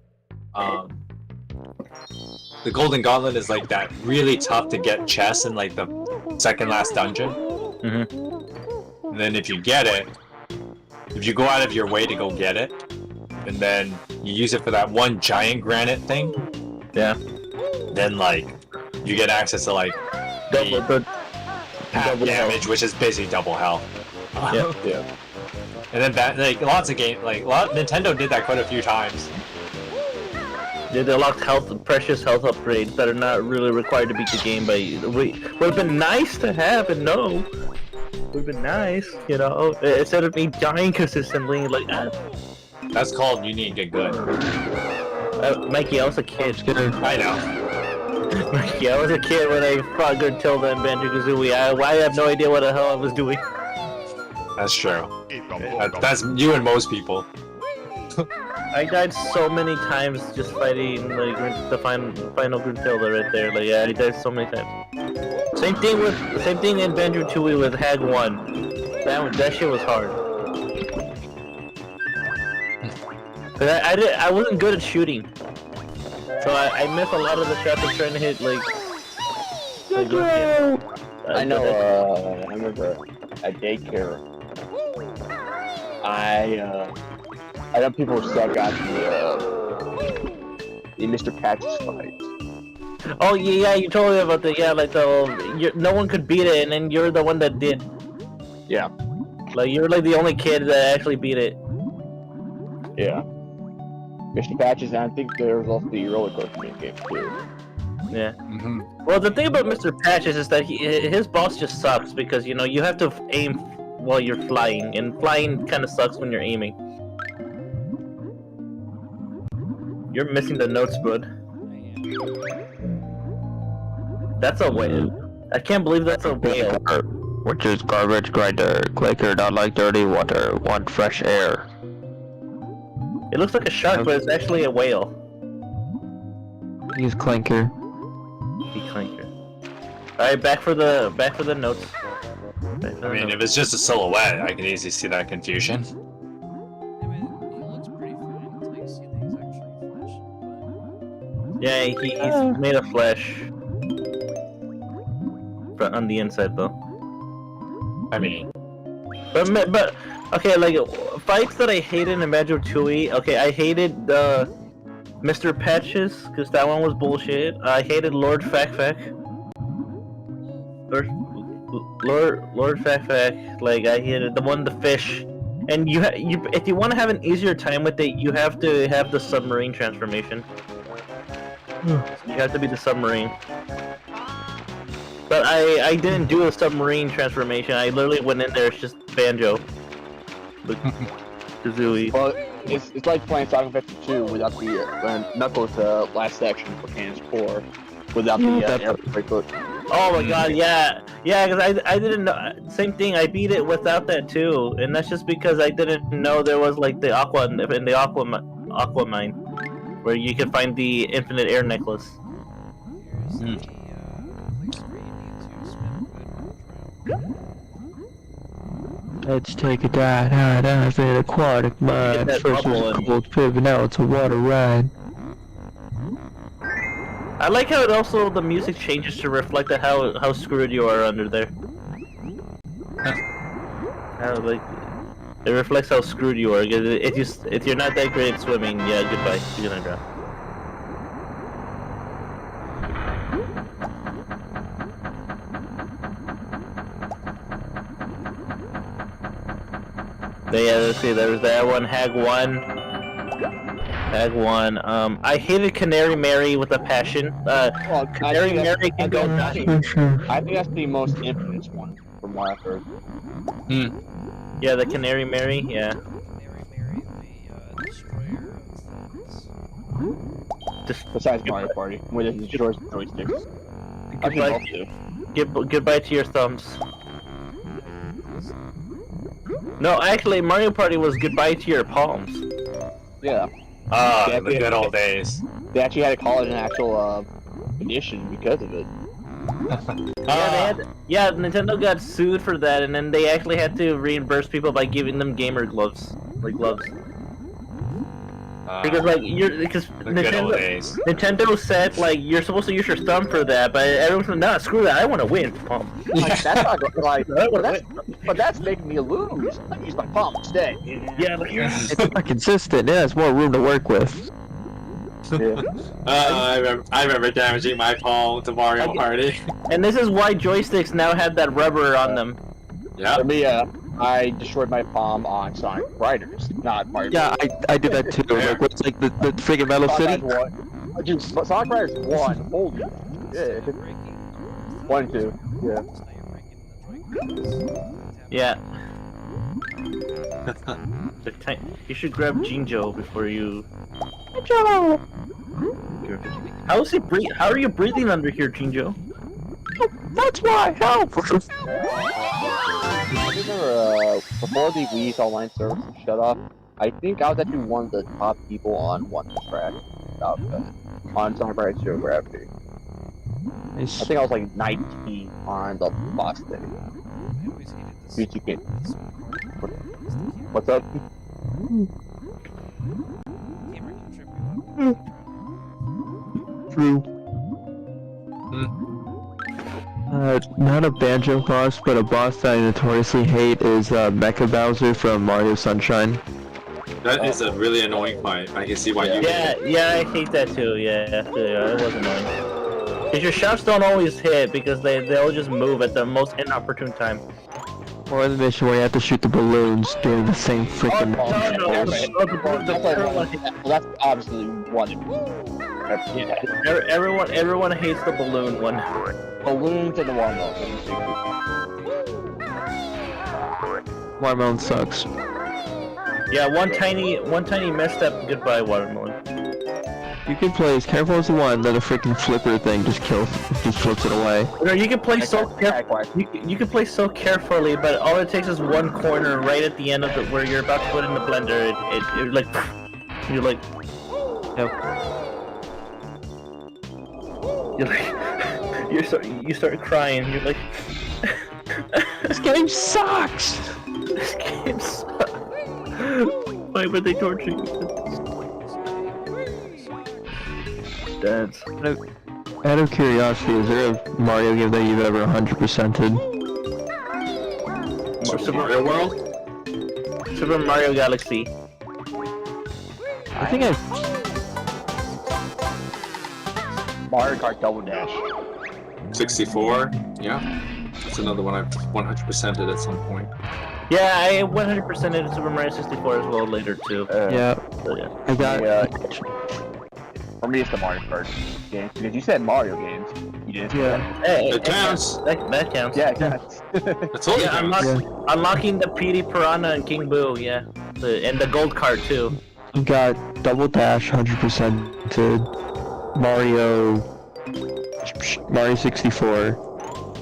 The golden gauntlet is like that really tough to get chest in like the second last dungeon. And then if you get it, if you go out of your way to go get it, and then you use it for that one giant granite thing, then like you get access to like the half damage, which is basically double health. And then like lots of games, like Nintendo did that quite a few times. They unlocked precious health upgrades that are not really required to beat the game by you. Would have been nice to have, and no. Would've been nice, you know, instead of me dying consistently, like, That's called you need to get good. Mikey, I was a kid. I know. Mikey, I was a kid when I fought Gruntilda and Banjo-Kazooie. I have no idea what the hell I was doing. That's true. That's you and most people. I died so many times just fighting like the final Gruntilda right there. Like, yeah, I died so many times. Same thing in Banjo-Tooie with Hag 1. That shit was hard. But I wasn't good at shooting, so I missed a lot of the shots of trying to hit like. I know. I remember at daycare. I know people suck at the Mr. Patches fights. Oh yeah, you told me about the like no one could beat it, and then you're the one that did. Yeah. Like you're like the only kid that actually beat it. Yeah. Mr. Patches, and I think there was also the roller coaster game too. Yeah. Well, the thing about Mr. Patches is that his boss just sucks because you know you have to aim while you're flying, and flying kind of sucks when you're aiming. You're missing the notes, bud. That's a whale. I can't believe that's a whale. Which is garbage grinder. Clicker don't like dirty water. Want fresh air. It looks like a shark, but it's actually a whale. He's Clinker. He Clinker. Alright, back for the notes. I mean, if it's just a silhouette, I can easily see that confusion. I mean, he looks pretty fine until you see that he's actually flesh. Yeah, he's made of flesh. But on the inside, though. I mean, but okay, like fights that I hated in Banjo-Tooie. Okay, I hated the Mr. Patches because that one was bullshit. I hated Lord Fack Fack. Lord Fack Fack. Like I hated the fish. And if you want to have an easier time with it, you have to have the submarine transformation. You have to be the submarine. But I didn't do a submarine transformation. I literally went in there. It's just Banjo. Kazooie. Well, it's like playing Sonic Adventure 2 without the Knuckles last section for Canon's Core without the airplane. Oh my god, yeah, because I didn't know. Same thing. I beat it without that too, and that's just because I didn't know there was like the aqua mine, where you can find the infinite air necklace. Here's the place where you need to spend a good round. Let's take a dive in aquatic mine. that First bubble was in. cold pivot, now it's a water ride. I like how it also the music changes to reflect how screwed you are under there. It reflects how screwed you are. If you're not that great at swimming, yeah, goodbye. You're gonna drown. But yeah, let's see. There was that one, Hag 1. Hag 1. I hated Canary Mary with a passion. Canary Mary can go nutty. I think that's the most infamous one from what I've heard. Yeah, the Canary Mary, yeah. Mary, the destroyer of things. Besides Mario Party, where it destroys the joysticks. I think both do. Goodbye to your thumbs. No, actually, Mario Party was goodbye to your palms. Yeah. the good old days. They actually had to call it an actual edition because of it. Yeah, Nintendo got sued for that, and then they actually had to reimburse people by giving them gamer gloves, like gloves. Because Nintendo said like you're supposed to use your thumb for that, but everyone said, "Nah, screw that. I want to win." Like, that's not like, but that's making me lose. I use my palm instead. Yeah, like, It's not consistent. Yeah, it's more room to work with. Yeah. I remember damaging my palm to Mario Party. and this is why joysticks now have that rubber on them. Yeah. For me, I destroyed my palm on Sonic Riders, not Mario. Yeah, I did that too. Like, what's like the freaking Metal City? Dude, Sonic Riders 1. Holy shit. 1 and 2. Yeah. So now you're breaking the joint. Yeah. You should grab Jinjo before you. Jinjo. How are you breathing under here, Jinjo? That's why. Help! I remember before the Wii's online service shut off, I think I was actually one of the top people on one track on Summer Geography. I think I was like 19 on the boss day. I always hated this. You can. this What's up? camera can trip you up. True. Not a Banjo boss, but a boss that I notoriously hate is Mecha Bowser from Mario Sunshine. That is a really annoying fight. I can see why you. Yeah, I hate that too. Yeah, it was annoying. Cause your shots don't always hit because they'll just move at the most inopportune time. Or the mission where you have to shoot the balloons doing the same freaking That's obviously one. Everyone hates the balloon one. Balloons and the watermelon. Watermelon sucks. Yeah, one tiny messed up goodbye watermelon. You can play as careful as you want, then a freaking flipper thing just flips it away. You know, you can play you can play so carefully, but all it takes is one corner right at the end of it where you're about to put in the blender. You're like, you start crying. You're like, This game sucks! this game sucks. Why would they torture you? Dance. Out of curiosity, is there a Mario game that you've ever 100%ed? Super Mario World? Super Mario Galaxy. I think I've... Mario Kart Double Dash. 64? Yeah. That's another one I've 100%ed at some point. Yeah, I 100%ed Super Mario 64 as well later too. yeah. So, yeah. I got... For me, it's the Mario Kart games because you said Mario games. You didn't. Yeah. Hey, It counts. That counts. Yeah, it counts. That's all Yeah, unlocking the PD Piranha and King Boo, yeah. And the gold card too. I got Double Dash 100%ed. Mario 64.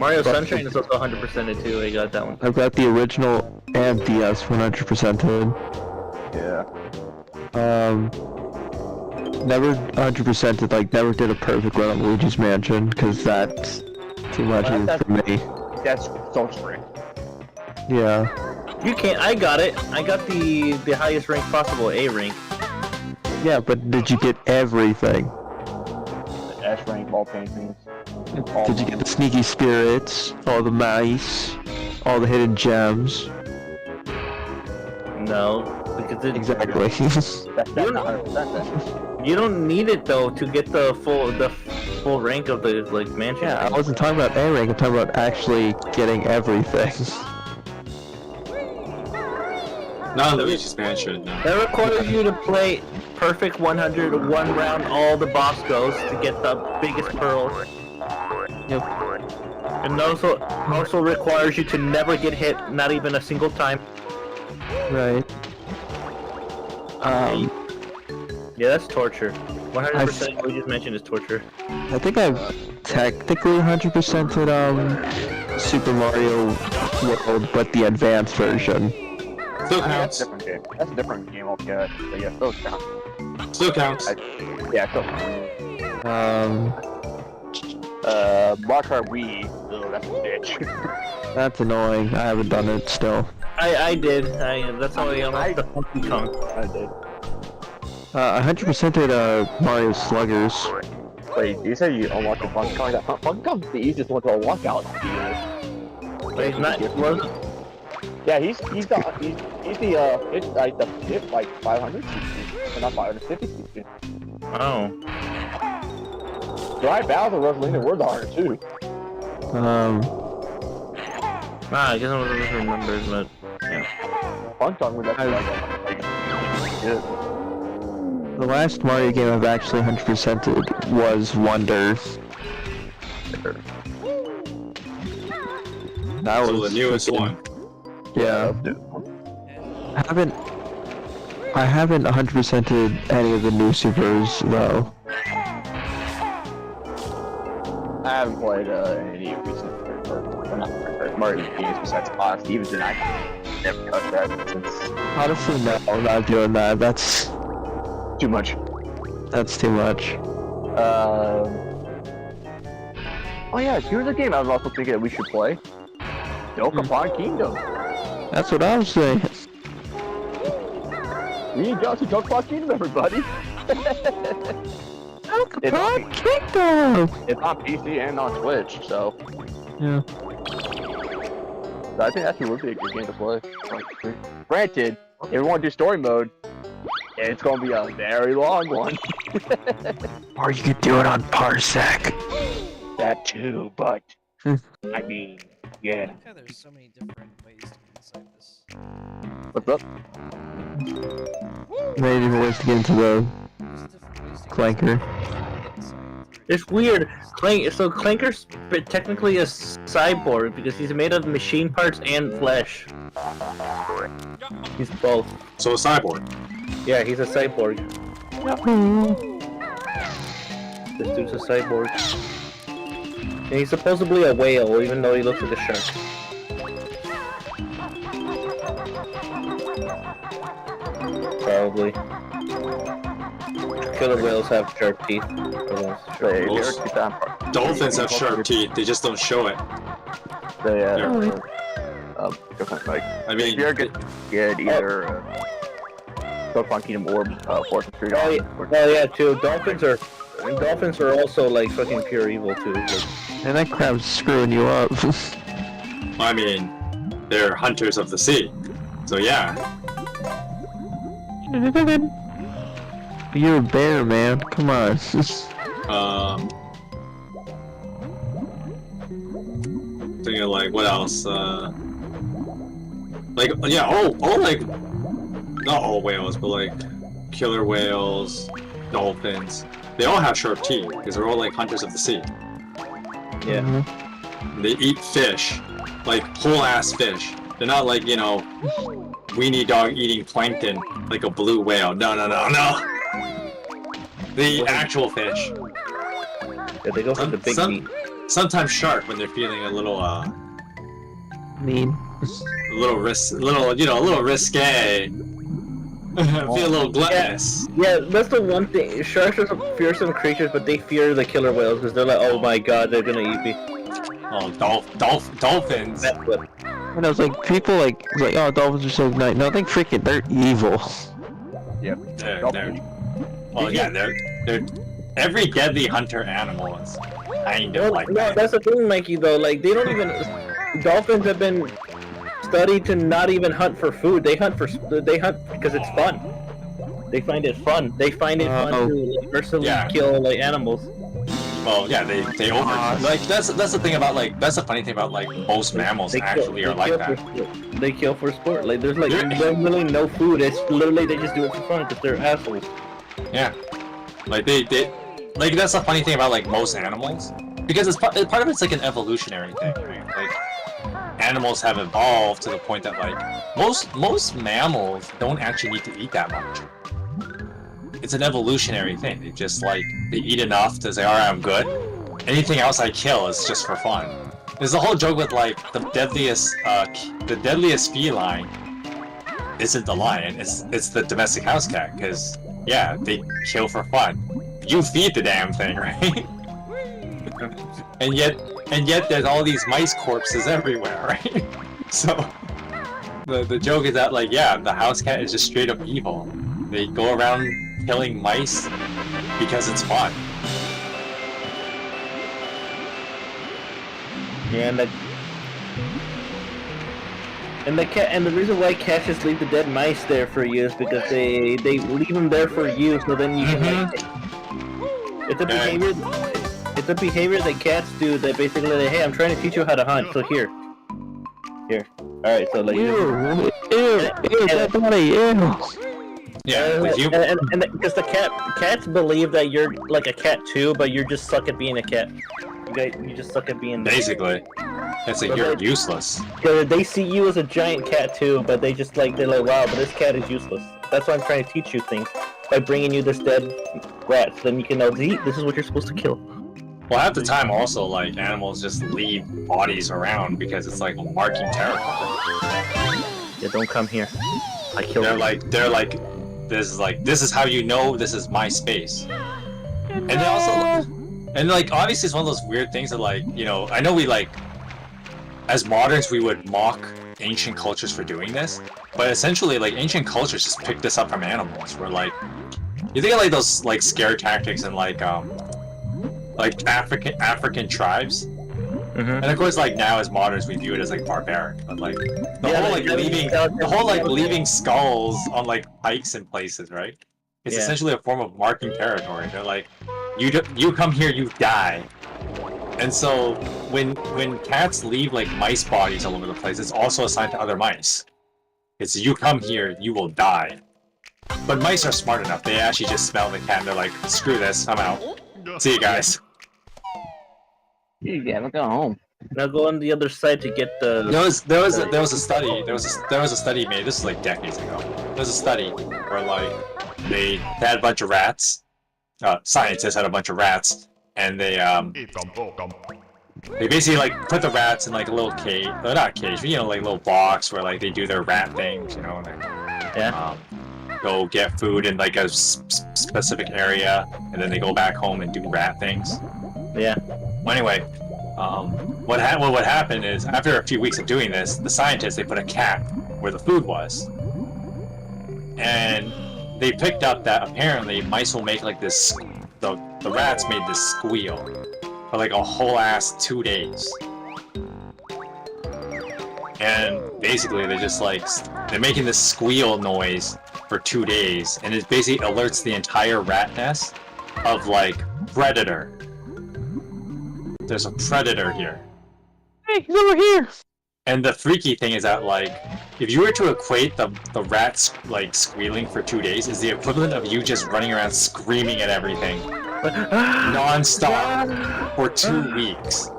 Mario Sunshine is also 100%ed too, I got that one. I've got the original and DS 100%ed. Yeah. Never 100%ed, like, never did a perfect run on Luigi's Mansion, because that's too much for me. That's so strict. Yeah. You can't. I got it. I got the highest rank possible, A rank. Yeah, but did you get everything? The S rank ball paintings. Did you get the sneaky spirits, all the mice, all the hidden gems? No, because Exactly. That's not 100% then. You don't need it though to get the full rank of the like mansion. Yeah, I wasn't talking about A rank, I'm talking about actually getting everything. Not Luigi's Mansion, no. That requires you to play perfect 100 one round all the boss goes to get the biggest pearl. Yep. And also requires you to never get hit, not even a single time. Right. Yeah, that's torture. 100% Luigi's Mansion is torture. I think I've technically 100%ed Super Mario World, but the advanced version. Still That's counts. a different game. That's a different game altogether. But yeah, those count. Still counts. Yeah, still count. Mario Kart Wii. Oh, that's a bitch. That's annoying. I haven't done it still. I did. That's how I unlocked the Funky Kong. I did. 100%ed Mario Sluggers. Wait, you said you unlocked the Funky Kong? That Funky Kong's the easiest one to unlock out. But he's not. Wasn't. Yeah, he's like the fifth, like 500 cc, not 550 cc. Oh. Dry Bowser, Rosalina were the harder too. I guess I wasn't remembering, but yeah. Funky Kong was actually good. The last Mario game I've actually 100%ed was Wonders. That So was the newest one. Yeah. And I haven't 100%ed any of the new supers though. I haven't played any recent Mario games besides Lost. Even then, I never touched that since Honestly, no, I'm not doing that. That's too much. That's too much. Oh yeah, here's a game I was also thinking that we should play. Dokapon Kingdom. That's what I was saying. Me and Josh Dokapon Kingdom, everybody. Dokapon Kingdom. It's on PC and on Switch, so Yeah. I think actually would be a good game to play. Granted, if we want to do story mode, it's gonna be a very long one. Or you could do it on Parsec. That too, but I mean, I yeah. like how there's so many different ways to get inside this. What's up? Many different ways to get into the There's different ways to Clanker. get inside through. It's weird. So Clanker's technically a cyborg because he's made of machine parts and flesh. He's both. So a cyborg. Yeah, he's a cyborg. This dude's a cyborg. And he's supposedly a whale, even though he looks like a shark. Probably. Killer whales have sharp teeth. Most dolphins have sharp teeth. They just don't show it. Like, I mean, if you're good either Dokapon Kingdom or Fortune Street. Oh yeah, too. Dolphins are also like fucking pure evil too. Like, And that crab's screwing you up. I mean, they're hunters of the sea. So yeah. You're a bear, man. Come on. Thinking of, like, what else? Like, yeah, like, not all whales, but like killer whales, dolphins. They all have sharp teeth because they're all like hunters of the sea. yeah. They eat fish, like whole ass fish. They're not like, you know, weenie dog eating plankton like a blue whale. No. They eat actual fish. Yeah, they go for the big meat. Sometimes sharp when they're feeling a little Mean. a little risque. Feel a little gluttonous. Yeah, that's the one thing. Sharks are some fearsome creatures, but they fear the killer whales because they're like, oh my god, they're gonna eat me. Oh, dolphins. That's what. And I was like, people like, oh, dolphins are so nice. No, I think freaking they're evil. They're every deadly hunter animal is kind of like that. That's the thing, Mikey. Though, like they don't even. Dolphins have been studied to not even hunt for food. They hunt because it's fun. They find it fun. They find it fun to like, mercilessly kill like animals. Well, yeah, they like that's the thing about like that's the funny thing about like most mammals actually are like that. They kill for sport. Like there's really no food. It's literally they just do it for fun because they're assholes. Yeah, like they like that's the funny thing about like most animals because it's part of it's like an evolutionary thing, right? Like animals have evolved to the point that like most mammals don't actually need to eat that much. It's an evolutionary thing. They just like they eat enough to say, all right, I'm good. Anything else I kill is just for fun. There's a whole joke with like the deadliest feline isn't the lion. It's the domestic house cat because yeah, they kill for fun. You feed the damn thing, right? and yet there's all these mice corpses everywhere, right? So the joke is that like yeah, the house cat is just straight up evil. They go around killing mice because it's fun. Yeah, and the reason why cats just leave the dead mice there for you is because they leave them there for you, so then you can like, it's a behavior that cats do that basically like, hey, I'm trying to teach you how to hunt, so here. Alright, so like Ew, dead body, ew. Yeah, with you. And because the cats believe that you're like a cat too, but you just suck at being a cat. You just suck at being basically. It's like you're useless. They see you as a giant cat too, but they're like, wow, but this cat is useless. That's why I'm trying to teach you things by bringing you this dead rat, so then you can know, this is what you're supposed to kill. Well, half the time also, like, animals just leave bodies around because it's like marking territory. Yeah, don't come here. I killed you. They're like, this is how you know this is my space. And they also, and like, obviously it's one of those weird things that, like, you know, I know we, like, as moderns we would mock ancient cultures for doing this, but essentially, like, ancient cultures just picked this up from animals. Where, like, you think of, like, those, like, scare tactics and, like African tribes. And of course, like, now as moderns we view it as like barbaric, but like the whole leaving skulls on like pikes and places, right? It's essentially a form of marking territory. They're like, you come here, you die. And so when cats leave like mice bodies all over the place, it's also assigned to other mice. It's you come here, you will die. But mice are smart enough; they actually just smell the cat and they're like, screw this, I'm out. See you guys. Yeah, I'm going home. Now go on the other side to get the. There was a study made. This is like decades ago. There was a study where like they had a bunch of rats. Scientists had a bunch of rats, and they basically like put the rats in like a little cage. Not cage, but, you know, like a little box where like they do their rat things. You know, and go get food in like a specific area, and then they go back home and do rat things. Yeah. Well, anyway, what would happen is after a few weeks of doing this, the scientists, they put a cat where the food was, and they picked up that apparently mice will make like this. The rats made this squeal for like a whole ass 2 days, and basically they're just like they're making this squeal noise for 2 days, and it basically alerts the entire rat nest of like predator. There's a predator here. Hey, he's over here! And the freaky thing is that, like, if you were to equate the rats, like, squealing for 2 days, is the equivalent of you just running around screaming at everything non-stop for 2 weeks. So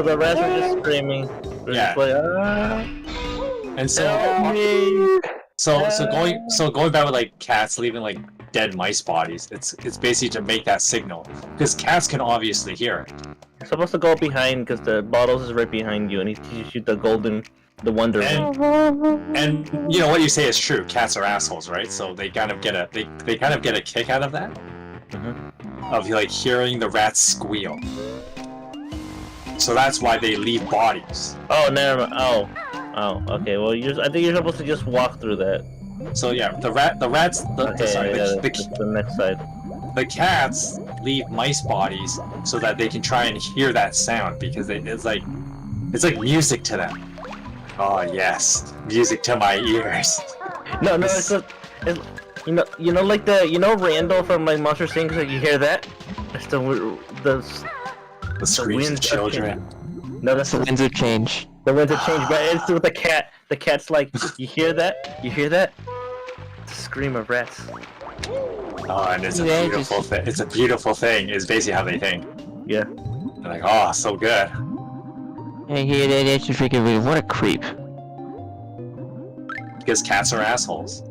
the rats were just screaming. Yeah. And so going back with like cats leaving like dead mice bodies, it's basically to make that signal, because cats can obviously hear it. You're supposed to go behind because the bottles is right behind you, and you shoot the wonder. And you know what you say is true. Cats are assholes, right? So they kind of get a kick out of that, of like hearing the rats squeal. So that's why they leave bodies. Oh, never mind. Oh, okay. Well, I think you're supposed to just walk through that. So yeah, the rats. The next side. The cats leave mice bodies so that they can try and hear that sound, because it's like music to them. Oh yes, music to my ears. No, it's you know, like Randall from like Monster Inc. Like, you hear that? It's the screams of children. No, that's the winds of change. The winds of change, but it's with the cat. The cat's like, you hear that? You hear that? The scream of rats. Oh, and it's a beautiful thing. It's a beautiful thing. Is basically how they think. Yeah. They're like, oh, so good. Hey, hear that? That's freaking weird. What a creep. Because cats are assholes.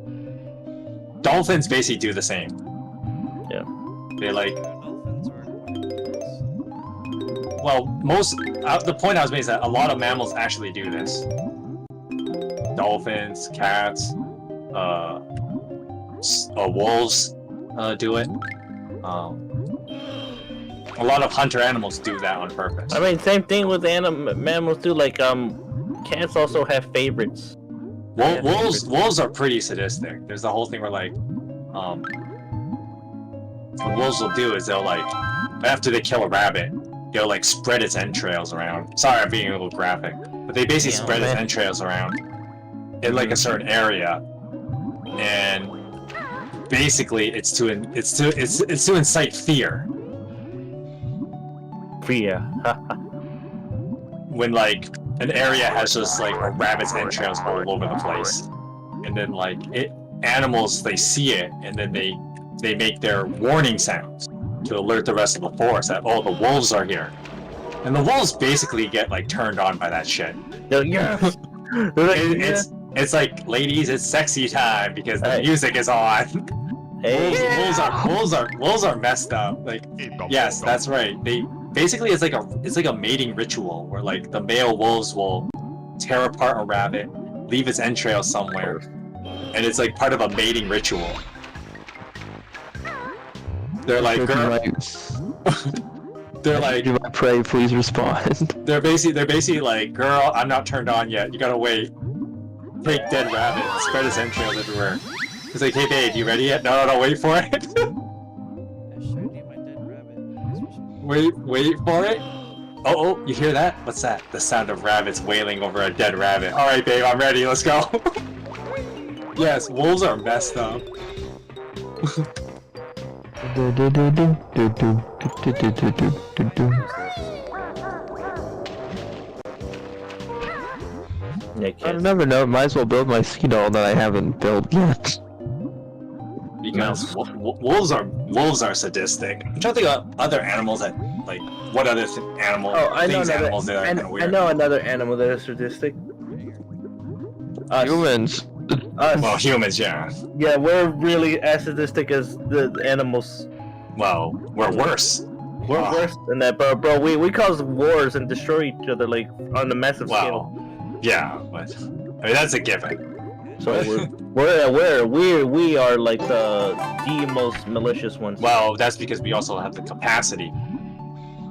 Dolphins basically do the same. Yeah. They like. Dolphins are. Well, the point I was making is that a lot of mammals actually do this. Dolphins, cats, wolves do it. A lot of hunter animals do that on purpose. I mean, same thing with mammals too. Like cats also have favorites. Wolves are pretty sadistic. There's the whole thing where like, what wolves will do is they'll like, after they kill a rabbit, they'll like spread its entrails around. Sorry, I'm being a little graphic, but they basically spread its entrails around in like a certain area, and basically it's to incite fear. Fear. When like an area has just like a rabbit's entrails all over the place, and then like animals, they see it, and then they make their warning sounds to alert the rest of the forest that, oh, the wolves are here. And the wolves basically get like turned on by that shit. They're like, yes. They're like, yeah. It's like, ladies, it's sexy time because the Hey. music is on. Hey. Wolves are messed up. Like, yes, that's right. They basically it's like a mating ritual where like the male wolves will tear apart a rabbit, leave its entrails somewhere, and it's like part of a mating ritual. They're like, girl. They're like, "Do I pray, please respond." they're basically like, girl, I'm not turned on yet. You gotta wait. Take dead rabbit, spread its entrails everywhere. It's like, hey babe, you ready yet? No, wait for it. I showed you my dead rabbit. wait for it. Oh, you hear that? What's that? The sound of rabbits wailing over a dead rabbit. All right, babe, I'm ready. Let's go. Yes, wolves are messed up. Yeah, I kids. never know. Might as well build my sea doll that I haven't built yet. Because wolves are sadistic. I'm trying to think of other animals that like what other animals. Oh, I know animals that are kind of I weird. know another animal that is sadistic. Us. Humans. Us. Well, humans, yeah. Yeah, we're really as sadistic as the animals. Well, we're worse. We're worse than that, bro. We cause wars and destroy each other like on a massive scale. Well, yeah, but I mean that's a given. So we are like the most malicious ones. Well, that's because we also have the capacity.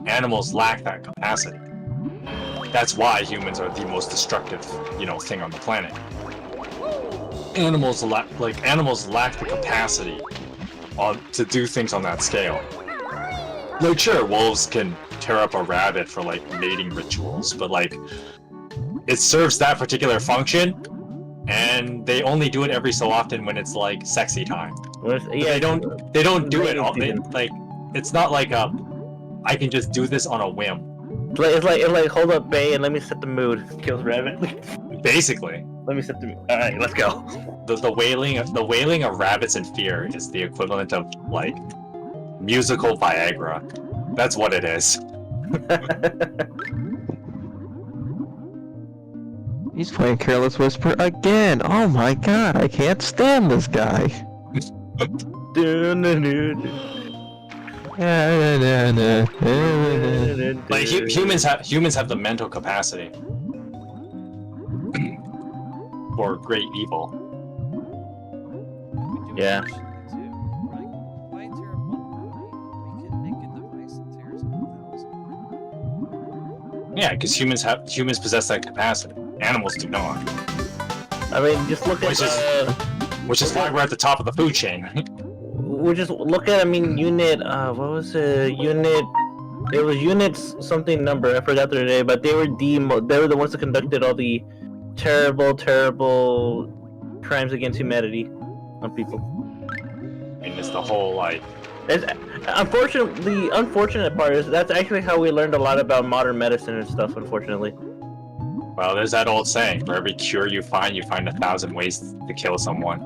Animals lack that capacity. That's why humans are the most destructive, thing on the planet. Animals lack the capacity to do things on that scale. Like, sure, wolves can tear up a rabbit for like mating rituals, but like it serves that particular function, and they only do it every so often when it's like sexy time. Yeah, They don't do it all. It's not like I can just do this on a whim. It's like hold up, Bay, and let me set the mood. Kills rabbit. Basically, Let me set the mood. All right, let's go. the wailing of rabbits in fear is the equivalent of like musical Viagra. That's what it is. He's playing Careless Whisper again. Oh my god, I can't stand this guy. Like humans have the mental capacity for great evil. Yeah. Why tear up one body? We can make a device that tears up 1,000. Yeah, because humans possess that capacity. Animals do not. I mean, just look at Which is why we're at the top of the food chain. we just look at. I mean, unit. What was it? Unit. It was units something number. I forgot their name, but they were the ones that conducted all the terrible crimes against humanity on people. And it's the whole like. The unfortunate part is that's actually how we learned a lot about modern medicine and stuff. Unfortunately. Well, there's that old saying: for every cure you find 1,000 ways to kill someone.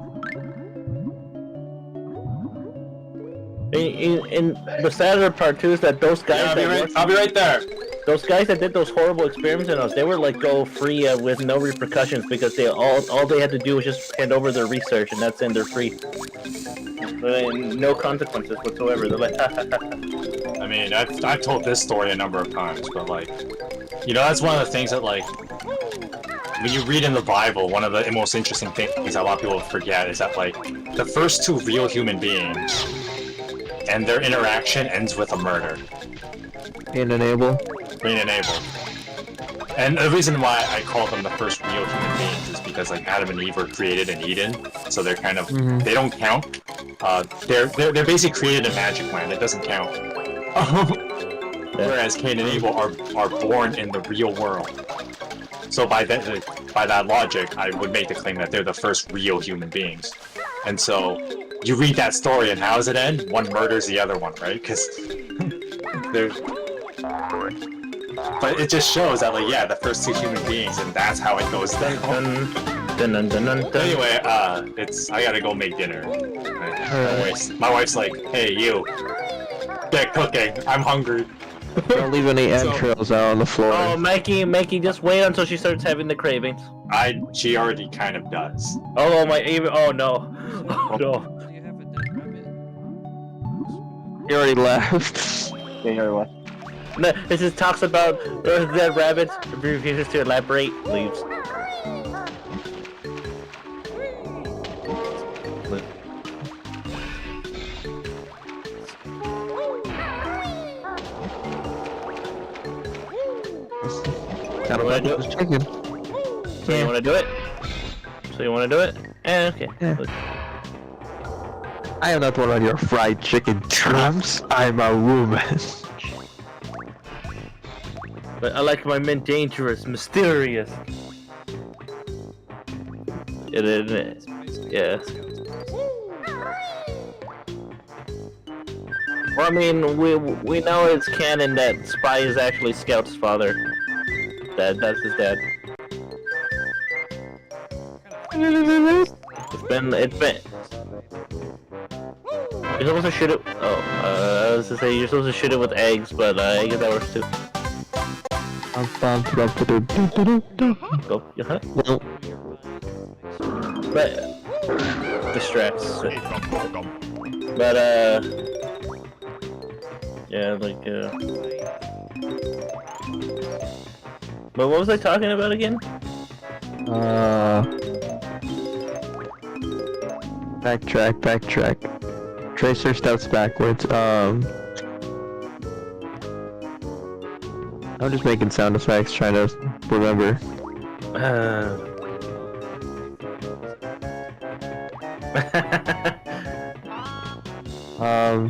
In the sadder part too is that those guys I'll be right there. those guys that did those horrible experiments on us, they were like go free with no repercussions because they all they had to do was just hand over their research and that's it, they're free. No consequences whatsoever. They're like, I mean, I've told this story a number of times, but like, that's one of the things that like, when you read in the Bible, one of the most interesting things that a lot of people forget is that like, the first two real human beings and their interaction ends with a murder. Cain and Abel. And the reason why I call them the first real human beings is because like Adam and Eve were created in Eden, so they're kind of they don't count. They're basically created in Magic Land. It doesn't count. Whereas Cain and Abel are born in the real world. So by that logic, I would make the claim that they're the first real human beings. And so you read that story, and how does it end? One murders the other one, right? Because they're. But it just shows that, like, yeah, the first two human beings, and that's how it goes down. Anyway, I gotta go make dinner. My wife's like, hey, you, get cooking. I'm hungry. Don't leave any So- entrails out on the floor. Oh, Mikey, just wait until she starts having the cravings. She already kind of does. Oh my, even. Oh no. Oh, no. Do you have a dead rabbit? He already left. Yeah, here what? No, this just talks about dead rabbits. Refuses to elaborate. Leaves. Gotta What let do I this chicken. So you want to do it? So you want to do it? Okay. Yeah. I am not one of your fried chicken trumps. I'm a woman. But I like my men dangerous, mysterious. It is. It's basically Yeah. Scouts. Well, I mean, we know it's canon that Spy is actually Scout's father. That's his dad. It's been. You're supposed to shoot it. Oh, I was to say you're supposed to shoot it with eggs, but I guess that works too. Go. Uh-huh. Well, But distracts. But yeah, like But what was I talking about again? backtrack. Tracer steps backwards. I'm just making sound effects, trying to remember.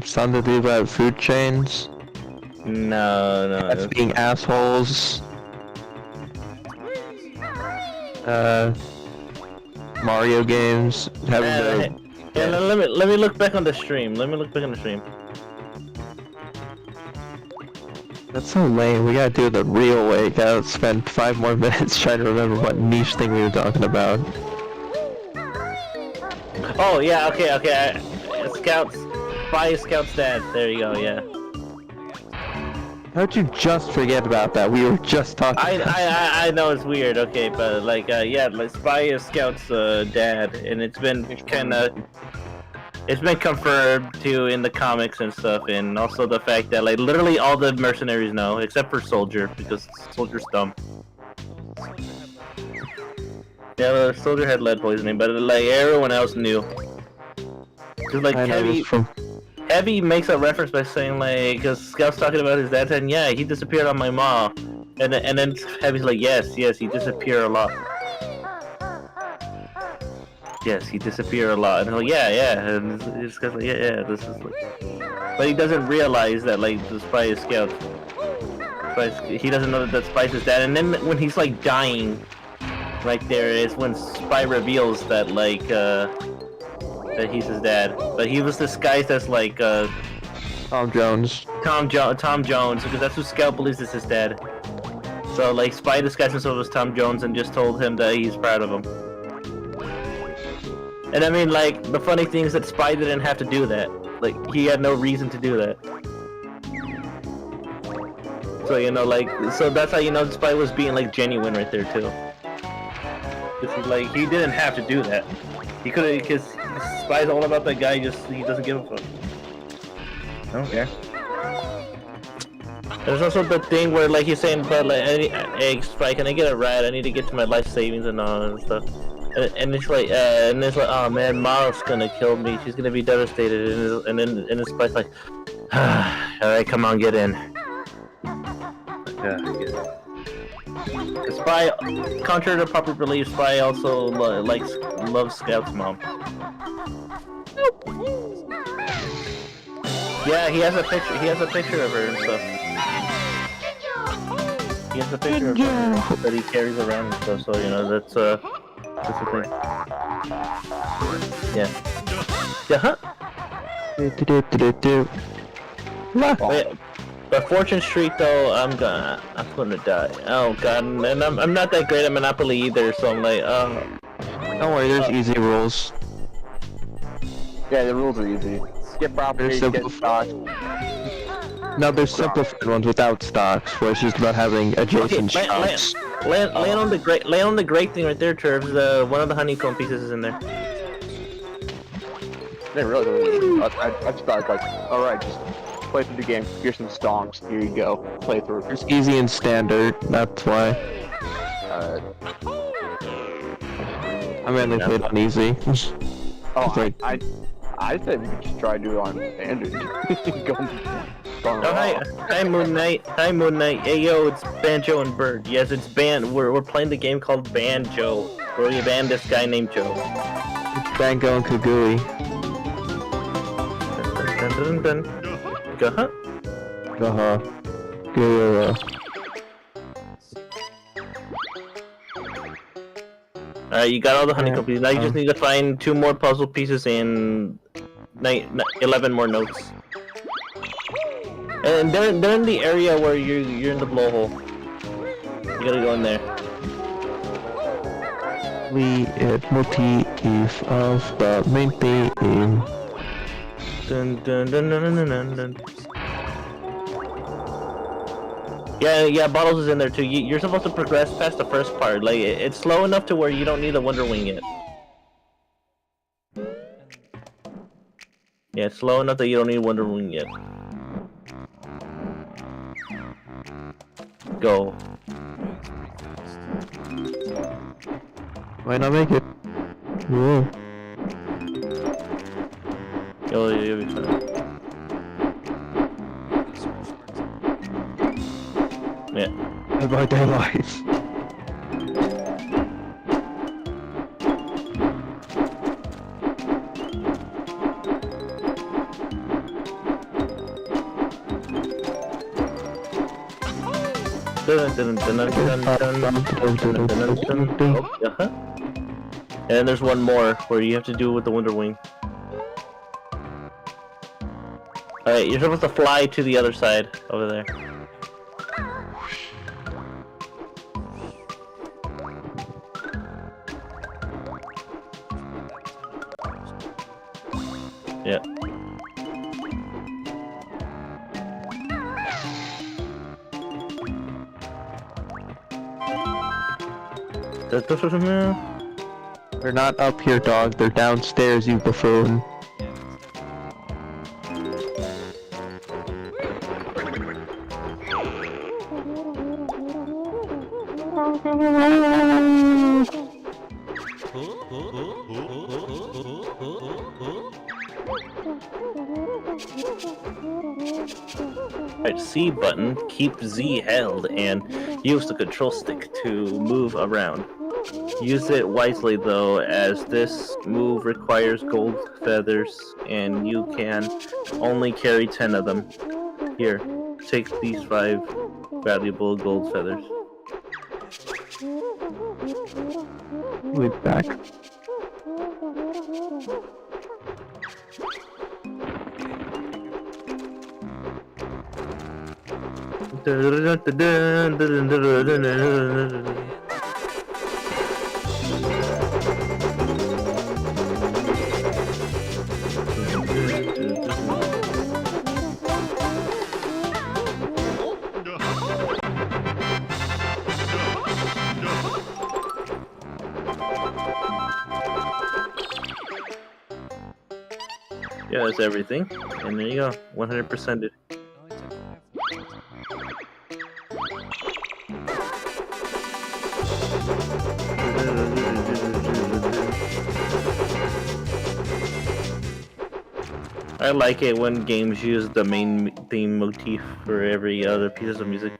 Something to do about food chains. No. That's being assholes. Mario games. Having the... Yeah, let me look back on the stream. That's so lame. We gotta do it the real way. Gotta spend 5 more minutes trying to remember what niche thing we were talking about. Oh yeah, okay. Spy Scout's dad. There you go. Yeah. How'd you just forget about that? We were just talking. I know it's weird. Okay, but like yeah, like Spy is Scout's dad, and it's been confirmed too in the comics and stuff, and also the fact that like literally all the mercenaries know except for Soldier because Soldier's dumb. Yeah, the Soldier had lead poisoning, but like everyone else knew. Cause like Heavy makes a reference by saying like, cause Scout's talking about his dad saying, yeah, he disappeared on my mom, and then Heavy's like, yes, he disappeared a lot. Yes, he disappeared a lot, and he's like, yeah, and this guy's like, yeah, this is like, but he doesn't realize that like the Spy is Scout. He doesn't know that Spy's his dad, and then when he's like dying, right there is when Spy reveals that like that he's his dad, but he was disguised as like Tom Jones. Tom Jones, because that's who Scout believes is his dad. So like Spy disguised himself as Tom Jones and just told him that he's proud of him. And I mean, like, the funny thing is that Spy didn't have to do that. Like, he had no reason to do that. So, you know, like, so that's how you know Spy was being, like, genuine right there, too. Because, like, he didn't have to do that. He could've, because Spy's all about that guy, he doesn't give a fuck. I don't care. There's also the thing where, like, he's saying, but, like, hey, Spy, can I get a ride? I need to get to my life savings and all that stuff. And it's like, oh man, Ma's gonna kill me. She's gonna be devastated. And then Spy's like, alright, come on, get in. Spy, contrary to popular belief, Spy also loves Scout's mom. Yeah, he has a picture. He has a picture of her and stuff. He has a picture of her that he carries around and stuff. So you know that's the thing. Yeah. But Fortune Street though, I'm gonna die. Oh god, and I'm not that great at Monopoly either, so I'm like, Don't worry, there's easy rules. Yeah, the rules are easy. Skip properties, get stocks. Now there's simplified ones without stocks, where it's just about having adjacent shops. Land on the great thing right there, Turbs. One of the honeycomb pieces is in there. They really don't. I just thought like, all right, just play through the game. Here's some stonks. Here you go. Play through. It's easy and standard. That's why. I mainly played on easy. Oh, Like, I said we could just try to do it on standard. Hi Moon Knight. Hi Moon Knight. Hey yo, it's Banjo and Berk. Yes, it's We're playing the game called Banjo, where we banned this guy named Joe. Banjo and Kazooie. Dun, dun, dun, dun. Uh-huh. Yeah. Alright, you got all the honeycomb pieces. Now you just need to find 2 more puzzle pieces and 11 more notes. And they're in the area where you're in the blowhole. You gotta go in there. Motif of the main theme. Dun, dun, dun, dun, dun, dun, dun. Yeah, Bottles is in there too. You're supposed to progress past the first part. Like, it's slow enough to where you don't need a Wonder Wing yet. Yeah, it's slow enough that you don't need Wonder Wing yet. Go. Might not make it. Yeah. You'll be fine. Yeah. About their lives. And there's one more where you have to do with the Wonder Wing. Alright, you're supposed to fly to the other side over there. Yeah. They're not up here, dog. They're downstairs, you buffoon. Right, C button, keep Z held, and use the control stick to move around. Use it wisely though, as this move requires gold feathers, and you can only carry 10 of them. Here, take these 5 valuable gold feathers. We're back. Yeah, that's everything. And there you go, 100%ed. I like it when games use the main theme motif for every other piece of music.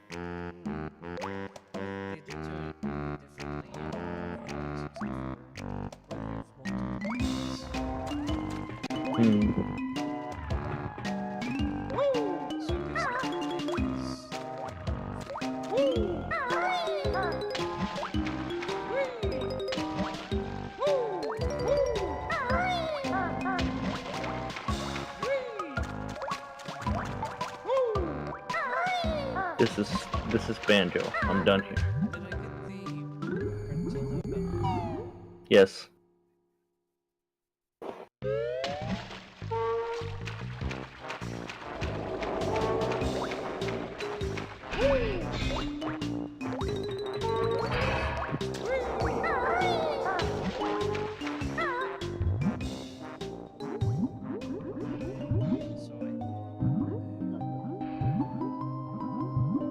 This is Banjo. I'm done here. Did I get the Gruntilda? Yes.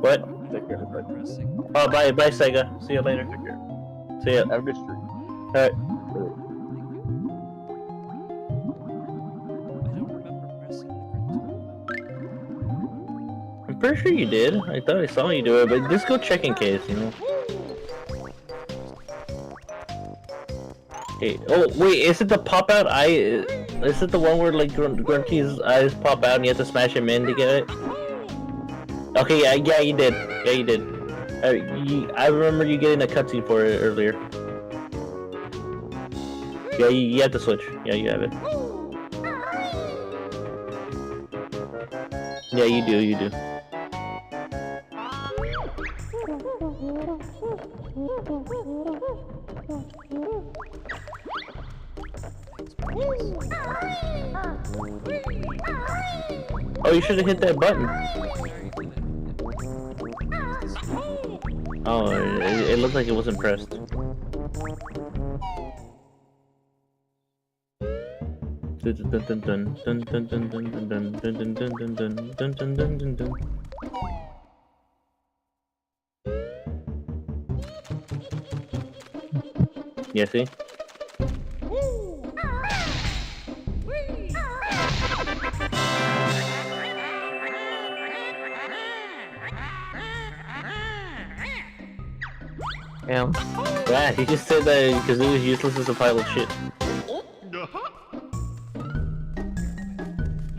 What? Take care. Pressing. Oh, bye, Sega. See you later. Take care. See ya. Have a good stream. Alright. I don't remember pressing the Gruntilda. I'm pretty sure you did. I thought I saw you do it, but just go check in case, you know. Hey, oh wait, is it the pop out eye? Is it the one where like Grunty's eyes pop out and you have to smash him in to get it? Okay, yeah, you did. Yeah, you did. I remember you getting a cutscene for it earlier. Yeah, you have to switch. Yeah, you have it. Yeah, you do. Oh, you should have hit that button. Oh, it looked like it wasn't pressed. Yeah, see? Yeah. Yeah, he just said that because it was useless as a pile of shit.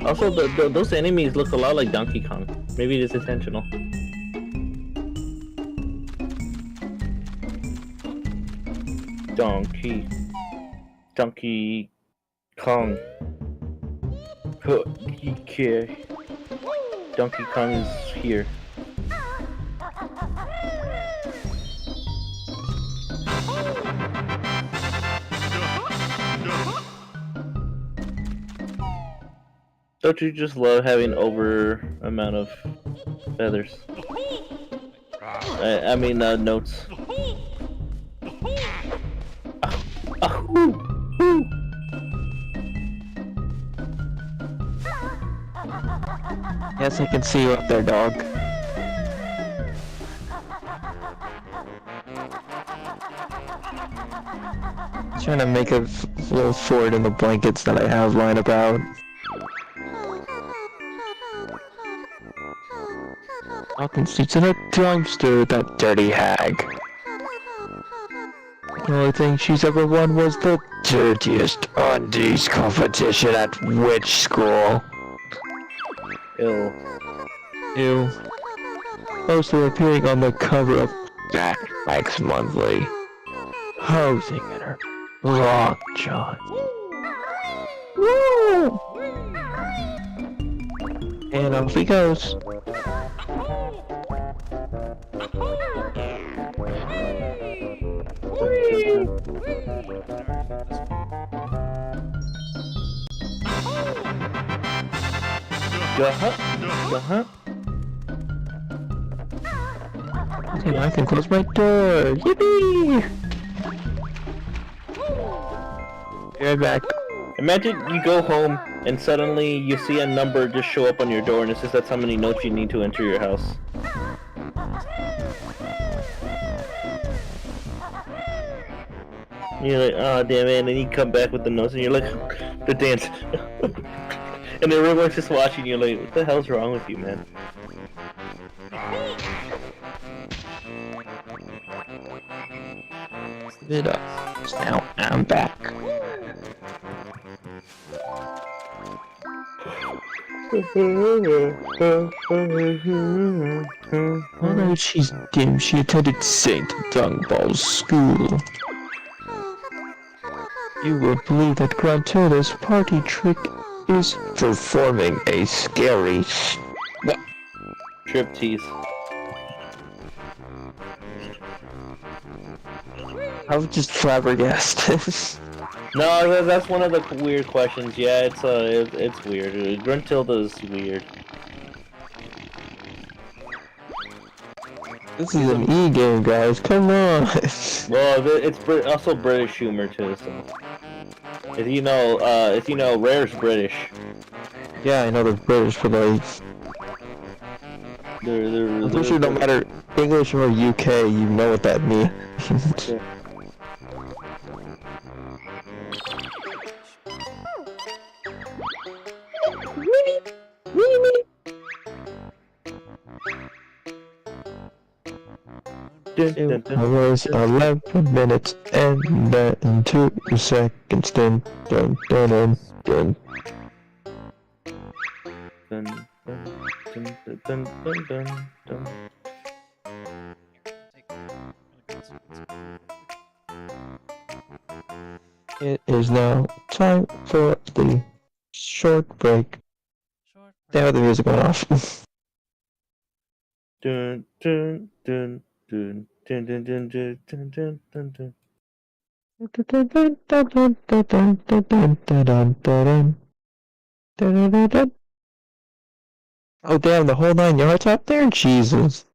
Also, those enemies look a lot like Donkey Kong. Maybe it is intentional. Donkey Kong. Donkey Kong is here. Don't you just love having over amount of feathers? I mean, notes. Yes, I can see you up there, dog. Trying to make a little fort in the blankets that I have lying about. Fucking sleeps in a dumpster, that dirty hag. The only thing she's ever won was the dirtiest undies competition at witch school. Ew. Ew. Also appearing on the cover of Backpacks Monthly. Posing in her lockjaw. Woo! And off he goes. And I can close my door. Yippee! Be right back. Imagine you go home and suddenly you see a number just show up on your door and it says that's how many notes you need to enter your house. And you're like, oh damn it, and then you come back with the notes and you're like, the dance. And everyone's just watching you like, what the hell's wrong with you, man? It up. Now I'm back. Although she's dim, she attended St. Dungball's school. You would believe that Gruntilda's party trick is performing a scary Striptease. I'm just flabbergasted. No, that's one of the weird questions. Yeah, it's weird. Gruntilda's weird. This is an e-game, guys. Come on. Well, it's also British humor too. So, if you know, Rare's British. Yeah, I know they're British, but like, I'm pretty sure no matter English or UK, you know what that means. It was 11 minutes and then 2 seconds. Dun dun dun dun dun. Dun, dun, dun, dun, dun, dun, dun. It is now time for the short break. Short Damn, the music went off. Dun, dun, dun, dun, dun, dun, dun, dun, dun, dun, dun, dun. Oh damn, the whole 9 yards out there? Jesus.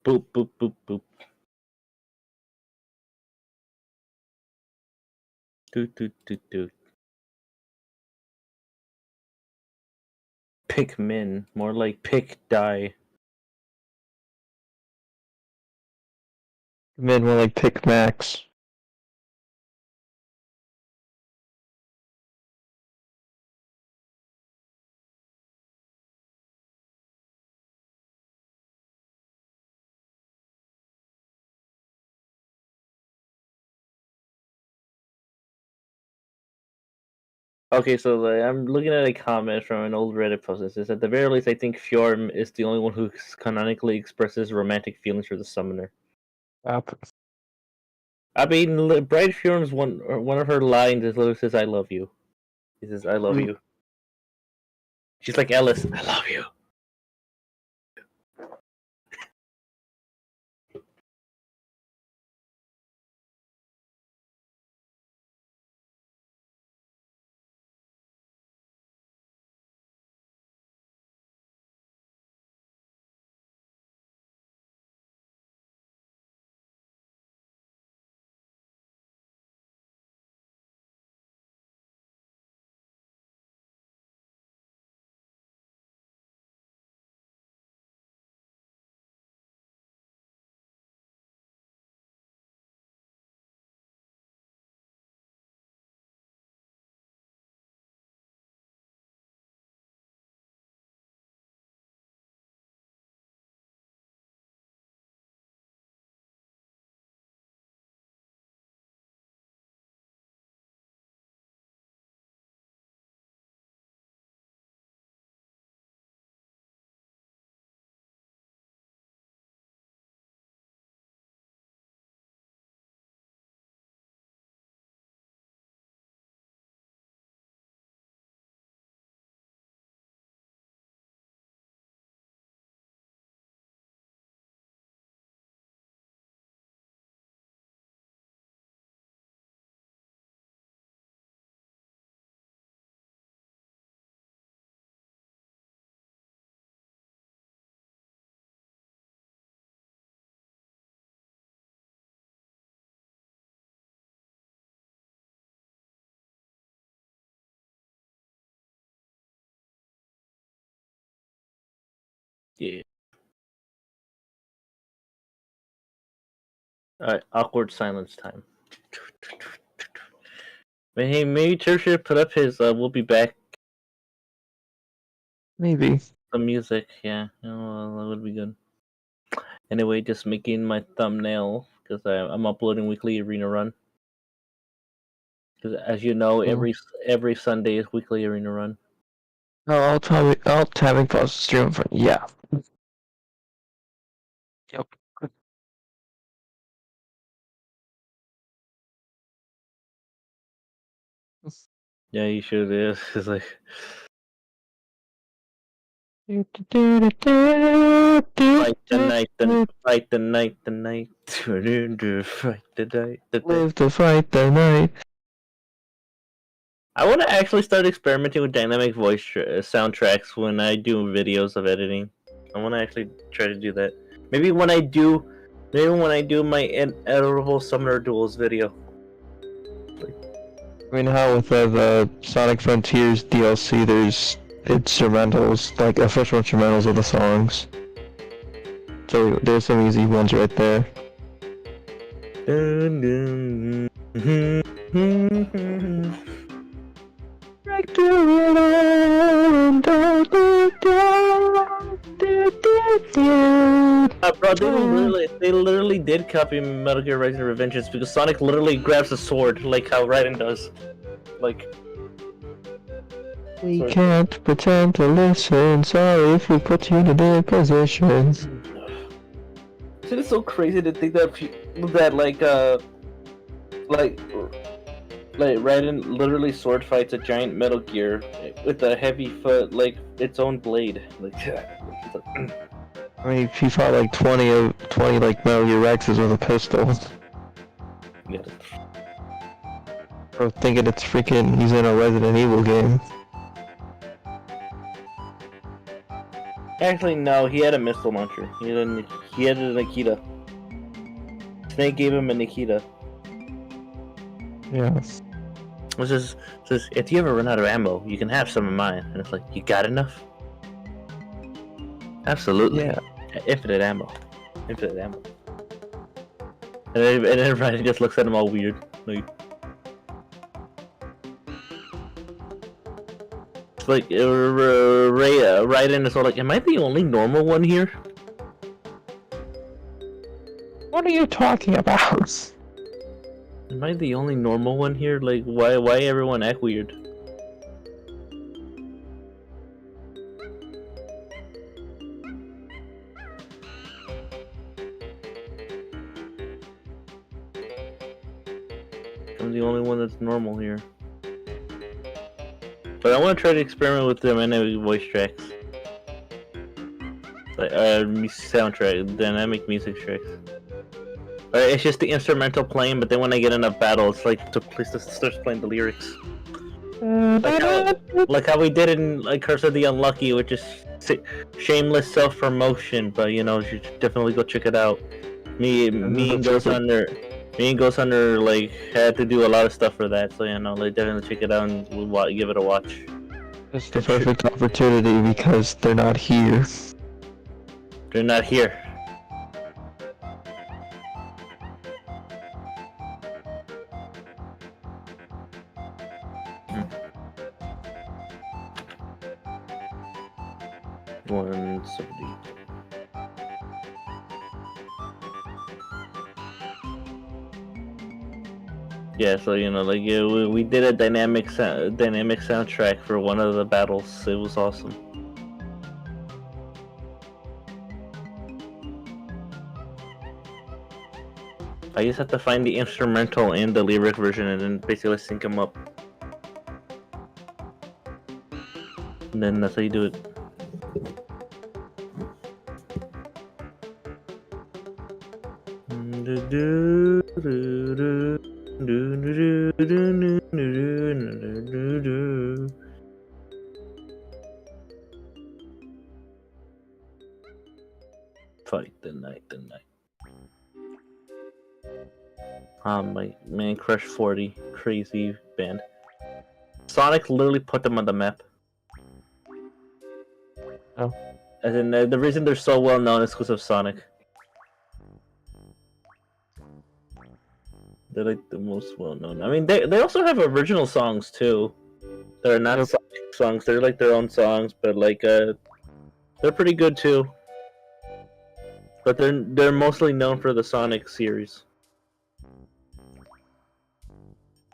Boop, boop, boop, boop. Doot, doot, doot, doot. Pikmin, more like pick die. Men were like pick Max. Okay, so I'm looking at a comment from an old Reddit post. It says, at the very least, I think Fjorm is the only one who canonically expresses romantic feelings for the summoner. I mean, Bright Fjorm's one of her lines is literally says, "I love you." He says, "I love you." She's like Ellis, "I love you." Yeah. Alright, awkward silence time. Hey, maybe Church should put up his we'll be back Maybe. the music, yeah. That would be good. Anyway, just making my thumbnail because I'm uploading weekly arena run. Because as you know, every Sunday is weekly arena run. No, I'll having pause the stream for yeah. Yep. Yeah, you should. It's like fight the night, fight the night, the night, fight the night, the Live to fight the night. I want to actually start experimenting with dynamic voice soundtracks when I do videos of editing. I want to actually try to do that. Maybe when I do my editable Summoner Duels video. I mean, how with the Sonic Frontiers DLC, there's instrumentals, like official instrumentals of the songs. So there's some easy ones right there. Break through it all and don't look down. Bro, they literally did copy Metal Gear Rising: Revengeance because Sonic literally grabs a sword like how Raiden does. Like, we can't pretend to listen. Sorry if we put you in a bad position. It's so crazy to think that Raiden literally sword fights a giant Metal Gear with a heavy foot, like its own blade. Like, I mean, he fought like 20 like Metal Gear Rexes with a pistol. yeah. Or thinking it's freaking he's in a Resident Evil game. Actually, no, he had a missile launcher. He had a Nikita. Snake gave him a Nikita. Yeah. It says, if you ever run out of ammo, you can have some of mine. And it's like, you got enough? Absolutely. Yeah. Infinite ammo. Infinite ammo. And then everybody just looks at him all weird. Like, it's like, Raiden is all like, am I the only normal one here? What are you talking about? Am I the only normal one here? Like, why everyone act weird? I'm the only one that's normal here. But I want to try to experiment with dynamic voice tracks. Like, soundtrack, dynamic music tracks. It's just the instrumental playing, but then when I get in a battle, it's like the place just starts playing the lyrics. Like how we did in like Curse of the Unlucky, which is shameless self-promotion, but you know, you should definitely go check it out. Me and Ghost Hunter like had to do a lot of stuff for that, so you know, like definitely check it out and we'll give it a watch. It's the perfect opportunity because they're not here. They're not here. One somebody. Yeah, so you know, like yeah, we did a dynamic soundtrack for one of the battles. It was awesome. I just have to find the instrumental and the lyric version, and then basically sync them up. And then that's how you do it. Fight the night, the night. My man, Crush 40, crazy band. Sonic literally put them on the map. Oh. As in, the reason they're so well known is because of Sonic. They're like the most well known. I mean, they also have original songs too. They're not Yep. Sonic songs. They're like their own songs, but like they're pretty good too. But they're mostly known for the Sonic series.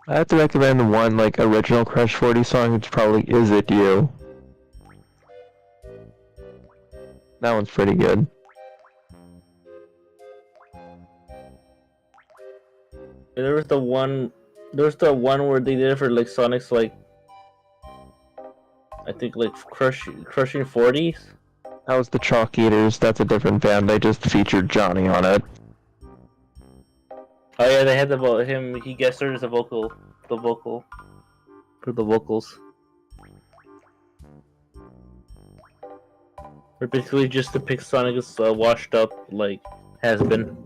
I have to recommend one like original Crush 40 song, which probably Is It You. That one's pretty good. There was the one where they did it for like Sonic's like I think like crushing 40s. That was the Chalk Eaters. That's a different band. They just featured Johnny on it. Oh yeah, they had him. He guest starred as the vocals for the vocals. Or basically just depicts Sonic as washed up like has been.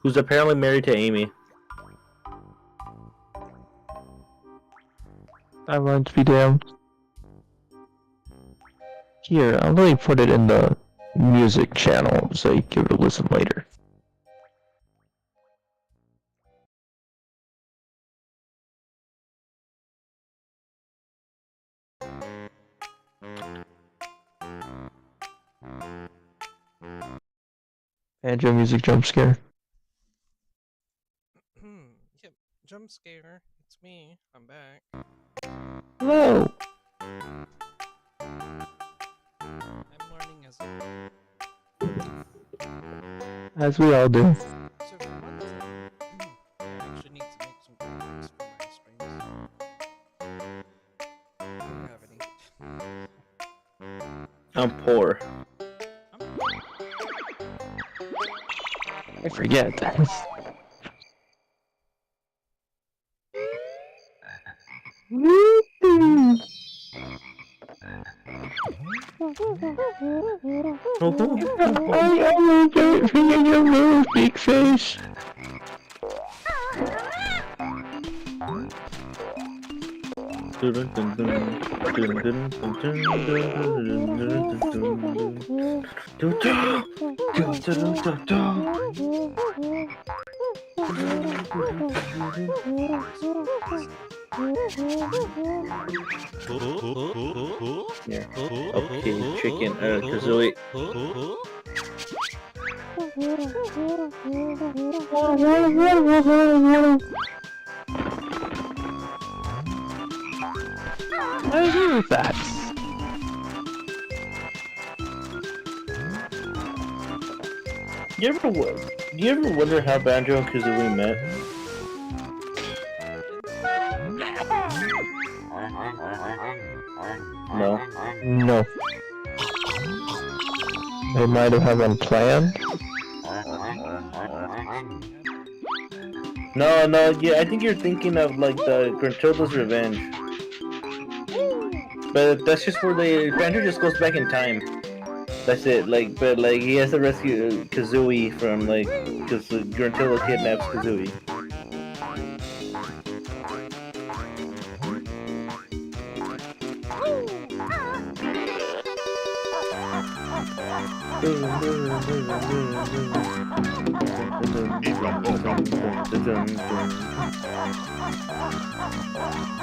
Who's apparently married to Amy. That reminds me, damn. Here, I'll let you put it in the music channel so you can give it a listen later. Banjo music jump scare. Yep, jump scare. It's me. I'm back. Hello! I'm learning as I As we all do. So for one thing, I actually need to make some graphics for my streams. I don't have any. I'm poor. I forget that. Oh, big face. Yeah. Okay, chicken, Kazooie. I agree with that. Do you ever wonder how Banjo and Kazooie met? No. No. They might have had one plan. No, yeah, I think you're thinking of like the Gruntilda's Revenge. But that's just where Banjo just goes back in time. That's it, but he has to rescue Kazooie from because Gruntilda kidnaps Kazooie.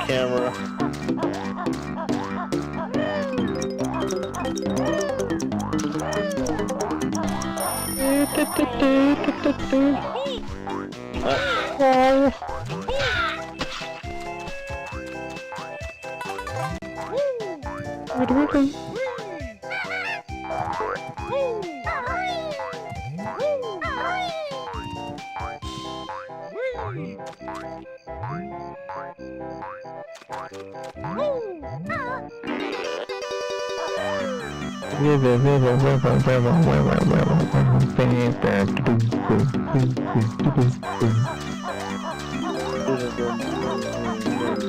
Camera.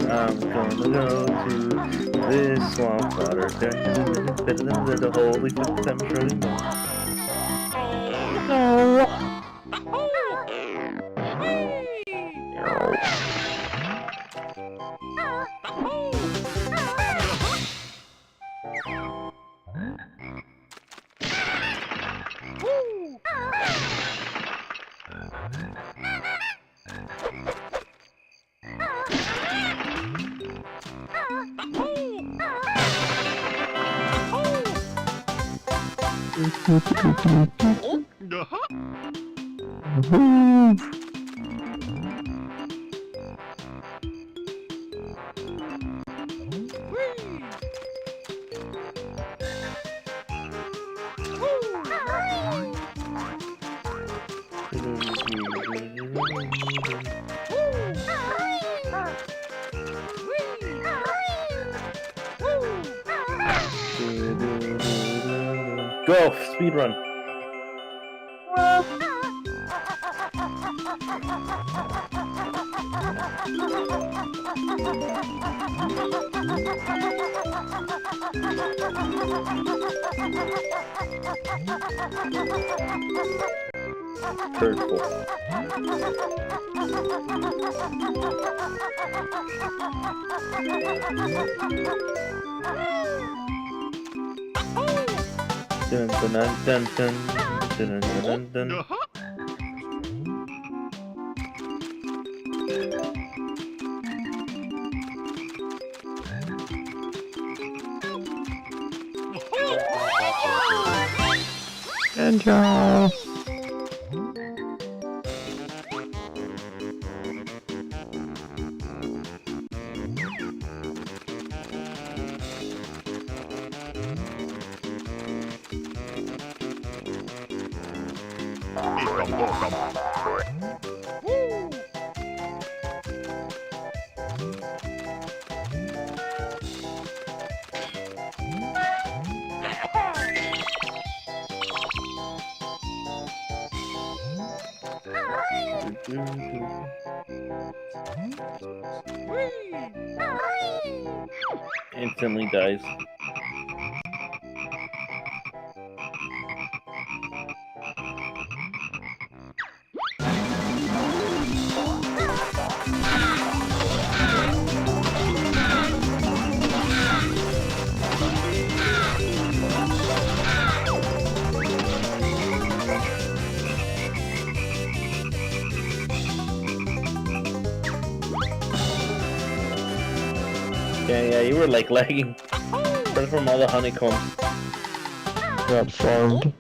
I'm gonna go to this swamp water. Better than the holy fifth I'm sure you know. Go, speed run. Hurtful. Dun dun dun dun dun dun dun dun. Banjo! Instantly dies. Yeah, you were like lagging. First from all the honeycombs. Got farmed.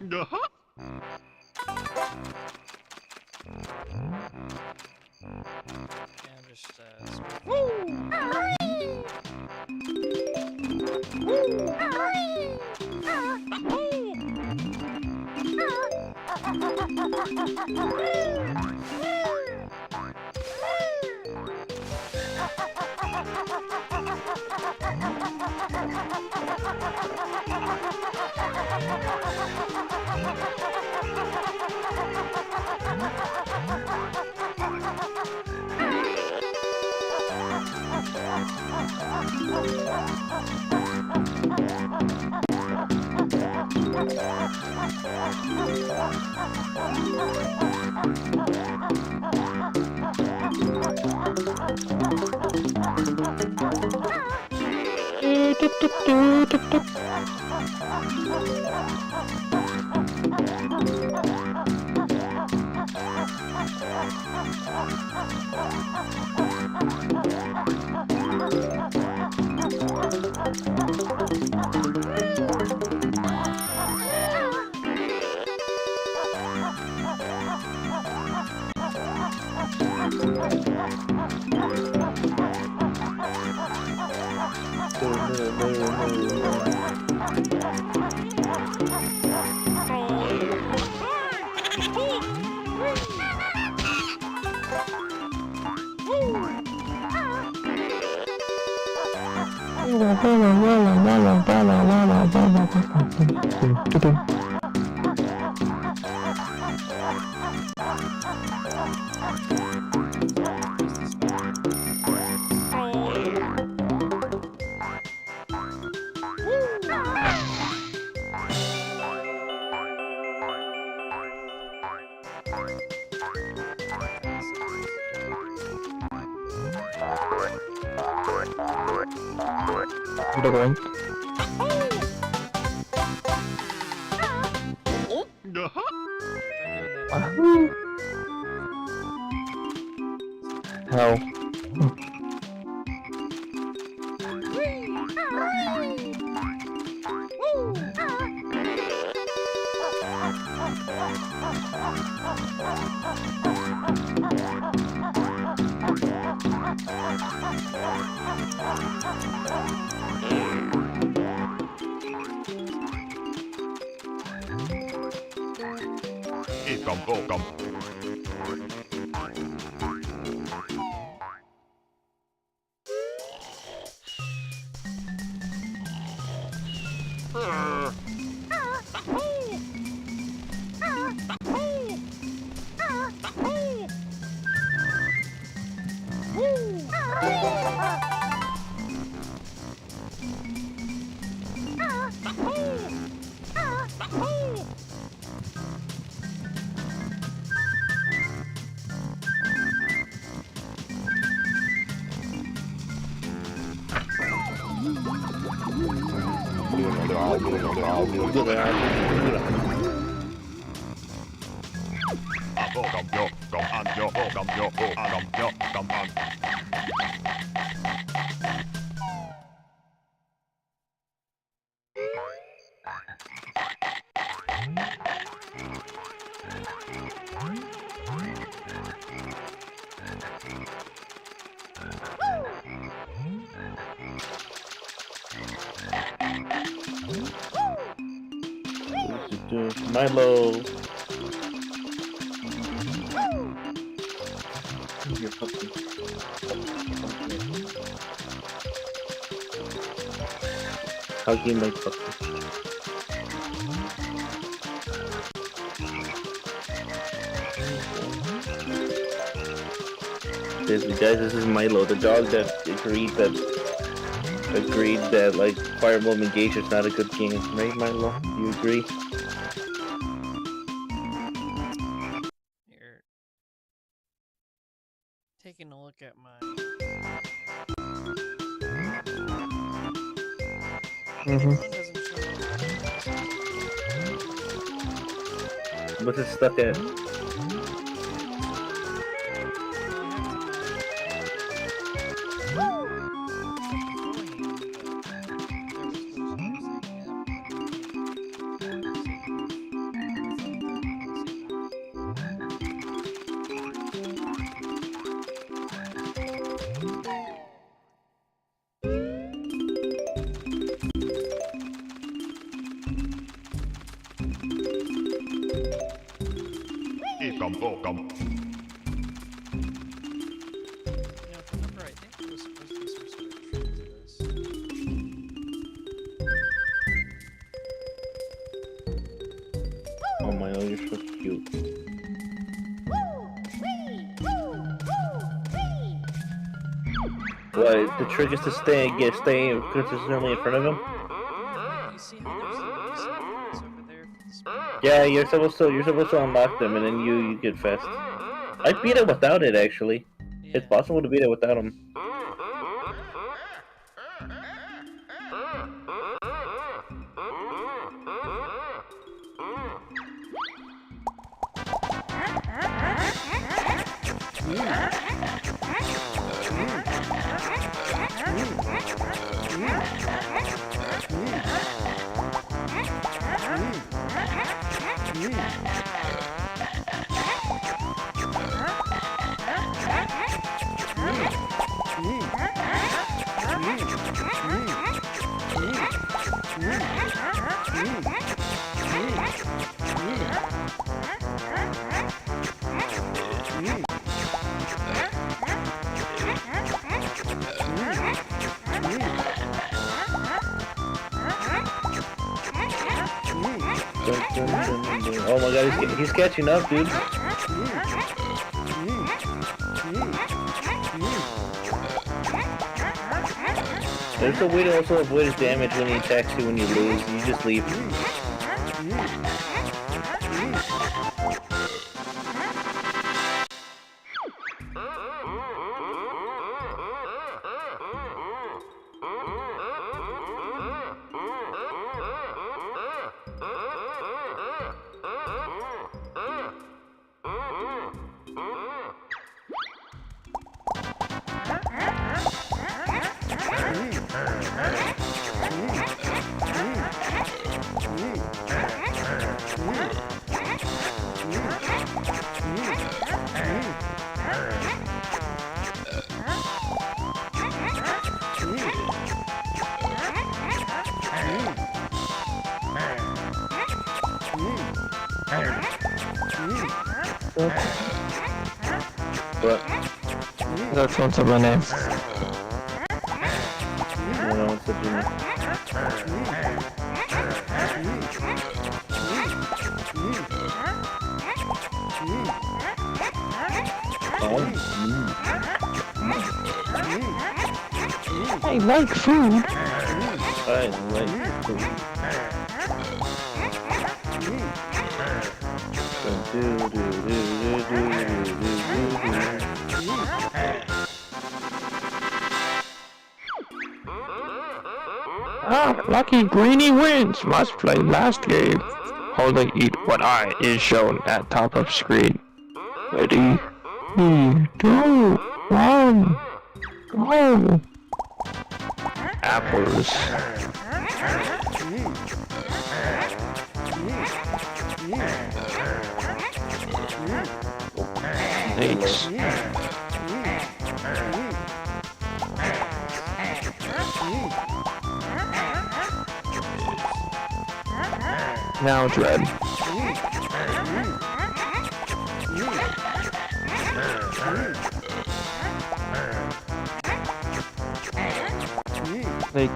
And just Hell. Milo. Huggy my puppy. This is Milo, the dog that agreed that like Fire Emblem Engage is not a good game, right, Milo? You agree? Here. Taking a look at my Mhm. one doesn't show What's it stuck at? Oh my god, you're so cute. What, the trick is to stay consistently in front of him? You see how there's these over there for the speed? Yeah, you're supposed to unlock them and then you get fast. I beat it without it actually. Yeah. It's possible to beat it without him. Oh my god, he's catching up, dude. There's a way to also avoid his damage when he attacks you when you lose. You just leave. What? That's what's up my name. No, what's up, Jimmy? I like food. I like food. Ah, lucky Greenie wins. Must play last game. Only eat what is shown at top of screen. Ready? 3, 2, 1, go! Apples. Snakes. Now it's red. Snake.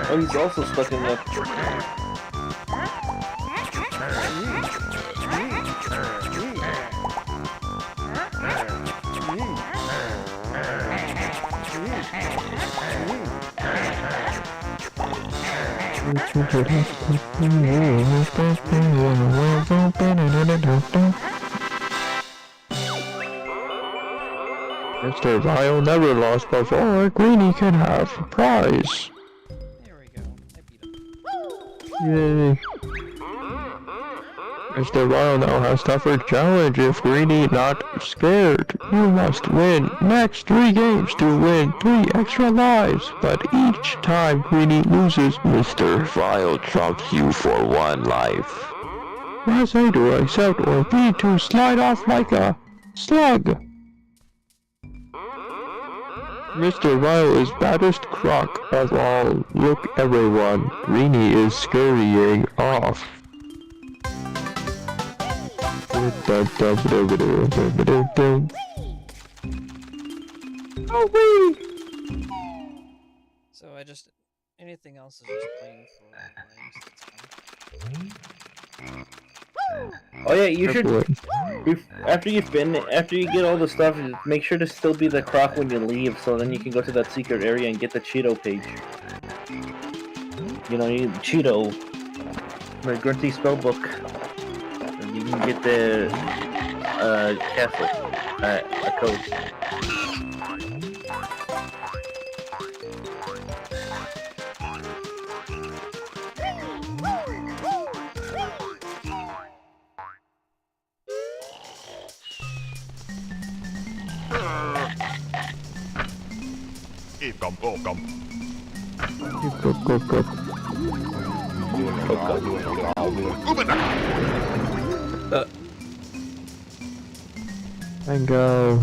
Oh, he's also stuck in the... Mr. Ryle never lost before. Greenie can have a prize. There we go. I beat him. Yay. Mr. Ryle now has tougher challenge. If Greenie not scared, you must win next 3 games to win 3 extra lives. But each time Greenie loses, Mr. Ryle trumps you for 1 life. Press A to accept or B to slide off like a slug. Mr. Ryle is baddest croc of all. Look everyone, Greenie is scurrying off. So I just anything else is just playing for likes. That's fine. Oh yeah, you should... After you get all the stuff, make sure to still be the croc when you leave, so then you can go to that secret area and get the Cheeto page. You know, you Cheeto. The Grunty spellbook. And you can get the castle. A code. And go.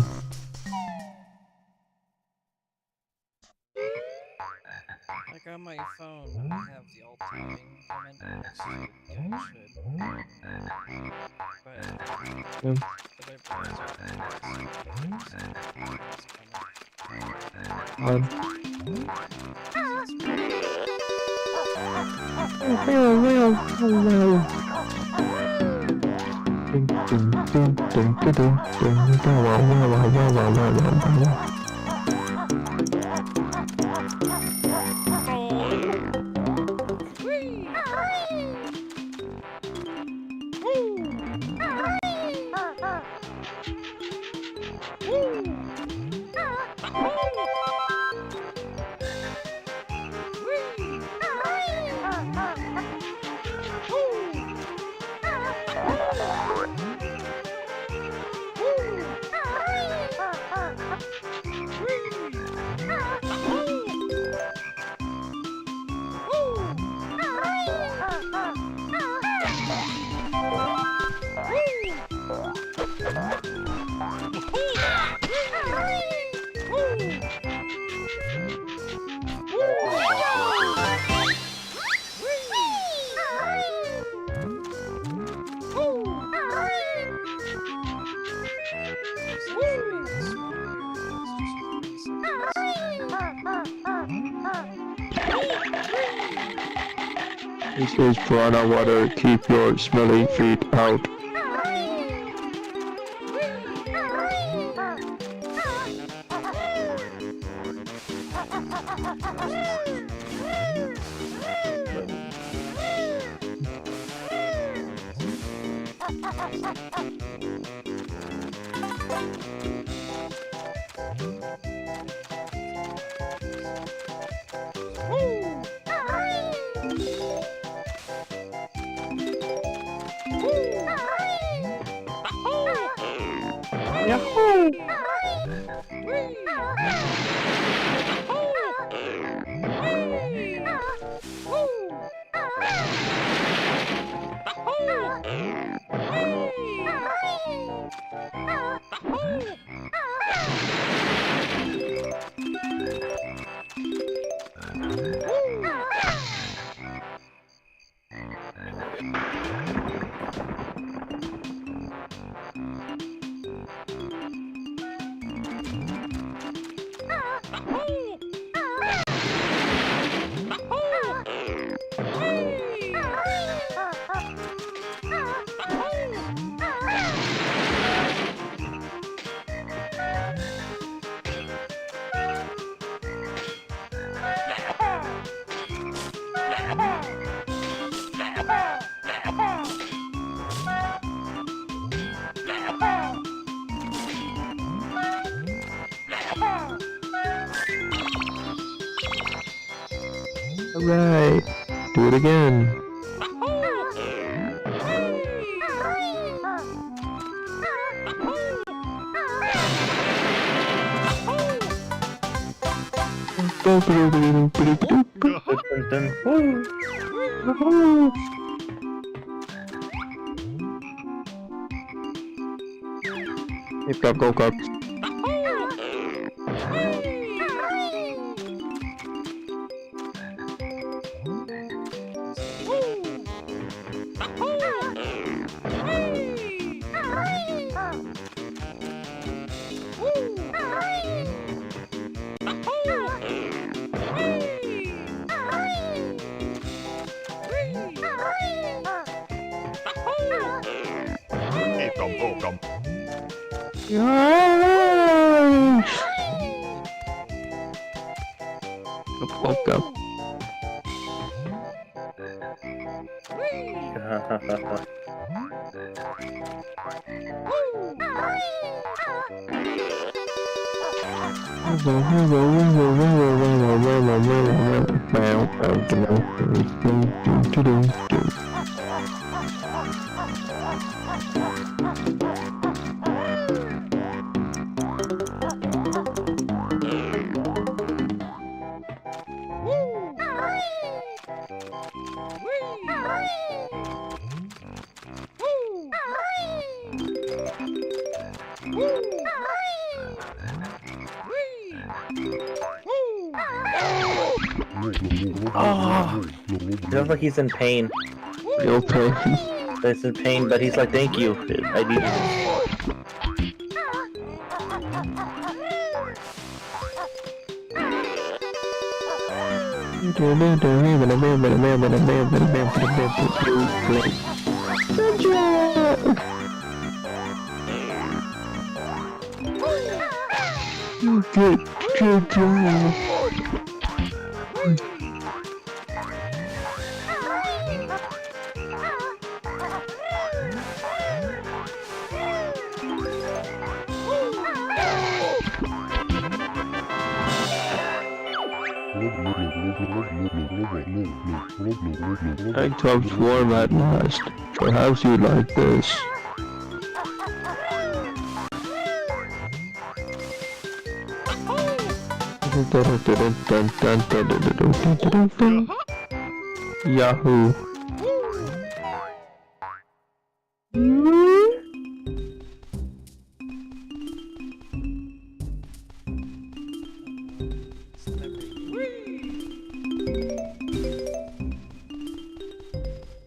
Like on my phone, I have the alt tabbing comment next to yeah, It says piranha water, keep your smelly feet out. Yahoo! Alright, do it again. Go, go. Go. Oh, it sounds like he's in pain. Real pain. He's in pain, but he's like, thank you. I need this. Good job. Egg tubs warm at last. Perhaps you'd like this. Yahoo!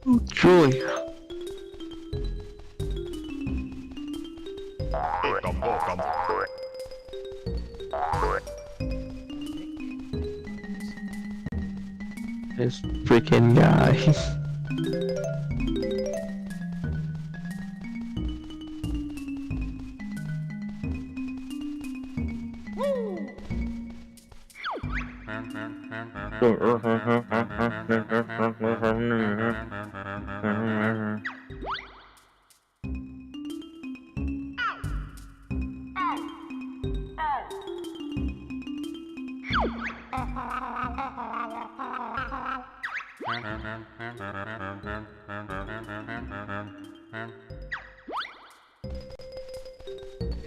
Oh, joy! This freaking guy. Get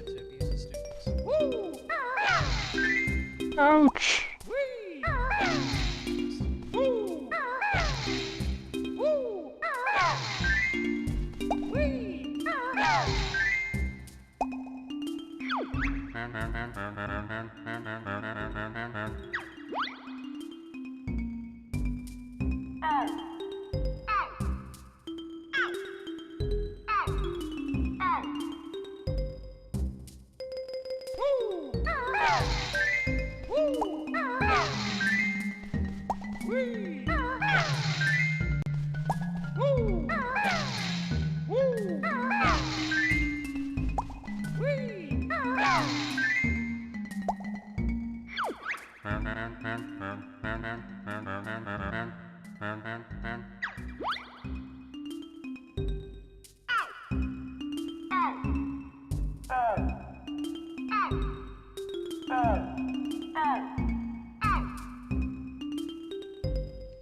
to abuse the students. Ouch.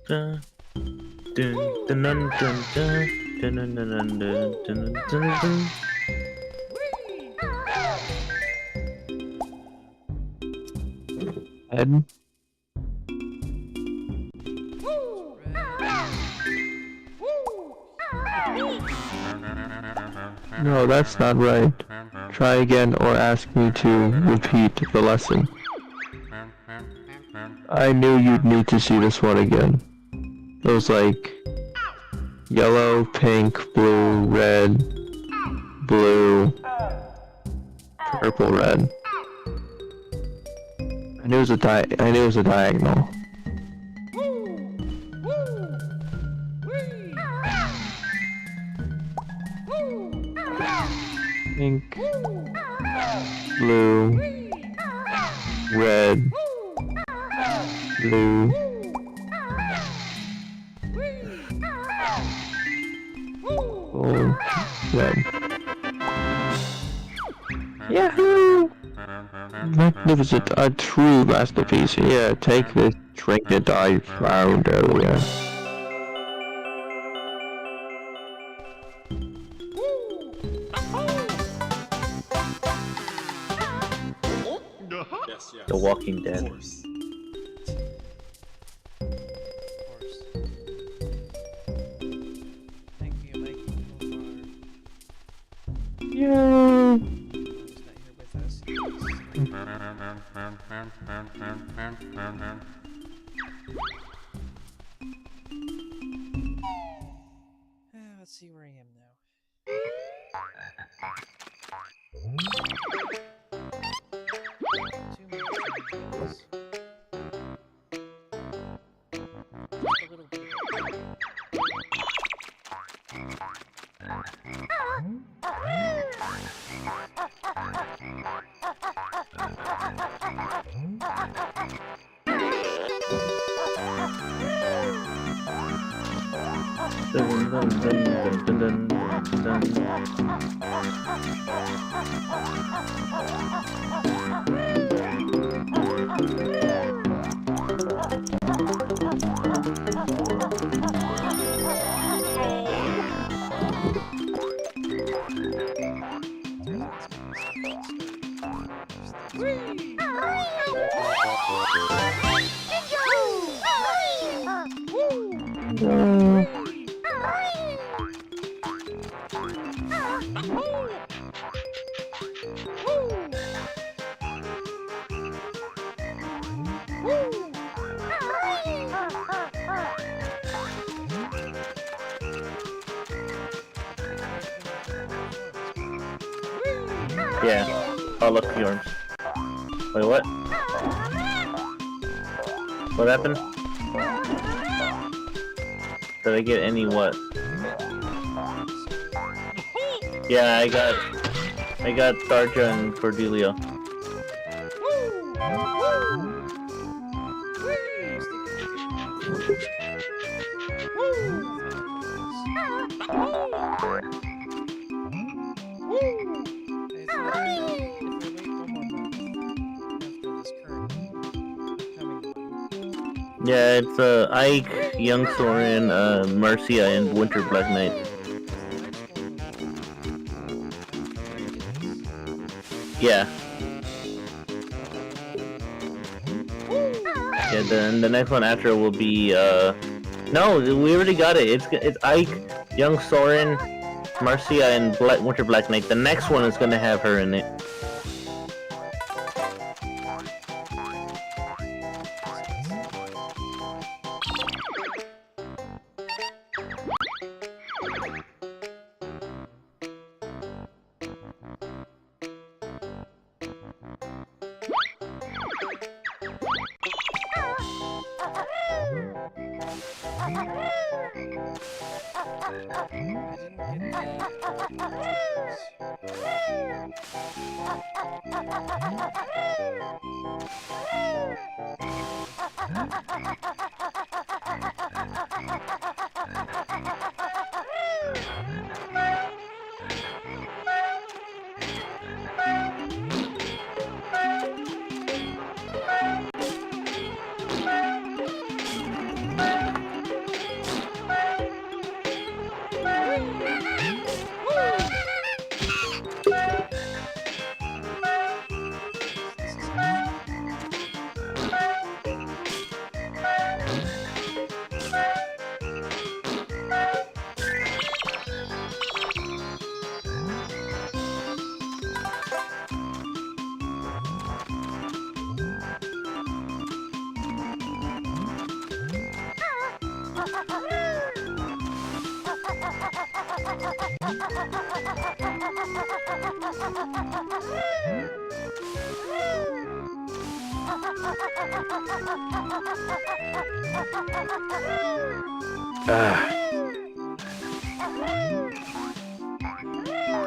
Dun, dun, dun, dun, dun, dun, dun, dun, dun, dun, dun, dun, dun. Ed? No, that's not right. Try again or ask me to repeat the lesson. I knew you'd need to see this one again. It was like yellow, pink, blue, red, blue, purple, red. I knew it was a diagonal. Pink, blue, red, blue, gold, red. Yahoo! Magnificent, a true masterpiece. Here, take this trinket I found earlier. Yes, yes. The Walking Dead. Of course. Of course. Thank you, Mikey, Yeah. who's not here with us. Let's see where I am now. Too many changes. Just a little bit of it. Dun, dun, dun, dun, dun, dun, dun. Yeah, all up yours. Wait, what? What happened? Did I get any what? Yeah, I got Darja and Cordelia. Yeah, it's Ike, Young Soren, Marcia, and Winter Black Knight. Yeah. Yeah, then the next one after will be no, we already got it. It's Ike, Young Soren, Marcia, and Winter Black Knight. The next one is gonna have her in it.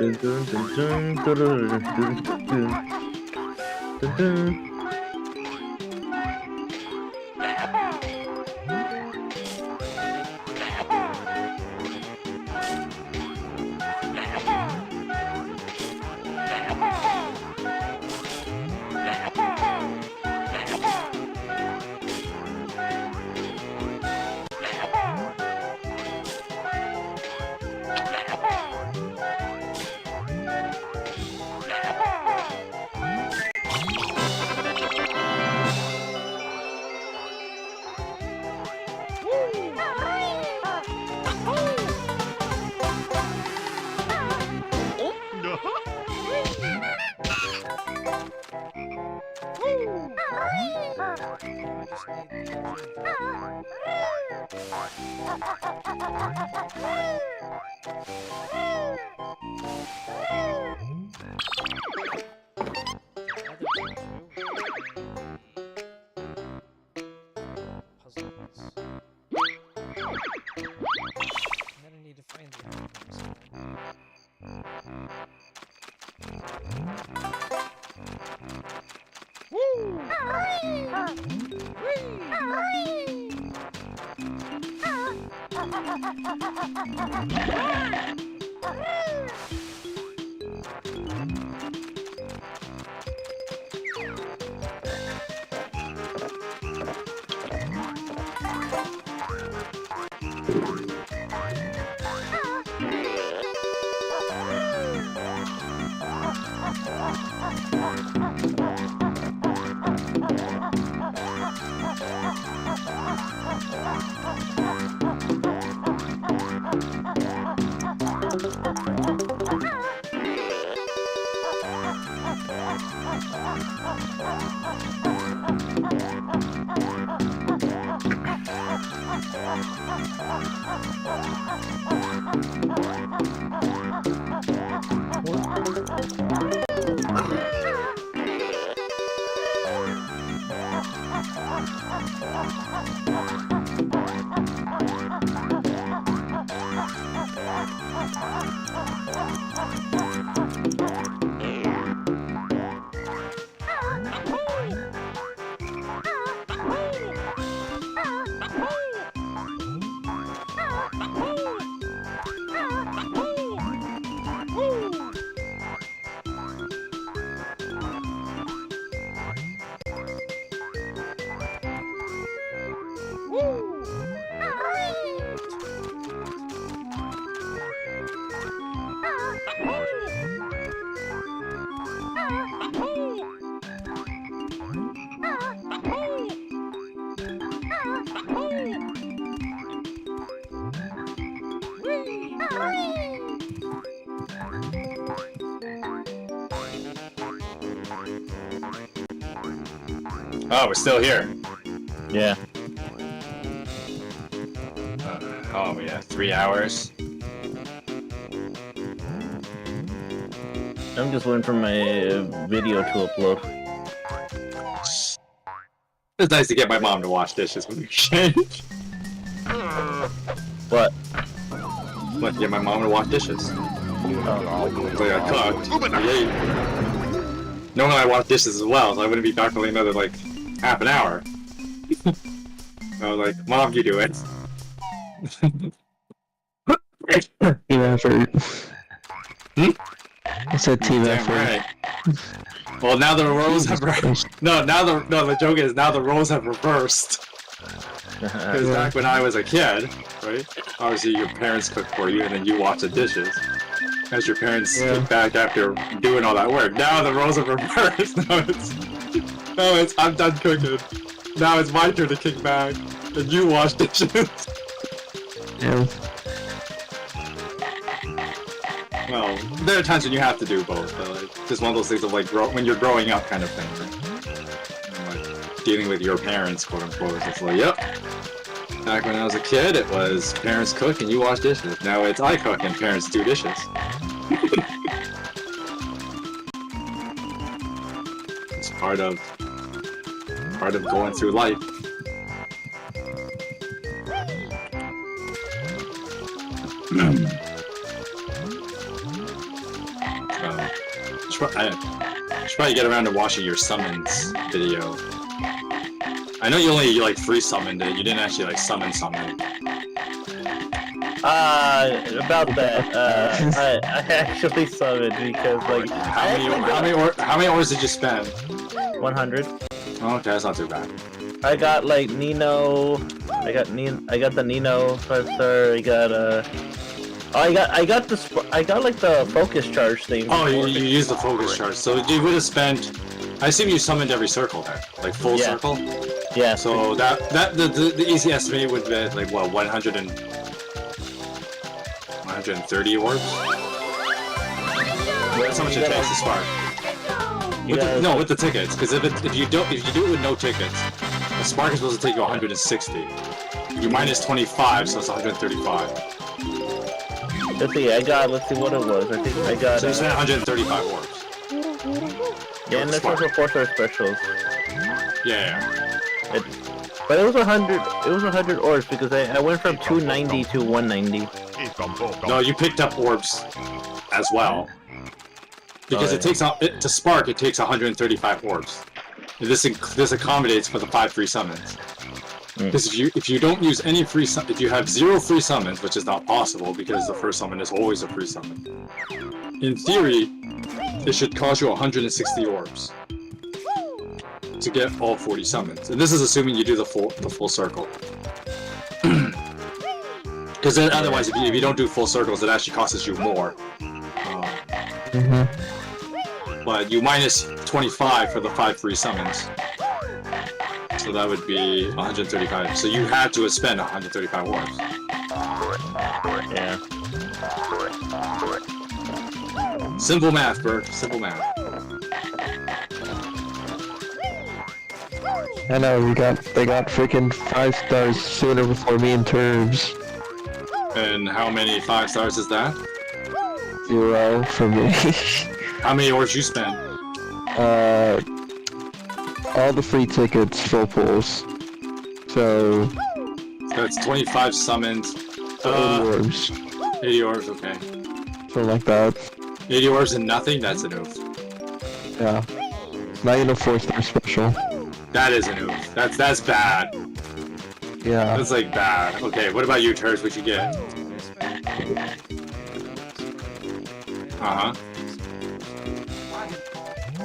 Dun, dun, dun, dun, dun, dun, dun, dun, dun, dun. Oh, we're still here. Yeah. Oh yeah, 3 hours. I'm just waiting for my video to upload. It's nice to get my mom to wash dishes when we change. What? What, get my mom to wash dishes? So I cooked. I ate. Normally I wash dishes as well, so I wouldn't be back for another like half an hour. I was like, Mom, you do it. Team effort. I said team Damn effort. right. Well, now the roles have the joke is now the roles have reversed. Because back when I was a kid, right? Obviously your parents cook for you and then you wash the dishes. As your parents kick back after doing all that work. Now the roles have reversed. Now it's I'm done cooking. Now it's my turn to kick back and you wash dishes. Yeah. Well, there are times when you have to do both. But like, just one of those things of like when you're growing up kind of thing. Right? And, like dealing with your parents, quote unquote. It's like, yep. Back when I was a kid, it was parents cook and you wash dishes. Now it's I cook and parents do dishes. It's part of going through life. Should probably get around to watching your summons video. I know you only like free summoned it. You didn't actually like summon. About that. I actually summoned because like how many hours did you spend? 100. Oh, okay, that's not too bad. I got like Nino. I got the Nino 5-star. I got like the focus charge thing. Oh, you used the focus charge. So you would have spent. I assume you summoned every circle there, like full circle. Yeah. So the easy estimate would be like what 130 orbs. That's how much it takes to spark. With the tickets, because if you do it with no tickets, the spark is supposed to take you 160. You minus 25, so it's 135. Let's see. Let's see what it was. I think I got. So you spent 135 orbs. Yeah, and this was for 4-star specials. Yeah. But it was 100. It was 100 orbs because I went from 290 to 190. No, you picked up orbs as well. Because it takes to spark. It takes 135 orbs. This accommodates for the 5 free summons. Because if you don't use any free if you have 0 free summons, which is not possible because the first summon is always a free summon. In theory, it should cost you 160 orbs to get all 40 summons, and this is assuming you do the full circle. Because otherwise, if you don't do full circles, it actually costs you more. But you minus 25 for the 5 free summons. So that would be 135. So you had to have spent 135 orbs. Yeah. Simple math, Berk. Simple math. I know they got freaking 5 stars sooner before me in terms. And how many 5 stars is that? 0 for me. How many orbs you spent? All the free tickets, full pulls. So That's 25 summons. 80 orbs. 80 orbs, okay. Something like that. 80 orbs and nothing? That's an oof. Yeah. Not even a 4-star special. That is an oof. That's bad. Yeah. That's like bad. Okay, what about you, Turds? What'd you get?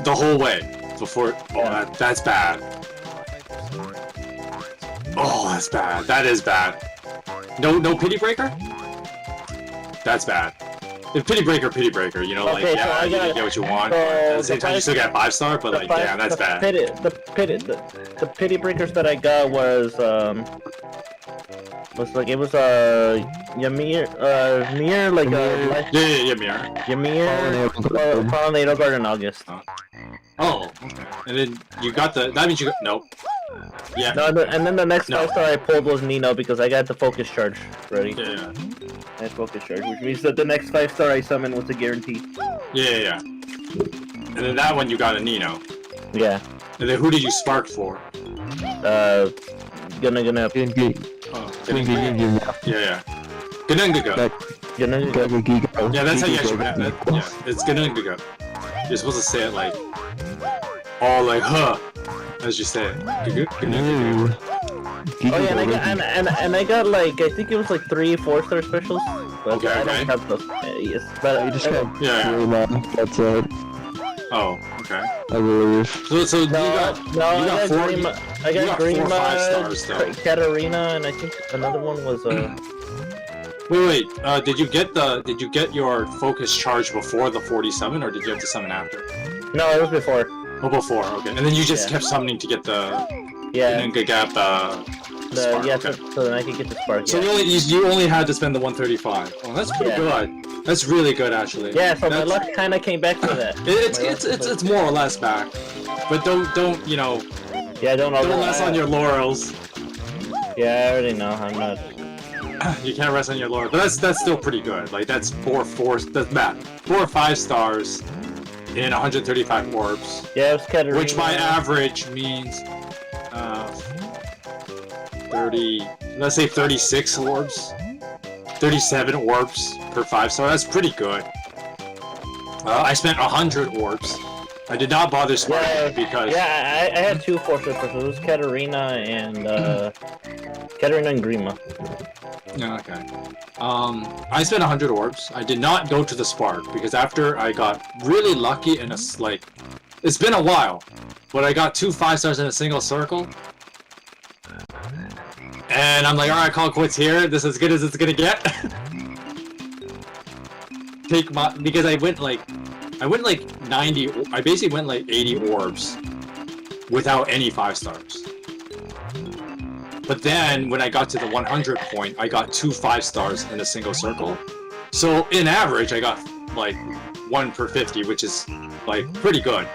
The whole way. Before. Oh, that's bad. Oh, that's bad. That is bad. No pity breaker? That's bad. If pity breaker, you know, like, yeah, you get what you want. At the same time, you still get 5-star, but like, yeah, that's bad. The pity breakers that I got was Ymir, like Ymir. Ymir, Pollinator Garden August. Oh, okay. And then you got the. That means you got. Nope. Yeah. No, and then the next No. 5-star I pulled was Nino because I got the focus charge ready. Yeah. Nice focus charge, which means that the next 5-star I summon was a guarantee. Yeah. And then that one you got a Nino. Yeah. And then who did you spark for? Gonna. Oh, yeah. Gunungaga. Yeah, that's how you actually pronounce it. Yeah, it's Gunungaga. You're supposed to say it like, all like, huh, as you say it. Gunungaga. Oh yeah, and I got like I think it was like 3 4-star specials. But Okay, I okay. don't have those. Yes, but You just got Yeah. Grima, that's it. Oh, okay. I believe. So you got I got got four- Grima. I got got 4 Grima, 5-stars though. Katarina, and I think another one was Wait. Did you get your focus charge before the 47, or did you have to summon after? No, it was before. Oh, before. Okay. And then you just Yeah. kept summoning to get the Yeah. Gunungaga spark. Yeah, Okay. so then I could get the spark. So Yeah. you only had to spend the 135. Oh, that's pretty Yeah. good. That's really good, actually. Yeah, so my That's- luck kind of came back to that. It's more or less back, but don't Yeah, don't rest on your laurels. Yeah, I already know. I'm not. You can't rest on your laurels, but that's still pretty good. Like that's 4 or 5 stars in 135 orbs, Yeah, it was Katarina. which by average means 30. Let's say 36 orbs. 37 orbs per 5-star, that's pretty good. I spent 100 orbs. I did not bother sparking because... Yeah, I had 2 4-star specials. It was Katarina and Grima. Yeah, okay. I spent 100 orbs. I did not go to the spark because after I got really lucky in it's been a while, but I got 2 5-stars in a single circle. And I'm like, alright, call it quits here. This is as good as it's gonna get. Because I went like 90. I basically went like 80 orbs without any 5-stars. But then when I got to the 100 point, I got 2 5-stars in a single circle. So in average, I got like 1 per 50, which is like pretty good.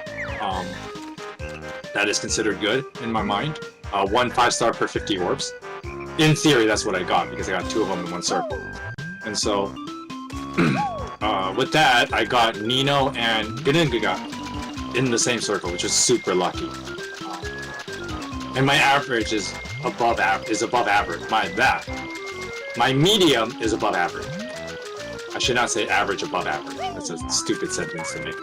That is considered good in my mind. 1 5-star per 50 orbs. In theory, that's what I got because I got 2 of them in one circle. And so, with that, I got Nino and Gunungaga in the same circle, which is super lucky. And my average is above average. My medium is above average. I should not say average above average. That's a stupid sentence to make.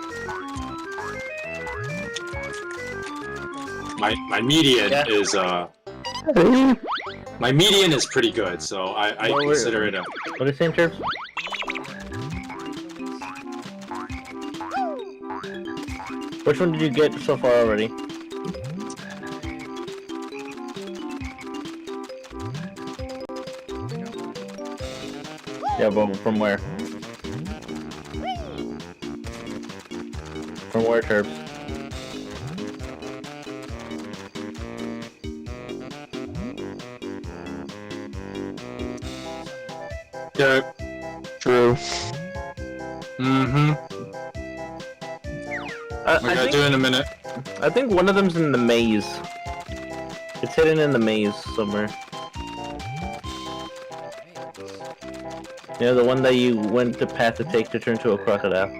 My median is my median is pretty good, so I consider it a... What are the same terms? Which one did you get so far already? Yeah, but from where? From where, Terps? Yeah. True. Mm-hmm. I gotta do it in a minute. I think one of them's in the maze. It's hidden in the maze somewhere. Yeah, the one that you went the path to take to turn to a crocodile.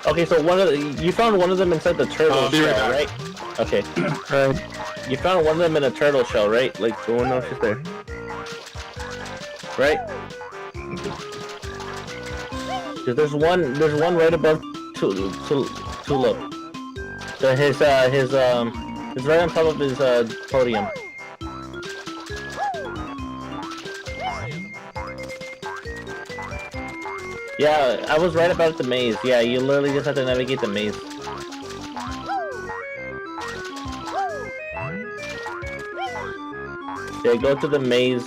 Okay, so you found one of them inside the turtle I'll be right shell, back. right? Okay. You found one of them in a turtle shell, right? Like the one that's just there. Right? Cause there's one right above Tulip. So his right on top of his podium. Yeah, I was right about the maze. Yeah, you literally just have to navigate the maze. Yeah, go to the maze.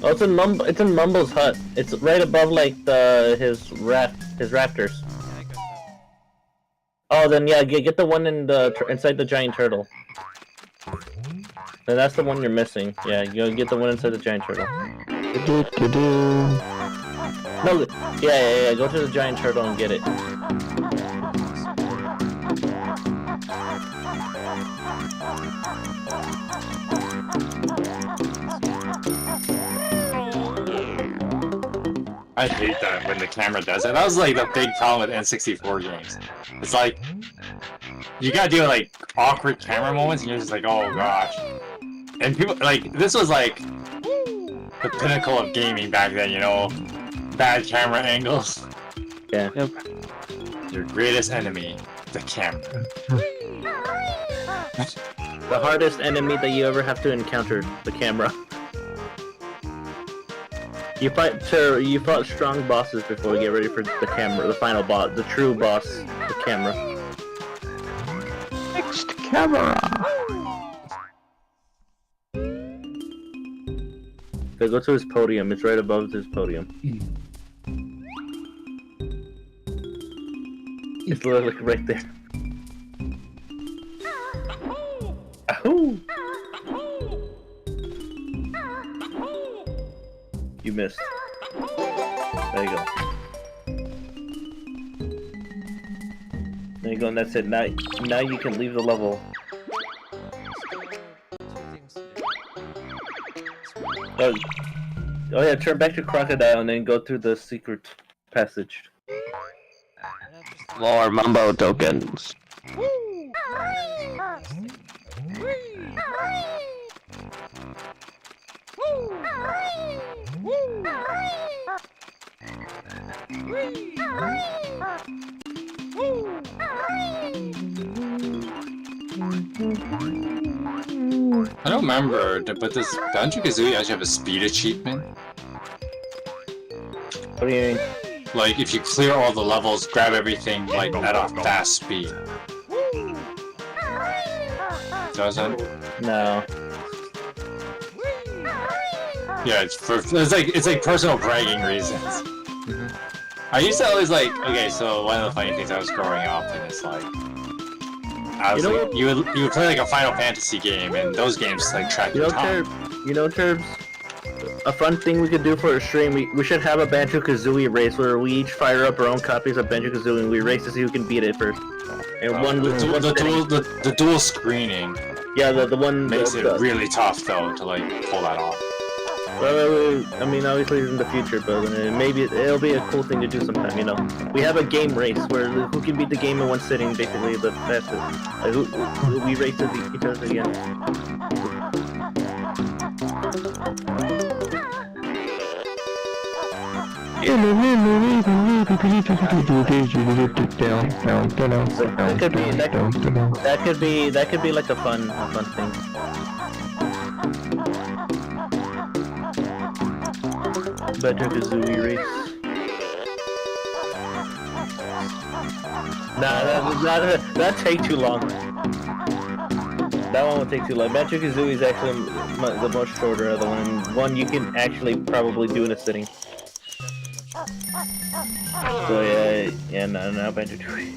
Oh, it's in Mumble's hut. It's right above like his raptors. Yeah, I got that one. Oh, then yeah, get the one inside the giant turtle. Then that's the one you're missing. Yeah, you get the one inside the giant turtle. No, yeah. Go to the giant turtle and get it. I hate that when the camera does it. That was like the big problem with N64 games. It's like you gotta do like awkward camera moments, and you're just like, oh gosh. And people like this was like the pinnacle of gaming back then, you know, bad camera angles. Yeah. Yep. Your greatest enemy, the camera. The hardest enemy that you ever have to encounter, the camera. You fought strong bosses before you get ready for the camera, the final boss, the true boss, the camera. Next camera. Okay, go to his podium. It's right above his podium. It's literally like right there. Ahoo! You missed. There you go. There you go, and that's it. Now you can leave the level. Oh yeah, turn back to Crocodile and then go through the secret passage. More Mumbo tokens. I don't remember, but does Banjo-Kazooie actually have a speed achievement? What do you mean? Like, if you clear all the levels, grab everything, like, at a fast speed. Doesn't? No. Yeah, it's like personal bragging reasons. I used to always like, okay, so one of the funny things I was growing up, and it's like, you would play like a Final Fantasy game, and those games like track your time. Turbs, a fun thing we could do for a stream, we should have a Banjo-Kazooie race where we each fire up our own copies of Banjo-Kazooie and we race to see who can beat it first. And the dual screening. Yeah, the one makes it really tough though to like pull that off. Well, I mean, obviously it's in the future, but maybe it'll be a cool thing to do sometime, you know. We have a game race where who can beat the game in one sitting, basically, the fastest. Like, who we race to each other again. That could be like a fun thing. Banjo-Kazooie race. Nah, that'd take too long. That one would take too long. Banjo-Kazooie is actually the much shorter other one. One you can actually probably do in a sitting. So yeah, no, Banjo-Kazooie.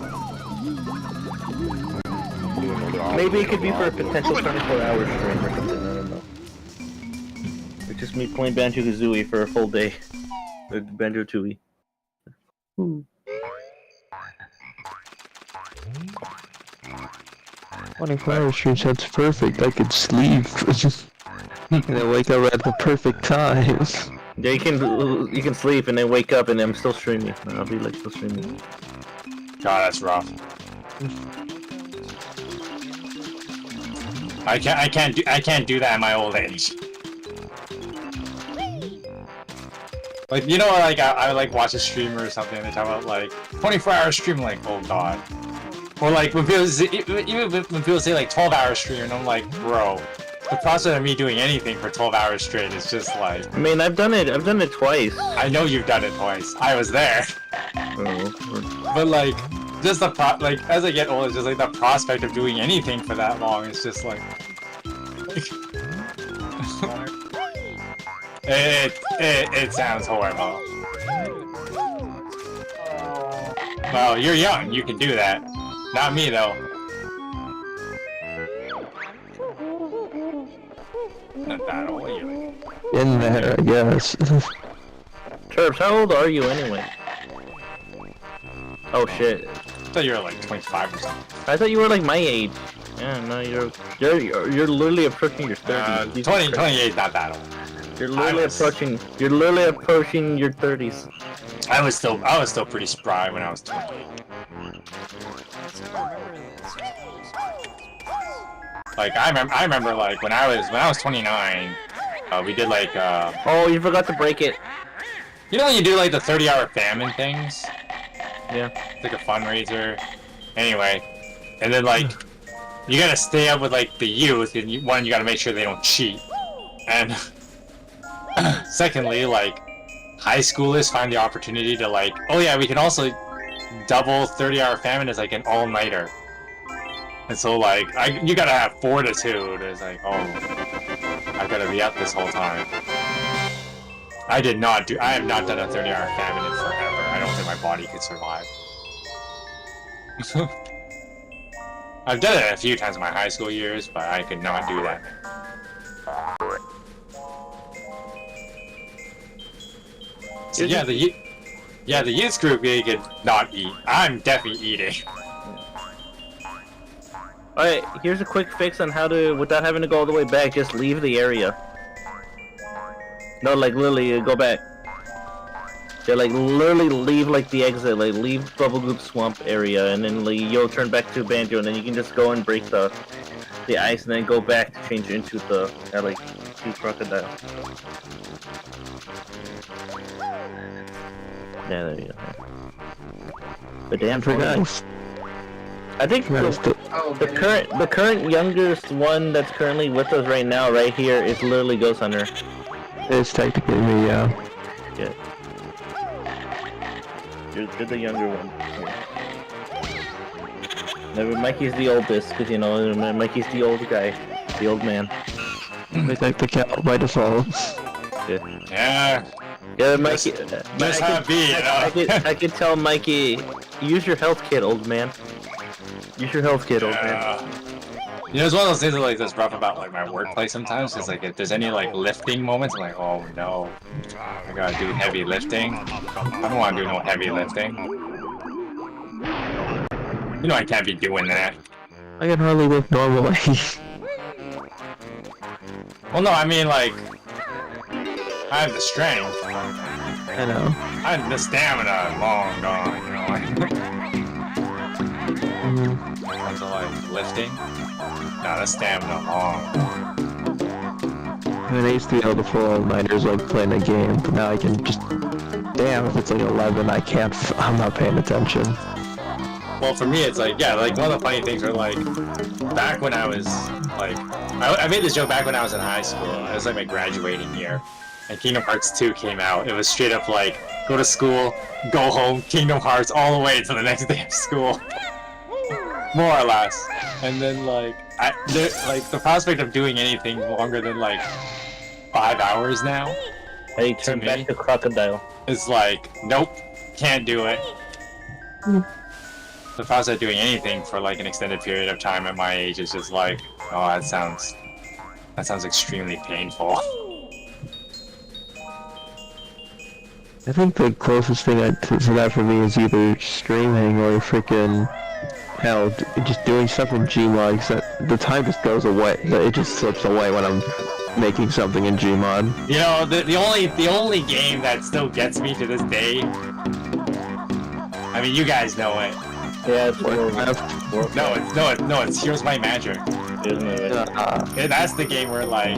Maybe it could be for a potential 24-hour stream or something, I don't know. It's just me playing Banjo-Kazooie for a full day. Banjo-Tooie. 24-hour stream sounds perfect. I could sleep. And then wake up at the perfect time. Yeah, you can sleep and then wake up and I'm still streaming. I'll be like still streaming. God, that's rough. I can't do that at my old age. Like, you know, like I like watch a streamer or something and they talk about like 24-hour stream, I'm like, oh god. Or like when people say, even when people say like 12-hour stream, and I'm like, bro, the process of me doing anything for 12 hours straight is just like. I mean, I've done it twice. I know you've done it twice. I was there. Oh. But like, just the like as I get older, just like the prospect of doing anything for that long is just like. It sounds horrible. Well, you're young. You can do that. Not me though. Not that old. You. In there, I guess. Terps, how old are you anyway? Oh shit. I thought you were like 25 or something. I thought you were like my age. Yeah, no, you're literally approaching your 30s. 28 not that old. You're literally approaching your 30s. I was still pretty spry when I was 28. Like I remember like when I was 29, we did like Oh, you forgot to break it. you know when you do like the 30-hour famine things? Yeah. It's like a fundraiser. Anyway, and then like you gotta stay up with like the youth, and you gotta make sure they don't cheat, and secondly, like high schoolers find the opportunity to like, oh yeah, we can also double 30-hour famine as like an all-nighter. And so like you gotta have fortitude. It's like, oh, I gotta be up this whole time. I have not done a 30-hour famine in forever. I don't think my body could survive. I've done it a few times in my high school years, but I could not do that. So yeah, the youth group they could not eat. I'm definitely eating. Alright, here's a quick fix on how to, without having to go all the way back, just leave the area. No, like literally, go back. Yeah, like literally leave like the exit, like leave Bubble Goop Swamp area, and then like, you'll turn back to Banjo, and then you can just go and break the ice, and then go back to change it into the like sea crocodile. Yeah, there you go. But damn, for guys. I think the current youngest one that's currently with us right now, right here, is literally Ghost Hunter. It's technically me, yeah. Yeah. You're the younger one. Never, Mikey's the oldest, because you know, Mikey's the old guy, the old man. They take the cow by default. Yeah. Yeah, Mikey. Just have be, you know. I could tell Mikey, use your health kit, old man. Use your health kit, old man. You know, it's one of those things that, like, that's rough about like my workplace sometimes. Is like if there's any like lifting moments, I'm like, oh no, I gotta do heavy lifting. I don't want to do no heavy lifting. You know, I can't be doing that. I can hardly lift normally. Well, no, I mean like I have the strength. I know. I have the stamina long gone. You know, like. To like lifting. Nah, the stamina long. I mean, I used to be able to pull all-nighters like playing a game, but now I can just... Damn, if it's like 11, I can't... I'm not paying attention. Well, for me, it's like, yeah, like one of the funny things are like, back when I was like, I made this joke back when I was in high school. It was like my graduating year, and Kingdom Hearts 2 came out. It was straight up like, go to school, go home, Kingdom Hearts all the way until the next day of school. More or less. And then like the prospect of doing anything longer than like 5 hours now. Hey, turn back to crocodile. It's like, nope, can't do it. The prospect of doing anything for like an extended period of time at my age is just like, oh, that sounds extremely painful. I think the closest thing to that for me is either streaming or freaking... Hell, just doing stuff in Gmod, because the time just goes away. It just slips away when I'm making something in Gmod. You know, the only game that still gets me to this day. I mean, you guys know it. Yeah, it's Warcraft. No, it's Here's My Magic. Isn't it? That's the game where like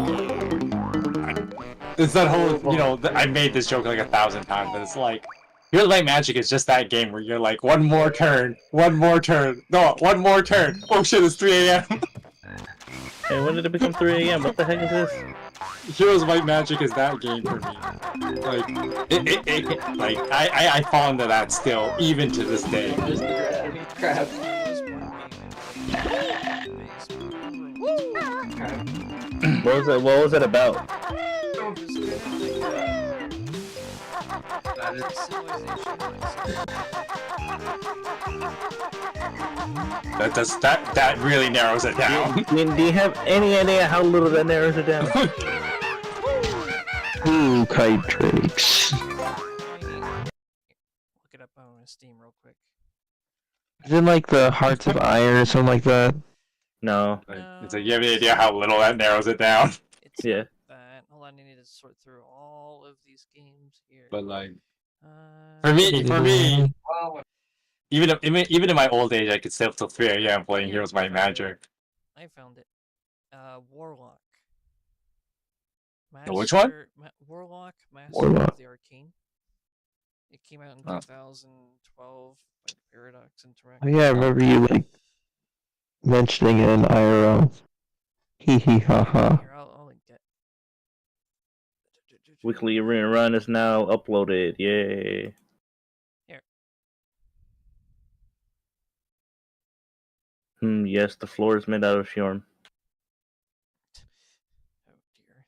It's that whole, you know, I made this joke like 1,000 times, but it's like, Heroes Might Magic is just that game where you're like, one more turn, no, one more turn. Oh shit, it's 3 a.m. Hey, when did it become 3 a.m.? What the heck is this? Heroes Might Magic is that game for me. Like, I fall into that still, even to this day. Crap. What was it about? That really narrows it down. Do you have any idea how little that narrows it down? Ooh, kite tricks. Look it up on Steam real quick. Is it like the Hearts of Iron or something like that? No. It's like, you have any idea how little that narrows it down? It's Yeah. that. Hold on, I need to sort through all of these games here. But like, Uh, for me, even in my old age, I could stay up till 3 a.m. playing Heroes Might Magic. I found it. Warlock. Which one? Warlock, Master Warlock. of the Arcane. It came out in 2012 by Paradox Interactive. Oh yeah, I remember you like mentioning it in IRL. Hee hee ha ha. Here, I'll link it. Weekly Arena Run is now uploaded. Yay. Yes, the floor is made out of fjorm. Oh dear.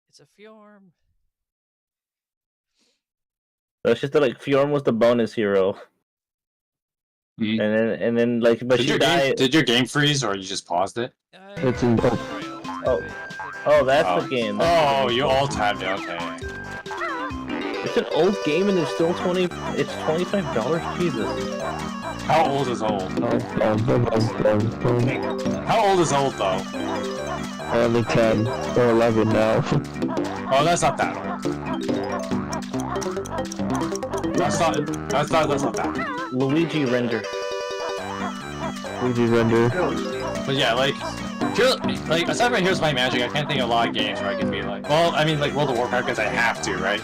It's a fjorm. That's just that, like, fjorm was the bonus hero. Mhm. And then like, but she died. Did your game freeze, or you just paused it? It's in Oh, that's the game. Oh, you all tabbed it. Okay. It's an old game and it's still It's $25. Jesus. How old is old? How old is old though? Only 10 or 11 now. Oh, that's not that old. That's not that. Luigi render. Luigi render. But yeah, like aside from Here's My Magic, I can't think of a lot of games where I can be like, well, I mean, like World of Warcraft because I have to, right?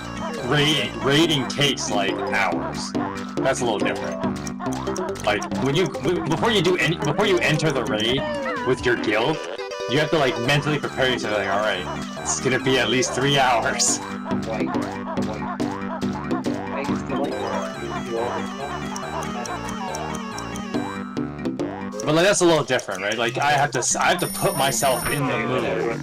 Raiding takes like hours. That's a little different. Like before you enter the raid with your guild, you have to like mentally prepare yourself. Like, all right, it's gonna be at least 3 hours. But like that's a little different, right? Like I have to put myself in the mood.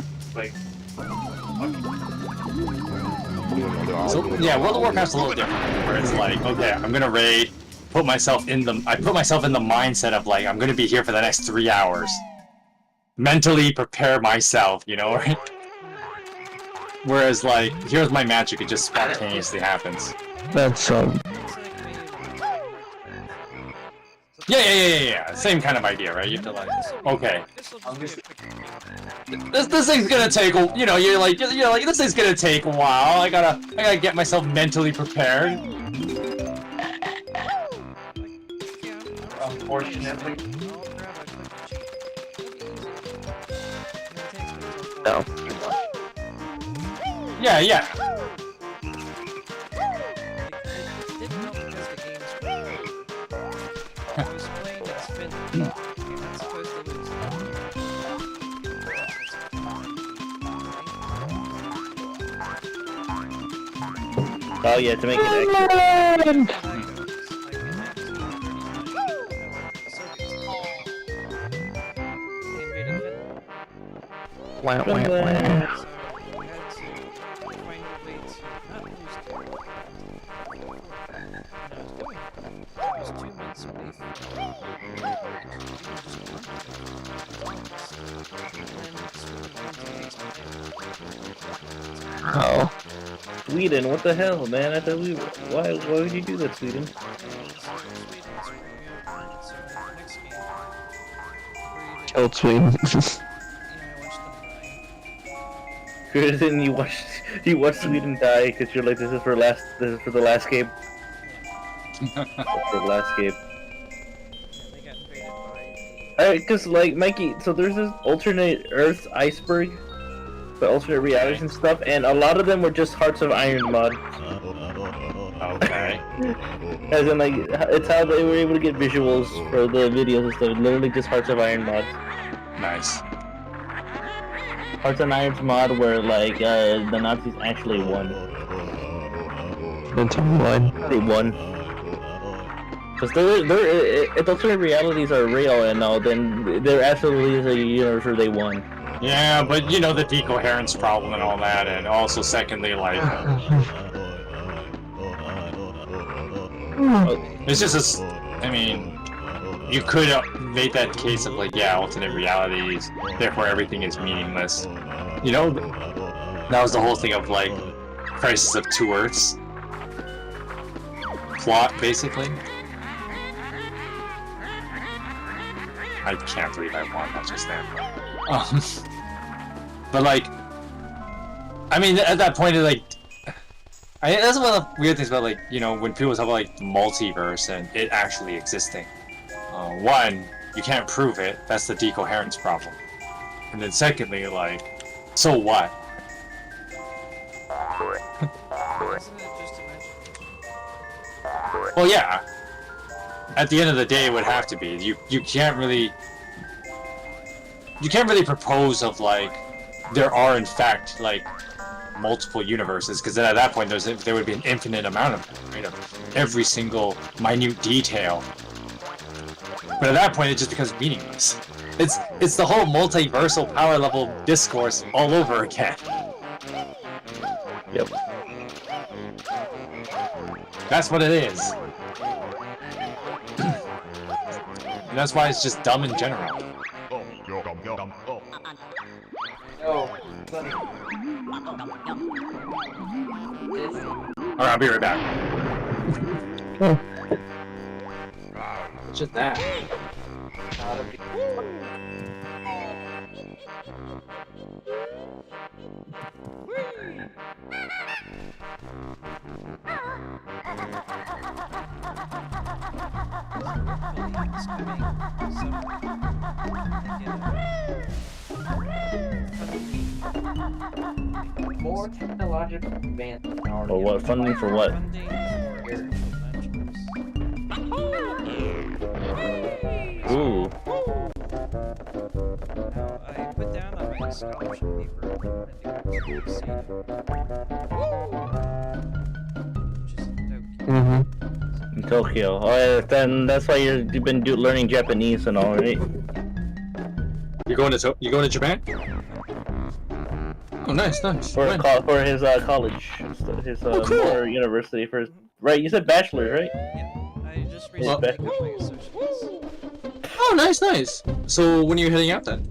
So yeah, World of Warcraft's a little different, where it's like, okay, I'm gonna raid, I put myself in the mindset of like I'm gonna be here for the next 3 hours. Mentally prepare myself, you know, right? Whereas like Here's My Magic, it just spontaneously happens. That's Yeah. Same kind of idea, right? You have to like, okay. This thing's gonna take, you know, you're like, this thing's gonna take a while. I gotta get myself mentally prepared. Unfortunately. no. Yeah. Oh yeah, to make it extra. Wah. Oh. Sweden, what the hell, man? I thought why would you do that, Sweden? Killed Sweden. Then you watch Sweden die because you're like, this is for the last game. For the last game. Alright, because like Mikey, so there's this alternate Earth iceberg the alternate realities and stuff, and a lot of them were just Hearts of Iron mod. Okay. As in, like, it's how they were able to get visuals for the videos and stuff. Literally just Hearts of Iron mods. Nice. Hearts of Iron's mod where, like, the Nazis actually won. Until one. They won. Because if alternate realities are real and all, then there absolutely is a universe where they won. Yeah, but you know the decoherence problem and all that, and also secondly, like, it's just I mean, you could make that case of like, yeah, alternate realities, therefore everything is meaningless. You know, that was the whole thing of like Crisis of Two Earths plot, basically. I can't believe I won that just then. But like, I mean, at that point, it, like, that's one of the weird things about, like, you know, when people talk about like the multiverse and it actually existing. One, you can't prove it. That's the decoherence problem. And then secondly, like, so what? Isn't it just imagination? Well, yeah. At the end of the day, it would have to be. You can't really propose of like there are in fact like multiple universes, because then at that point there would be an infinite amount of them, right, of every single minute detail. But at that point, it just becomes meaningless. It's the whole multiversal power level discourse all over again. Yep. That's what it is. And that's why it's just dumb in general. Alright, I'll be right back. It's just that. More technological advancement. Or what? Funding for what? Funding for Ooh. Now, I put down on my scholarship paper I think it was C, which is Tokyo. In Tokyo. Oh, yeah, then that's why you've been learning Japanese and all, right? You going to Japan? Oh, nice. For When? for his college, his Oh, cool. or university for his, right? You said bachelor, right? Yeah, I just recently got my associates. Oh, nice. So when are you heading out then?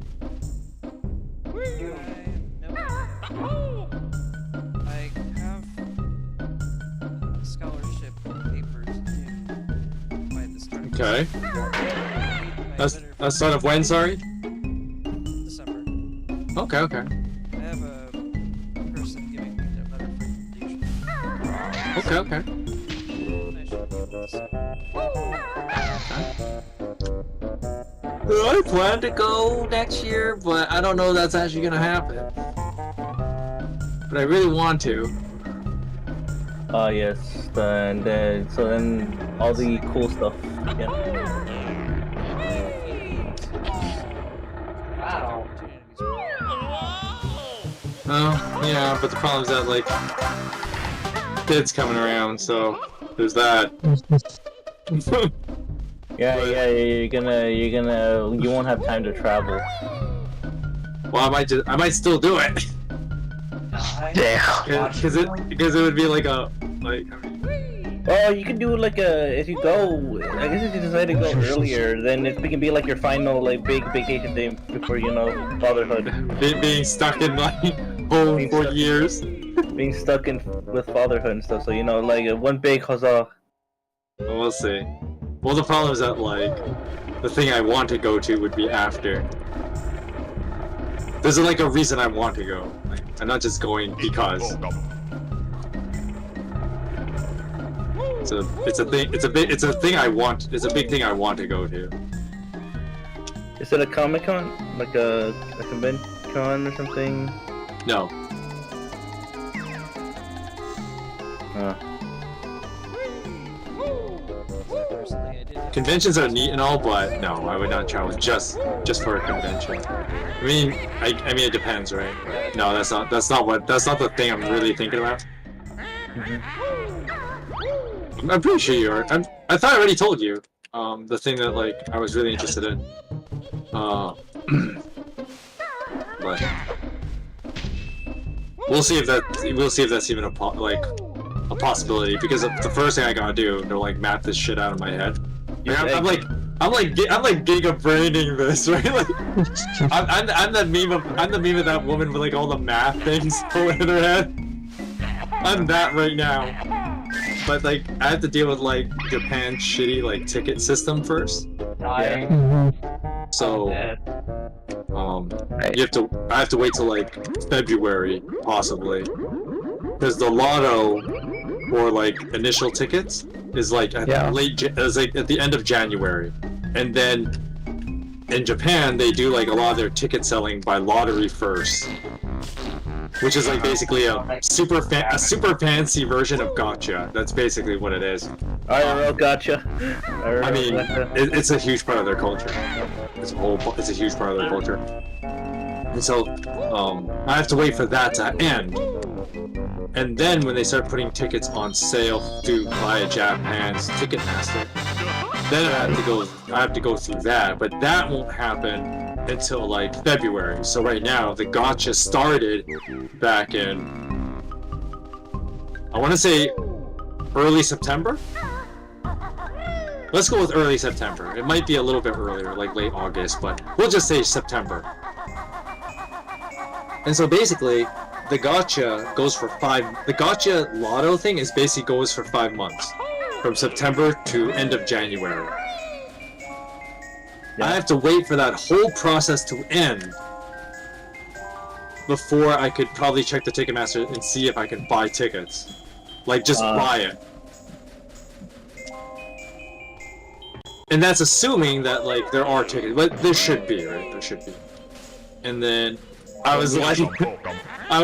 I have scholarship papers due by the start of Okay. That's That's start of when, sorry? December. Okay. I have a person giving me a letter for completion. Okay. I should be able to send. I plan to go next year, but I don't know that's actually gonna happen. But I really want to. Yes. And so then all the cool stuff. Yeah. Wow. Oh, yeah, but the problem is that, like, kids coming around, so there's that. Yeah, you won't have time to travel. Well, I might still do it. Because it would be like a, like, Oh, you can do like if you go, I guess if you decide to go earlier, then it can be like your final like big vacation day before, you know, fatherhood. being stuck in, like, home for years. Being stuck in with fatherhood and stuff, so you know, like one big huzzah. We'll see. Well, the problem is that, like, the thing I want to go to would be after. There's, like, a reason I want to go. Like, I'm not just going because. It's a thing I want. It's a big thing I want to go to. Is it a Comic-Con? Like a convention or something? No. Personally, I did. Conventions are neat and all, but no, I would not travel just for a convention. I mean, it depends, right? No, that's not the thing I'm really thinking about. I'm pretty sure you are. I thought I already told you. The thing that like I was really interested in. But we'll see if that's even a possibility, because the first thing I gotta do to like map this shit out of my head. Like, I'm like giga branding this, right? Like, I'm the meme of that woman with like all the math things going in her head. I'm that right now. But like I have to deal with like Japan's shitty like ticket system first. So I have to wait till like February possibly, because the lotto or like initial tickets is like at the end of January, and then in Japan they do like a lot of their ticket selling by lottery first, which is like basically a super fancy version of gotcha. That's basically what it is. IRL gotcha. I mean, it's a huge part of their culture. It's a huge part of their culture. And so, I have to wait for that to end. And then when they start putting tickets on sale via Japan's Ticketmaster, then I have to go through that. But that won't happen until like February. So right now, the gotcha started back in, I want to say early September? Let's go with early September. It might be a little bit earlier, like late August, but we'll just say September. And so basically, the gotcha lotto thing goes for 5 months. From September to end of January. I have to wait for that whole process to end before I could probably check the Ticketmaster and see if I can buy tickets. Like, just buy it. And that's assuming that, like, there are tickets. But there should be, right? There should be. And then I was like, I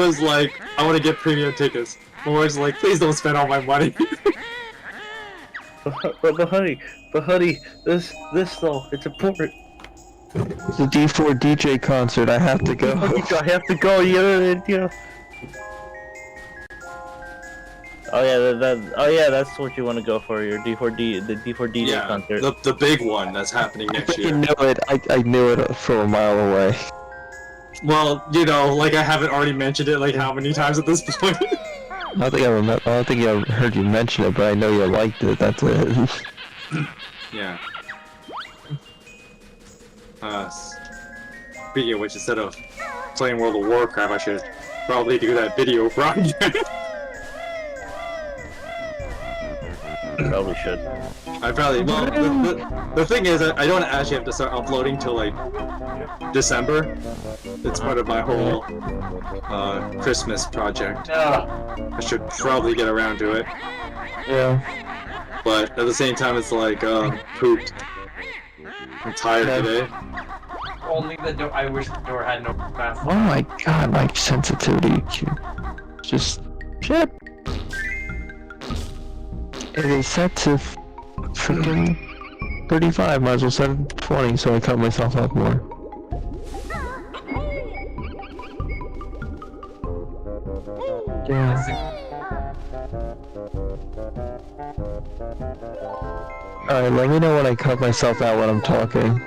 want to get premium tickets. My wife's like, please don't spend all my money. But honey, this though, it's important. It's a D4 DJ concert. I have to go. I have to go. Yeah. Oh yeah, that's what you want to go for, your the D4 DJ concert. The big one that's happening next year. I knew it. I knew it from a mile away. Well, you know, like I haven't already mentioned it like how many times at this point. I don't think I heard you mention it, but I know you liked it. That's it. Yeah. Speaking of which, instead of playing World of Warcraft, I should probably do that video project. Probably should. The thing is, I don't actually have to start uploading till like December. It's part of my whole Christmas project. I should probably get around to it. Yeah. But at the same time, it's like, pooped. I'm tired today. Only the door. I wish the door had no glass. Oh my god, my sensitivity. Just shit. It is set to freaking 35. Might as well set it to 20 so I cut myself up more. Yeah. Alright, let me know when I cut myself out when I'm talking.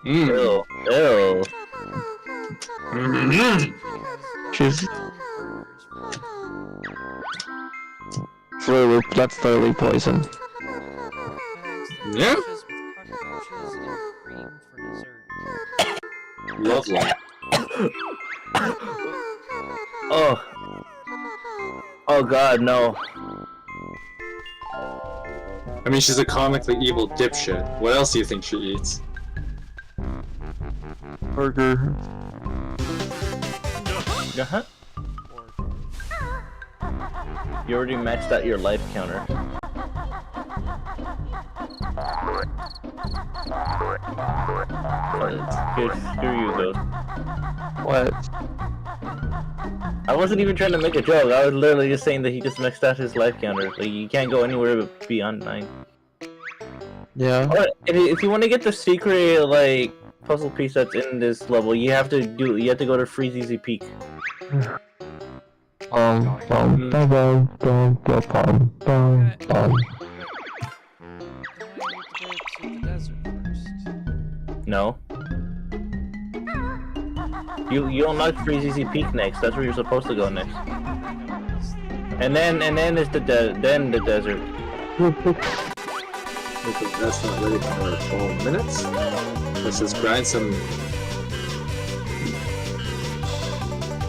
Ew. She's... That's thoroughly poison. Yeah. Lovely. Oh god, no. I mean, she's a comically evil dipshit. What else do you think she eats? Burger. Uh-huh. You already maxed out your life counter. Screw you, Ghost. What? I wasn't even trying to make a joke. I was literally just saying that he just maxed out his life counter. Like you can't go anywhere beyond 9. Yeah. Or if you want to get the secret like puzzle piece that's in this level, you have to go to Freeze Easy Peak. Bum, bum, bum, bum, bum, bum, bum, bum. To the desert first. No. You unlock Freeze Easy Peak next. That's where you're supposed to go next. And then it's the desert. Okay, that's not ready for 12 minutes. Let's just grind some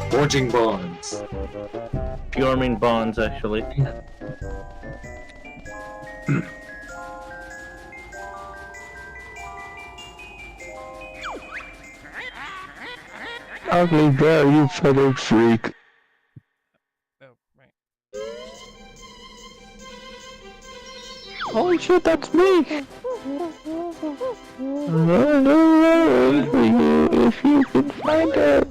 forging bonds. Pureming bonds, actually. Ugly bear, you feathered freak. Oh, right. Holy shit, that's me! Run away for you if you can find it.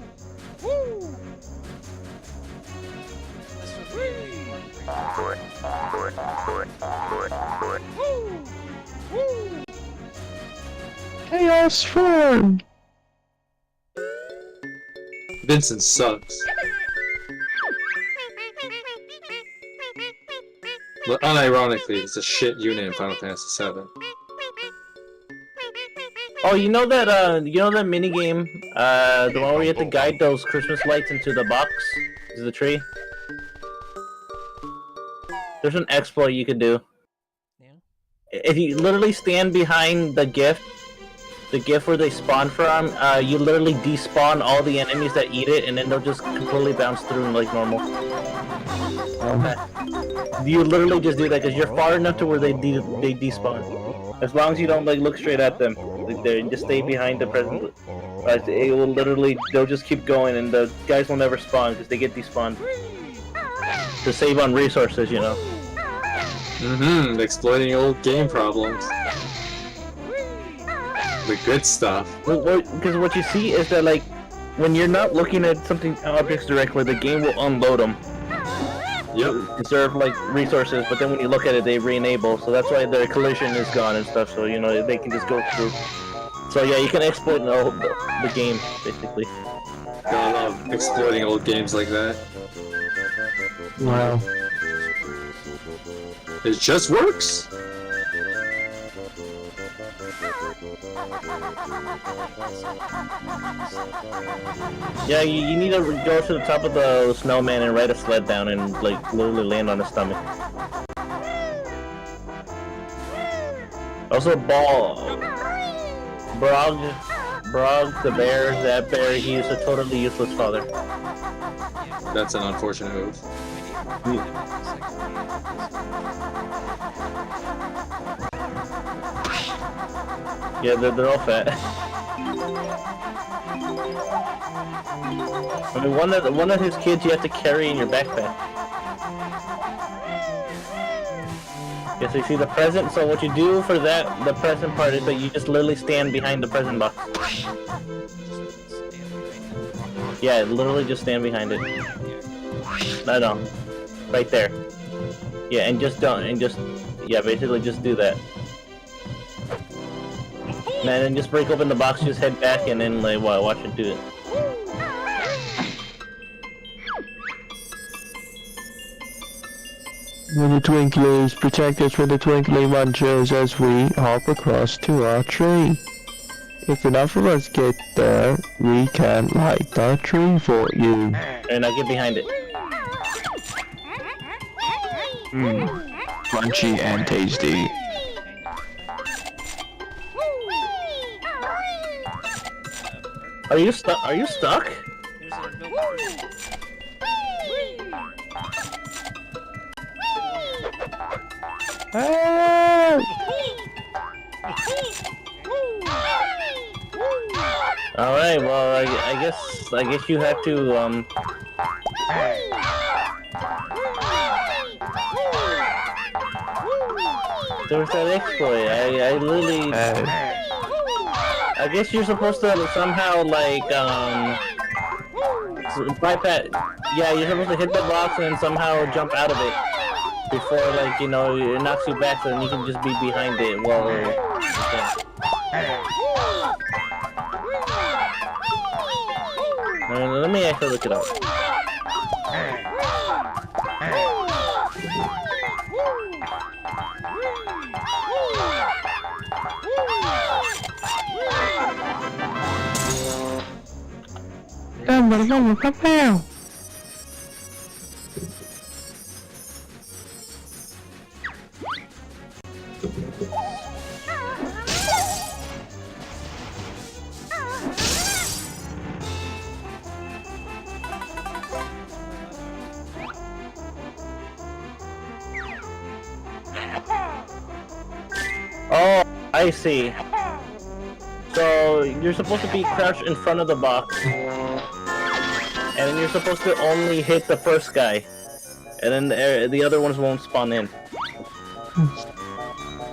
This would really Chaos form! Vincent sucks. But unironically, it's a shit unit in Final Fantasy VII. Oh, you know that mini game, the one where you have to guide those Christmas lights into the box, into the tree. There's an exploit you could do. Yeah. If you literally stand behind the gift where they spawn from, you literally despawn all the enemies that eat it, and then they'll just completely bounce through like normal. You literally just do that because you're far enough to where they despawn. As long as you don't like look straight at them, like they just stay behind the present. It will literally, they'll just keep going, and the guys will never spawn because they get despawned. To save on resources, you know. Exploiting old game problems. The good stuff. Because what you see is that like, when you're not looking at objects directly, the game will unload them. Yep. Conserve like resources, but then when you look at it, they re-enable. So that's why their collision is gone and stuff. So you know they can just go through. So yeah, you can exploit the game basically. I love exploiting old games like that. Wow. It just works. Yeah, you need to go to the top of the snowman and ride a sled down and like literally land on his stomach. Also, Brog the bear, that bear, he is a totally useless father. That's an unfortunate move. Yeah, they're all fat. I mean, one of his kids you have to carry in your backpack. Yeah, so you see the present. So what you do for that, the present part, is that you just literally stand behind the present box. Yeah, literally just stand behind it. No, right there. Yeah, and basically just do that. And then just break open the box, just head back, and then like watch it do it. When the Twinklers protect us from the twinkly munchers as we hop across to our tree. If enough of us get there, we can light the tree for you. And now get behind it. Crunchy and tasty. Are you stuck? Are you stuck? Here's a build. Alright, well, I guess you have to, There was that exploit. I literally. I guess you're supposed to somehow like bypass. Yeah, you're supposed to hit the box and then somehow jump out of it before like it knocks you back, so then you can just be behind it. Well, let me actually look it up. Come now. Oh, I see. So you're supposed to be crouched in front of the box, and then you're supposed to only hit the first guy, and then the other ones won't spawn in.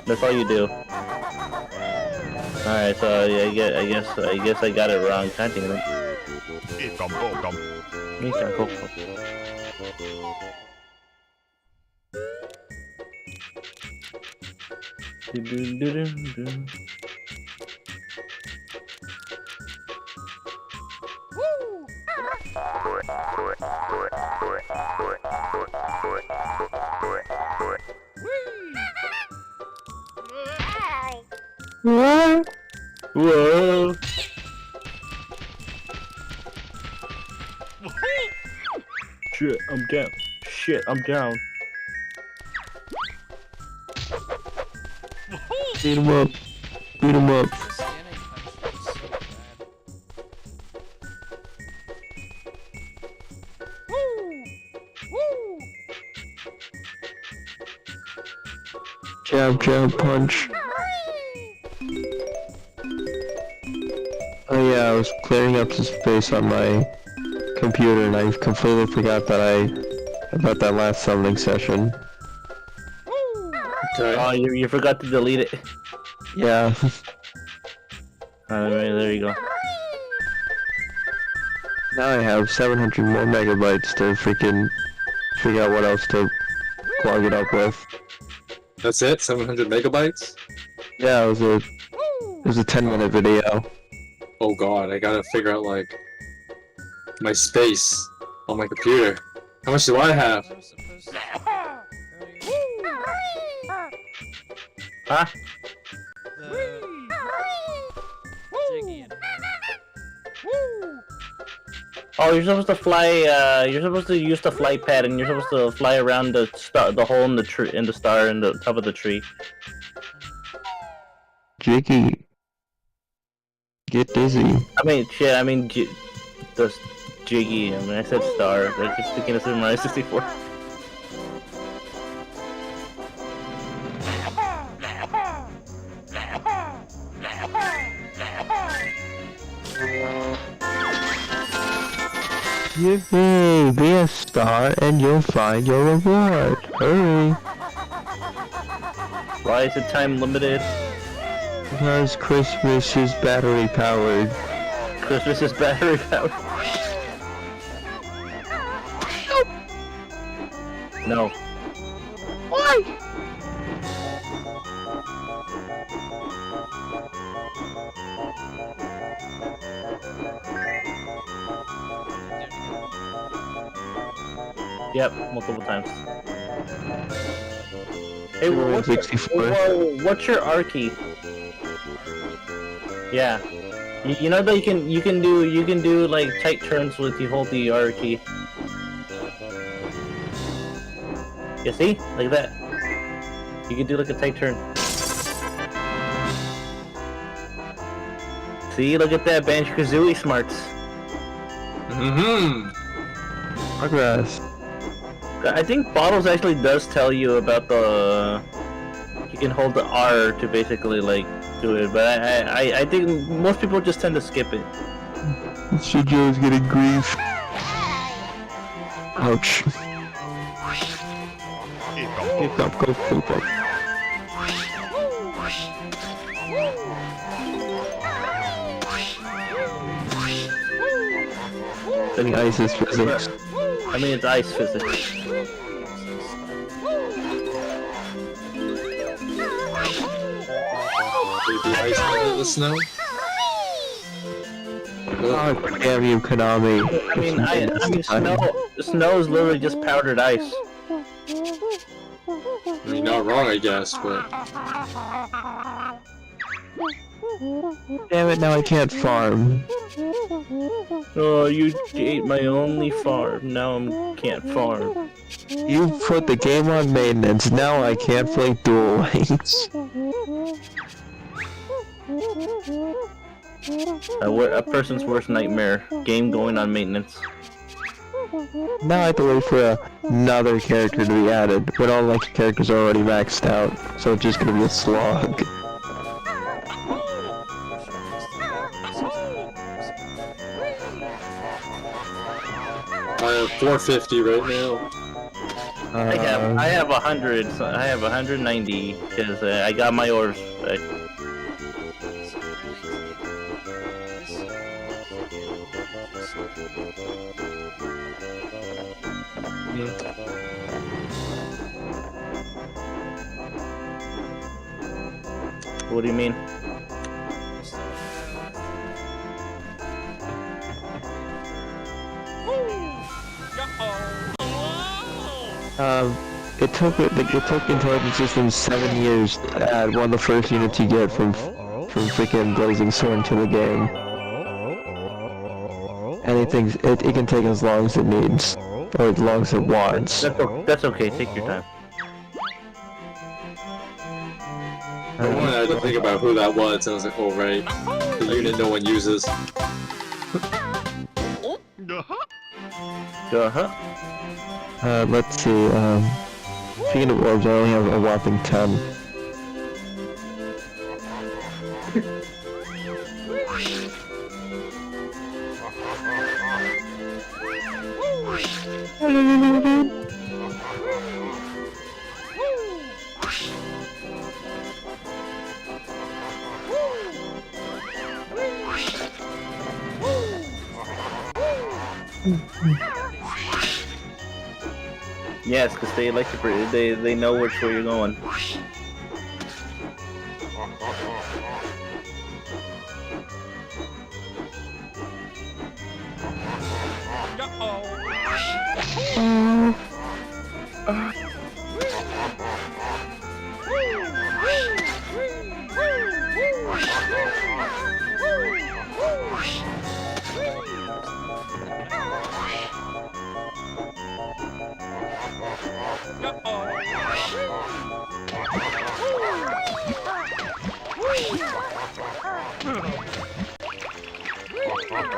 That's all you do. Alright, so yeah, I guess I got it wrong. God damn it. What? Whoa! Shit, I'm down. Shit, I'm down. Beat him up. Beat him up. The scanning punch was so bad. Jab, jab, punch. Oh yeah, I was clearing up some space on my computer and I completely forgot about that last summoning session. Oh, you forgot to delete it. Yeah. Alright, there you go. Now I have 700 more megabytes to freaking figure out what else to clog it up with. That's it? 700 megabytes? Yeah, it was a 10-minute video. Oh god, I gotta figure out, like, my space on my computer. How much do I have? I was supposed to earlier. Huh? The Jiggy and Oh, you're supposed to fly. You're supposed to use the flight pad, and you're supposed to fly around the hole in the tree, in the star, in the top of the tree. Jiggy. Get dizzy. I mean, shit. I mean, the Jiggy. I mean, I said star. I keep thinking of Super Mario 64. Yippee! Be a star and you'll find your reward. Hurry! Why is it time limited? Because Christmas is battery powered. Christmas is battery powered. No. Why? Yep, multiple times. Hey, what's 64. what's your R key? Yeah, you know that you can do like tight turns with you hold the R key. You see, like that. You can do like a tight turn. See, look at that, Banjo-Kazooie smarts. Progress. I think Bottles actually does tell you about the. You can hold the R to basically like do it, but I think most people just tend to skip it. Shijo's getting grief. Ouch. Pick up, go poop up. think ice is physics. I mean, it's ice physics. The ice under the snow? Oh, damn you, Konami. I mean, snow is literally just powdered ice. I mean, not wrong, I guess, but... Damn it, now I can't farm. Oh, you ate my only farm. Now I can't farm. You put the game on maintenance, now I can't play Duel Links. A person's worst nightmare. Game going on maintenance. Now I have to wait for another character to be added, but all like characters are already maxed out, so it's just gonna be a slog. I have 450 right now. I have 100. So I have 190 because I got my orbs. What do you mean? It took Intelligent Systems 7 years to add one of the first units you get from freaking Blazing Sword to the game. And it can take as long as it needs, or as long as it wants. That's okay. Take your time. I had to think about who that was, and I was like, oh right, the unit no one uses. Let's see, speaking of orbs, I only have a whopping 10. Yes, because they like to. They know which way you're going.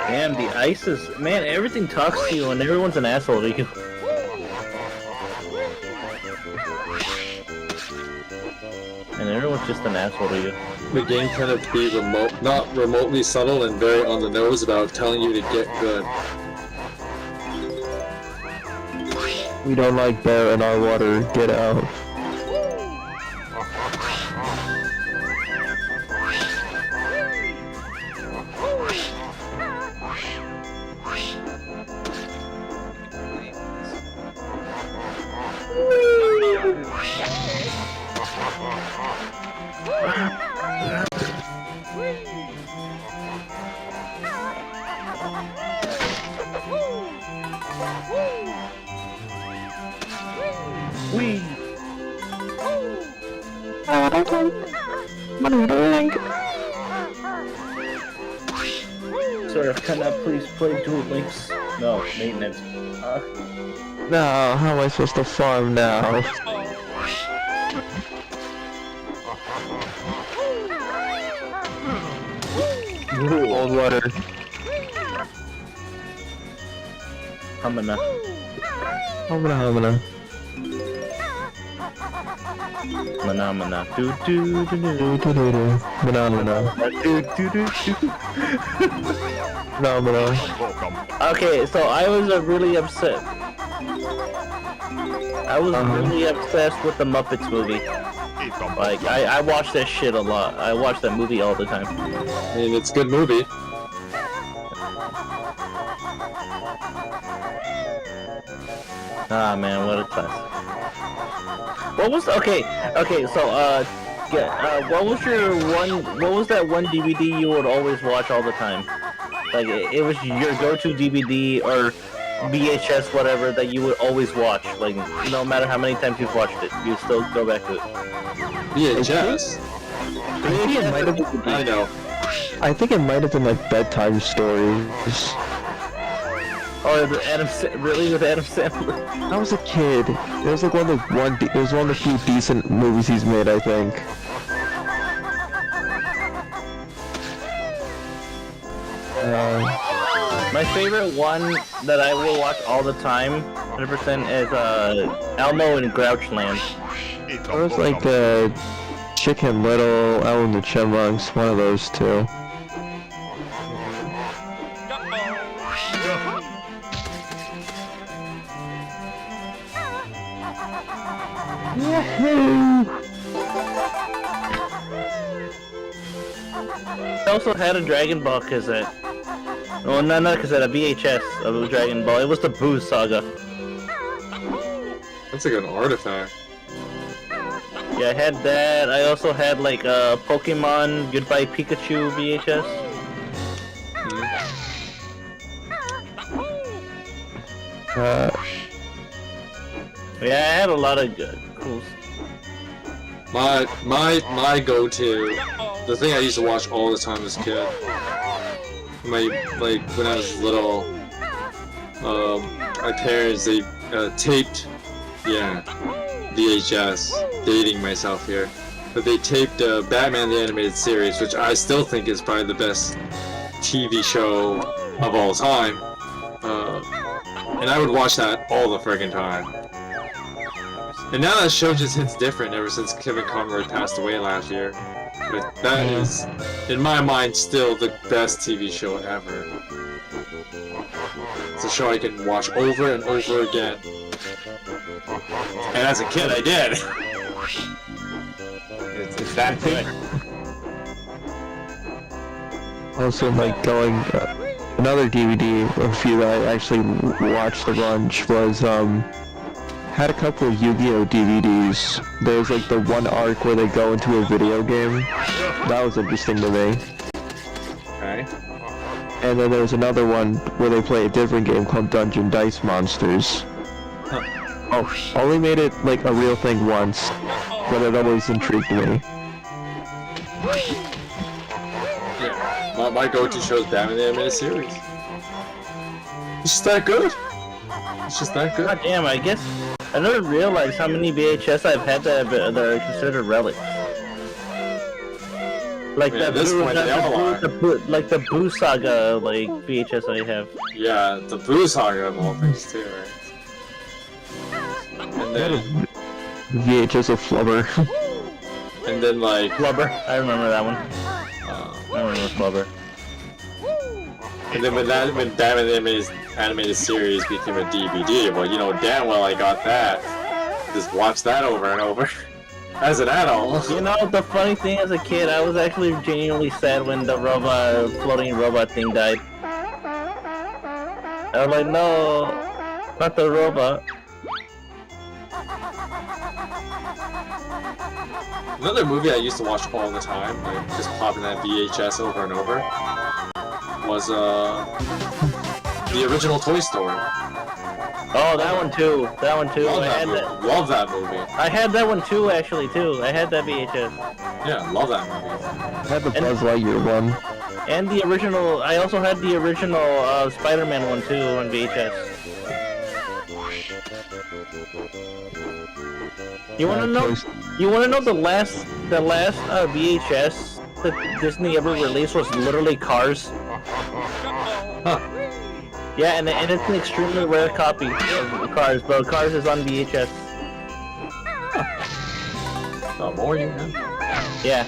Damn, the ice is... Man, everything talks to you and everyone's an asshole to you. And everyone's just an asshole to you. The game kind of be not remotely subtle and very on the nose about telling you to get good. We don't like bear in our water, get out. Sir, can I please play Duel Links? No, maintenance. No, how am I supposed to farm now? Old water. Hamana. Hamana. Mana. Do do do do. Mana. Do do do do. Mana. Okay, so I was really upset. I was really obsessed with the Muppets movie. Like, I watched that shit a lot. I watched that movie all the time. I mean, it's a good movie. Ah man, what a classic. What was okay? So what was that one DVD you would always watch all the time? Like it was your go-to DVD or VHS, whatever, that you would always watch. Like no matter how many times you've watched it, you still go back to it. VHS. I know. I think it might have been like bedtime stories. Oh, really with Adam Sandler? I was a kid. It was like one of the few decent movies he's made, I think. My favorite one that I will watch all the time, 100%, is Elmo in Grouchland. It was like Chicken Little, Elmo and the Chipmunks, one of those two. I also had a Dragon Ball cassette. Well, not a cassette, a VHS of Dragon Ball. It was the Boo Saga. That's like an artifact. Yeah, I had that. I also had like Pokemon Goodbye Pikachu VHS. Yeah, I had a lot of cool. My go-to, the thing I used to watch all the time as a kid. Like when I was little, my parents they taped, VHS. Dating myself here, but they taped Batman the Animated Series, which I still think is probably the best TV show of all time. And I would watch that all the friggin' time. And now that show just hits different ever since Kevin Conroy passed away last year. But that is, in my mind, still the best TV show ever. It's a show I can watch over and over again. And as a kid, I did. It's that good. Also, like going another DVD or a few that I actually watched a bunch was had a couple of Yu-Gi-Oh DVDs. There's like the one arc where they go into a video game. That was interesting to me. Okay. And then there was another one where they play a different game called Dungeon Dice Monsters. Oh, only made it like a real thing once, but it always intrigued me. Yeah, my go-to show is Batman the Animated Series. It's just that good. It's just that good. God damn, I guess I never realized how many VHS I've had that are considered relics. Like Yeah, at this point, they all are. like the Boo Saga like VHS I have. Yeah, the Boo Saga of all things too, right? And then, VHS of Flubber. and then like, Flubber, I remember that one. I remember Flubber. and then when Batman the Animated Series became a DVD, well, you know damn well I got that. Just watch that over and over. As an adult. You know, the funny thing as a kid, I was actually genuinely sad when the floating robot thing died. I was like, no, not the robot. Another movie I used to watch all the time, like just popping that VHS over and over, was the original Toy Story. Oh, that one too. That one too. Love that movie. I had that one too, actually, too. I had that VHS. Yeah, love that movie. I had the Buzz Lightyear one. And the original, I also had the original Spider-Man one too on VHS. You wanna know? You wanna know the last VHS that Disney ever released was literally Cars. Huh. Yeah, and it's an extremely rare copy of Cars, but Cars is on VHS. Oh, more you know. Yeah.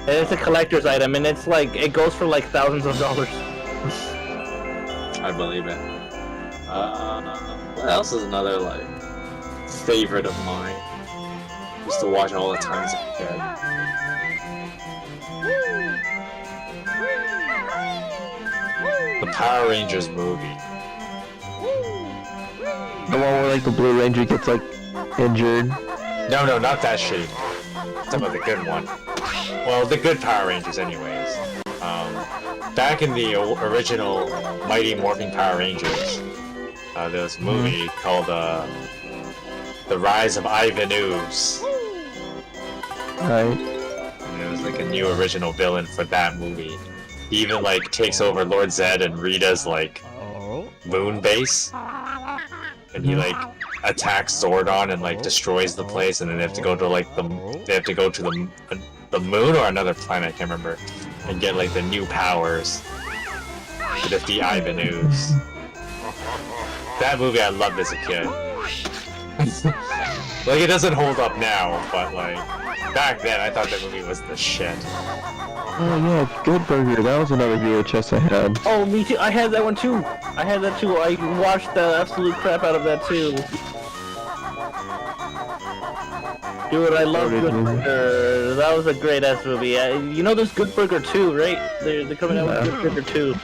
And it's a collector's item, and it's like, it goes for like thousands of dollars. I believe it. What else is another, like, favorite of mine? Used to watch all the time as a kid. The Power Rangers movie. The one where like the Blue Ranger gets like injured. No, not that shitty. Some of the good one. Well, the good Power Rangers, anyways. Back in the original Mighty Morphin Power Rangers, there was a movie called The Rise of Ivan Ooze. Right. And it was like a new original villain for that movie. He even like takes over Lord Zed and Rita's like moon base, and he like attacks Zordon and like destroys the place, and then they have to go to like the moon or another planet, I can't remember, and get like the new powers to defeat Ivan Ooze. That movie I loved as a kid. Like it doesn't hold up now, but like back then I thought that movie was the shit. Oh yeah, Good Burger. That was another VHS I had. Oh, me too. I had that one too. I watched the absolute crap out of that too. Dude, I love Good Burger. That was a great ass movie. You know there's Good Burger 2, right? They're coming out with Good Burger 2.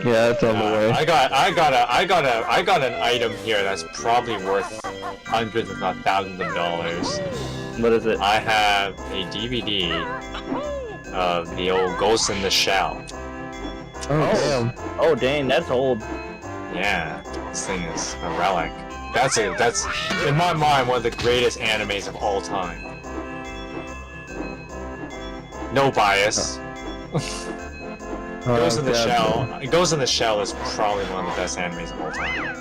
Yeah, that's on the way. I got an item here that's probably worth hundreds if not thousands of dollars. What is it? I have a DVD of the old Ghost in the Shell. Oh damn. Oh dang, that's old. Yeah, this thing is a relic. That's in my mind one of the greatest animes of all time. No bias. Ghost in the Shell. Ghost in the Shell is probably one of the best animes of all time.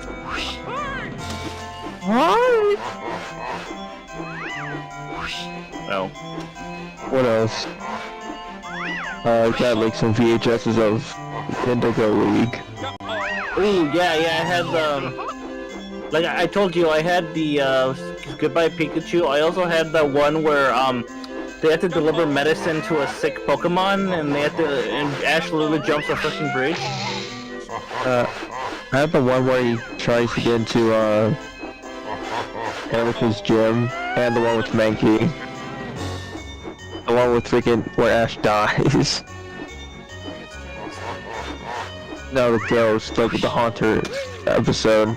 No. What else? I got like some VHSs of Indigo League. Ooh, yeah, I had like I told you, I had the Goodbye Pikachu. I also had the one where they have to deliver medicine to a sick Pokemon, and and Ash literally jumps a freaking bridge. I have the one where he tries to get into Erica's gym, and the one with Mankey. The one with freaking where Ash dies. No, the ghost, like the Haunter episode.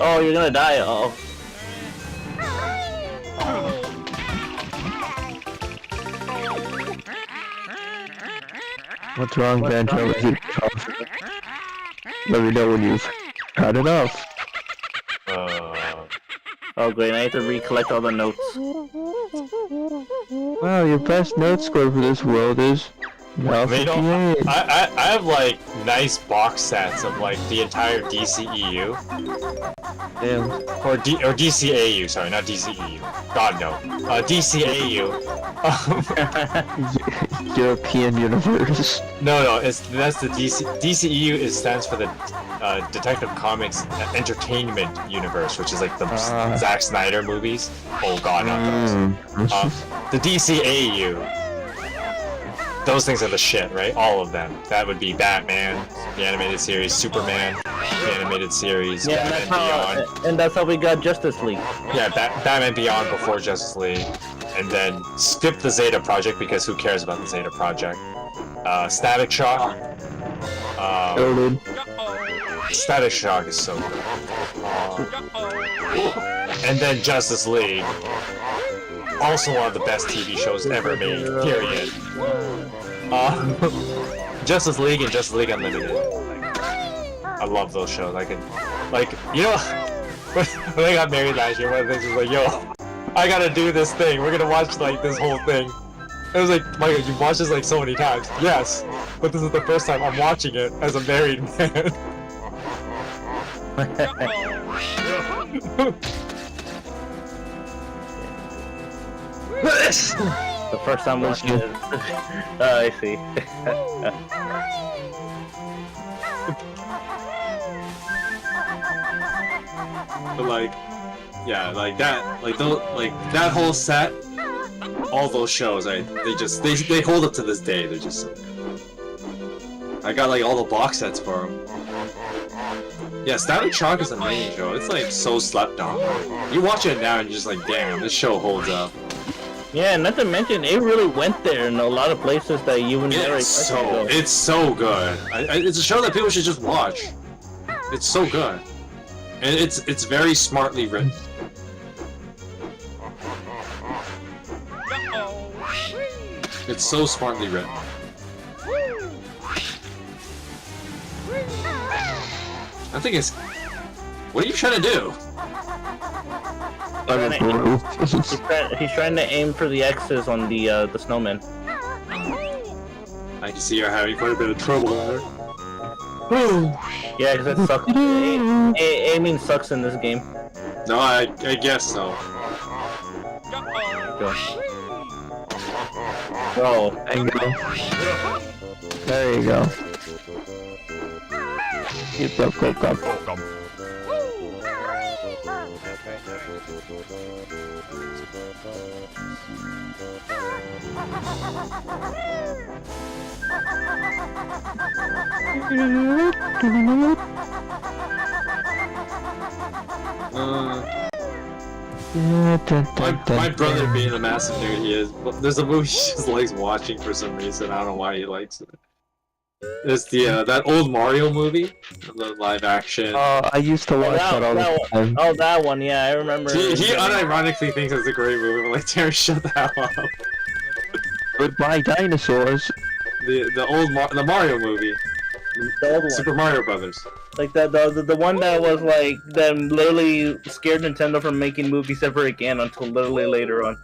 Oh, you're gonna die. Oh. What's wrong, Banjo? Is it coffee? Let me know when you've had enough. Oh great, I have to recollect all the notes. Wow, your best note score for this world is now 58. I have like nice box sets of like the entire DCEU. Damn. Or DCAU, sorry, not DCEU. God no. DCAU. European Universe. No, that's the DCEU stands for the Detective Comics Entertainment Universe, which is like the Zack Snyder movies. Oh god, not those. The DCAU. Those things are the shit, right? All of them. That would be Batman, the animated series, Superman, the animated series, Batman Beyond. And that's how we got Justice League. Yeah, Batman Beyond before Justice League. And then skip the Zeta Project because who cares about the Zeta Project? Static Shock. Static Shock is so good. And then Justice League. Also one of the best TV shows ever made, period. Justice League and Justice League Unlimited. I love those shows. I can, like, you know, when I got married last year, one of the things was like, yo, I gotta do this thing. We're gonna watch, like, this whole thing. It was like, Michael, you've watched this, like, so many times. Yes, but this is the first time I'm watching it as a married man. The first time was good. I see. But like, yeah, like that, like that whole set, all those shows, they hold up to this day. They're just so good. I got like all the box sets for them. Yeah, Static Shock is an amazing show. It's like so slept on. You watch it now and you're just like, damn, this show holds up. Yeah, not to mention, it really went there in a lot of places that you would never expect to go. It's so good. It's a show that people should just watch. It's so good, and it's very smartly written. It's so smartly written. I think it's. What are you trying to do? He's trying to aim for the X's on the snowman. I can see you're having quite a bit of trouble there. Yeah, because that sucks. Aiming sucks in this game. No, I guess so. Oh, There you go. Go. My brother being a massive nerd he is, but there's a movie he just likes watching for some reason. I don't know why he likes it. It's the that old Mario movie, the live action. I used to watch that all the time. Oh, that one, yeah, I remember. He unironically thinks it's a great movie, but like, Terry, shut the hell up. Goodbye, dinosaurs. The Mario movie. The old one. Super Mario Brothers. Like the one that was like that literally scared Nintendo from making movies ever again until literally later on.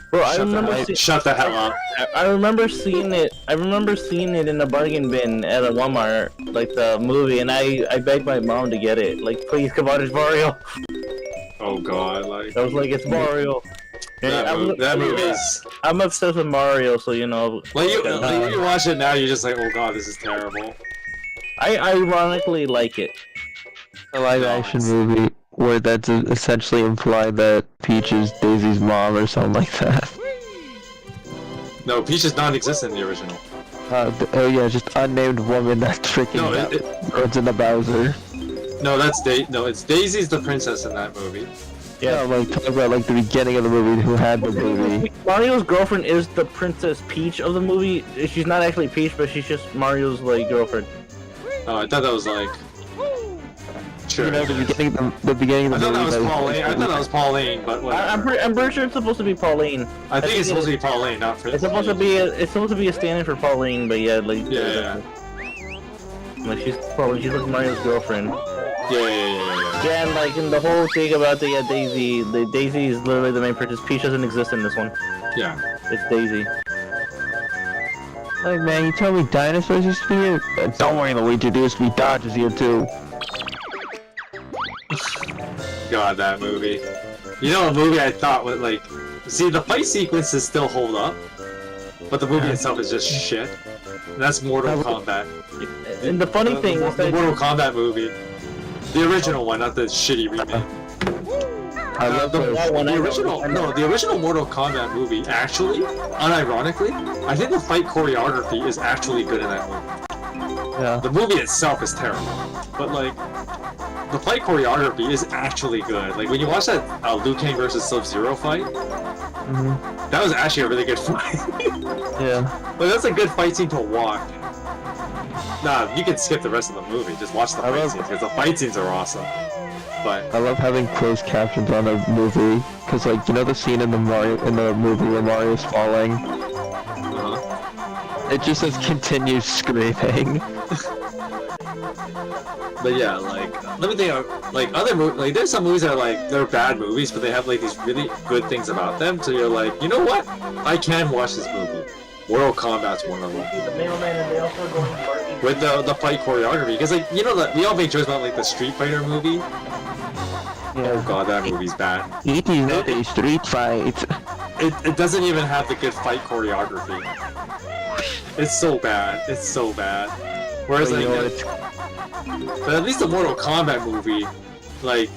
Bro, I remember shut the hell up. I remember seeing it. I remember seeing it in a bargain bin at a Walmart, like the movie, and I begged my mom to get it. Like, please come on, it's Mario. Oh god, like I was like, it's Mario. That movie is. I'm obsessed with Mario, so you know. Like you watch it now, you're just like, oh god, this is terrible. I ironically like it. A live action movie where that's essentially implied that Peach is Daisy's mom or something like that. No, Peach is non-existent in the original. Oh yeah, just unnamed woman that freaking runs into Bowser. No, it's Daisy's the princess in that movie. Yeah, like talk about like the beginning of the movie, who had the movie. Mario's girlfriend is the Princess Peach of the movie. She's not actually Peach, but she's just Mario's like girlfriend. Oh, I thought that was like. Sure. You know, the beginning of the movie. I thought that was Pauline, but whatever. I'm pretty sure it's supposed to be Pauline. I think it's supposed to be Pauline, not Princess. It's supposed to be a stand-in for Pauline, but yeah, like yeah. Like she's like Mario's girlfriend. Yeah. Yeah, and like in the whole thing about the Daisy, Daisy is literally the main princess. Peach doesn't exist in this one. Yeah. It's Daisy. Like man, you tell me dinosaurs used to be here? Don't worry, Luigi, there's to be Dodgers here too. God, that movie. You know, a movie I thought was like... See, the fight sequences still hold up, but the movie itself is just shit. And that's Mortal Kombat. And the funny thing is the Mortal Kombat movie. The original one, not the shitty remake. I love the original Mortal Kombat movie, actually, unironically, I think the fight choreography is actually good in that movie. Yeah. The movie itself is terrible, but like, the fight choreography is actually good. Like, when you watch that Liu Kang versus Sub-Zero fight, that was actually a really good fight. Yeah. But that's a good fight scene to watch. Nah, you can skip the rest of the movie. Just watch the fight scenes, because the fight scenes are awesome. But I love having closed captions on a movie, because like, you know the scene in the movie where Mario's falling? It just says continue screaming. But yeah, like, let me think of, like, other movies, like, there's some movies that are, like, they're bad movies, but they have, like, these really good things about them, so you're like, you know what? I can watch this movie. Mortal Kombat's one of them. With the fight choreography, because, like, you know, that we all make jokes about, like, the Street Fighter movie. Yeah. Oh god, that movie's bad. It is not a street fight. It doesn't even have the good fight choreography. It's so bad. It's so bad. Whereas, like, but at least the Mortal Kombat movie, like,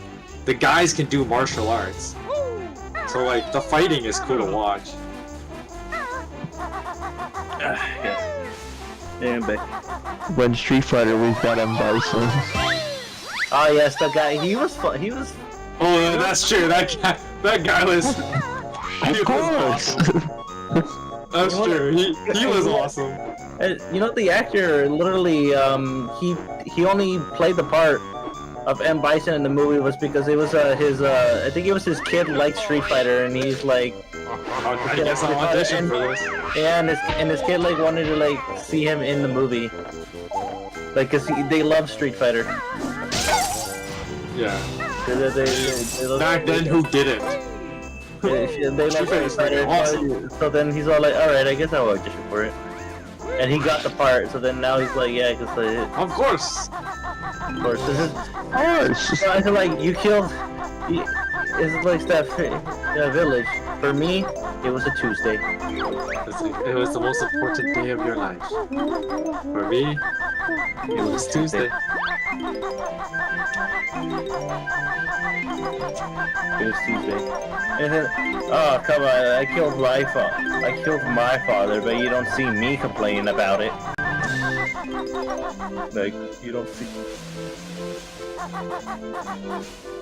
the guys can do martial arts. So, like, the fighting is cool to watch. Yeah, back. When Street Fighter, we've got M. Bison. Oh yes, that guy. He was fun. He was. Oh, that's true. That guy was. Of course. That's true. He was awesome. You know, the actor literally, he only played the part of M. Bison in the movie was because it was his I think it was his kid liked Street Fighter, and he's like, I guess I'll audition for this. yeah, and his kid like wanted to like see him in the movie, like cause they love Street Fighter. Yeah. They love Back then, who didn't? They love Street Fighter. Awesome. So then he's all like, all right, I guess I'll audition for it. And he got the part. So then now he's like, yeah, cause Of course. of course, this is. So I feel like you killed. It's like that village. For me, it was a Tuesday. It was the most important day of your life. For me, it was Tuesday. It was Tuesday. And then, oh come on! I killed my father. I killed my father, but you don't see me complaining about it. Like you don't see.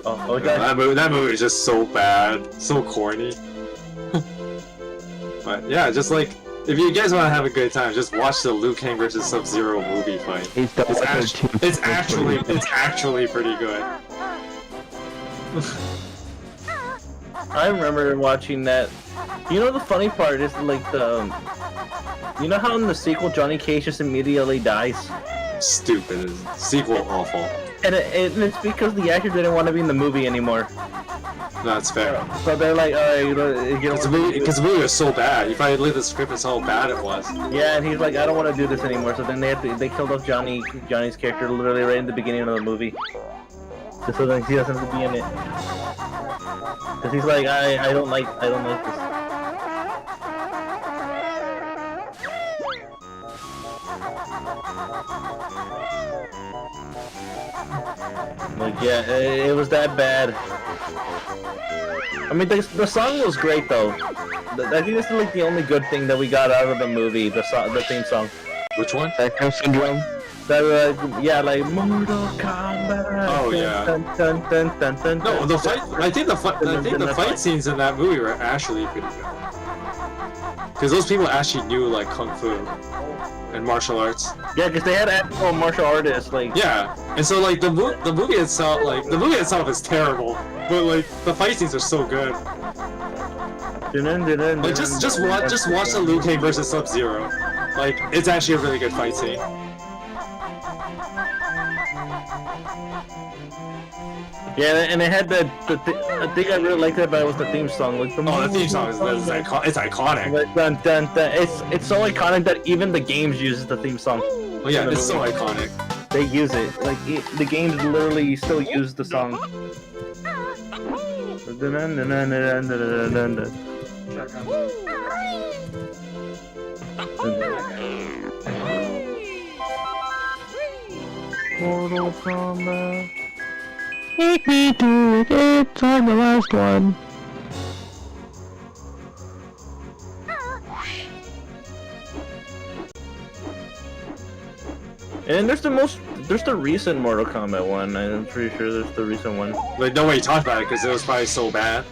Oh, okay. That movie is just so bad, so corny. But yeah, just like if you guys want to have a good time, just watch the Liu Kang versus Sub-Zero movie fight. It's actually pretty good. I remember watching that. You know the funny part is like you know how in the sequel Johnny Cage just immediately dies? Stupid. Sequel awful. And it's because the actor didn't want to be in the movie anymore. That's fair. So they're like, alright, you know, Because the movie was so bad. You probably looked at the script and saw how bad it was. yeah, and he's like, I don't want to do this anymore. So then they killed off Johnny's character literally right in the beginning of the movie. Just so that he doesn't have to be in it. Cause he's like, I don't like this. Like yeah, it was that bad. I mean, the song was great though. I think this is like the only good thing that we got out of the movie. The theme song. Which one? Echo Syndrome. That yeah, like Mortal Kombat. Oh yeah. No, the fight. I think the fight scenes in that movie were actually pretty good. Because those people actually knew like kung fu and martial arts. Yeah, because they had actual martial artists. Like yeah, and so like the movie itself is terrible, but like the fight scenes are so good. Like just watch the Liu Kang versus Sub-Zero. Like it's actually a really good fight scene. yeah, and it had the thing I really liked about it was the theme song. Like the theme song is iconic. Like, dun, dun, dun. It's so iconic that even the games uses the theme song. Oh yeah, it's so iconic. They use it. Like the games literally still use the song. Mortal Kombat. Make me do it, it's on the last one. And there's the recent Mortal Kombat one. I'm pretty sure there's the recent one. Like nobody talked about it because it was probably so bad.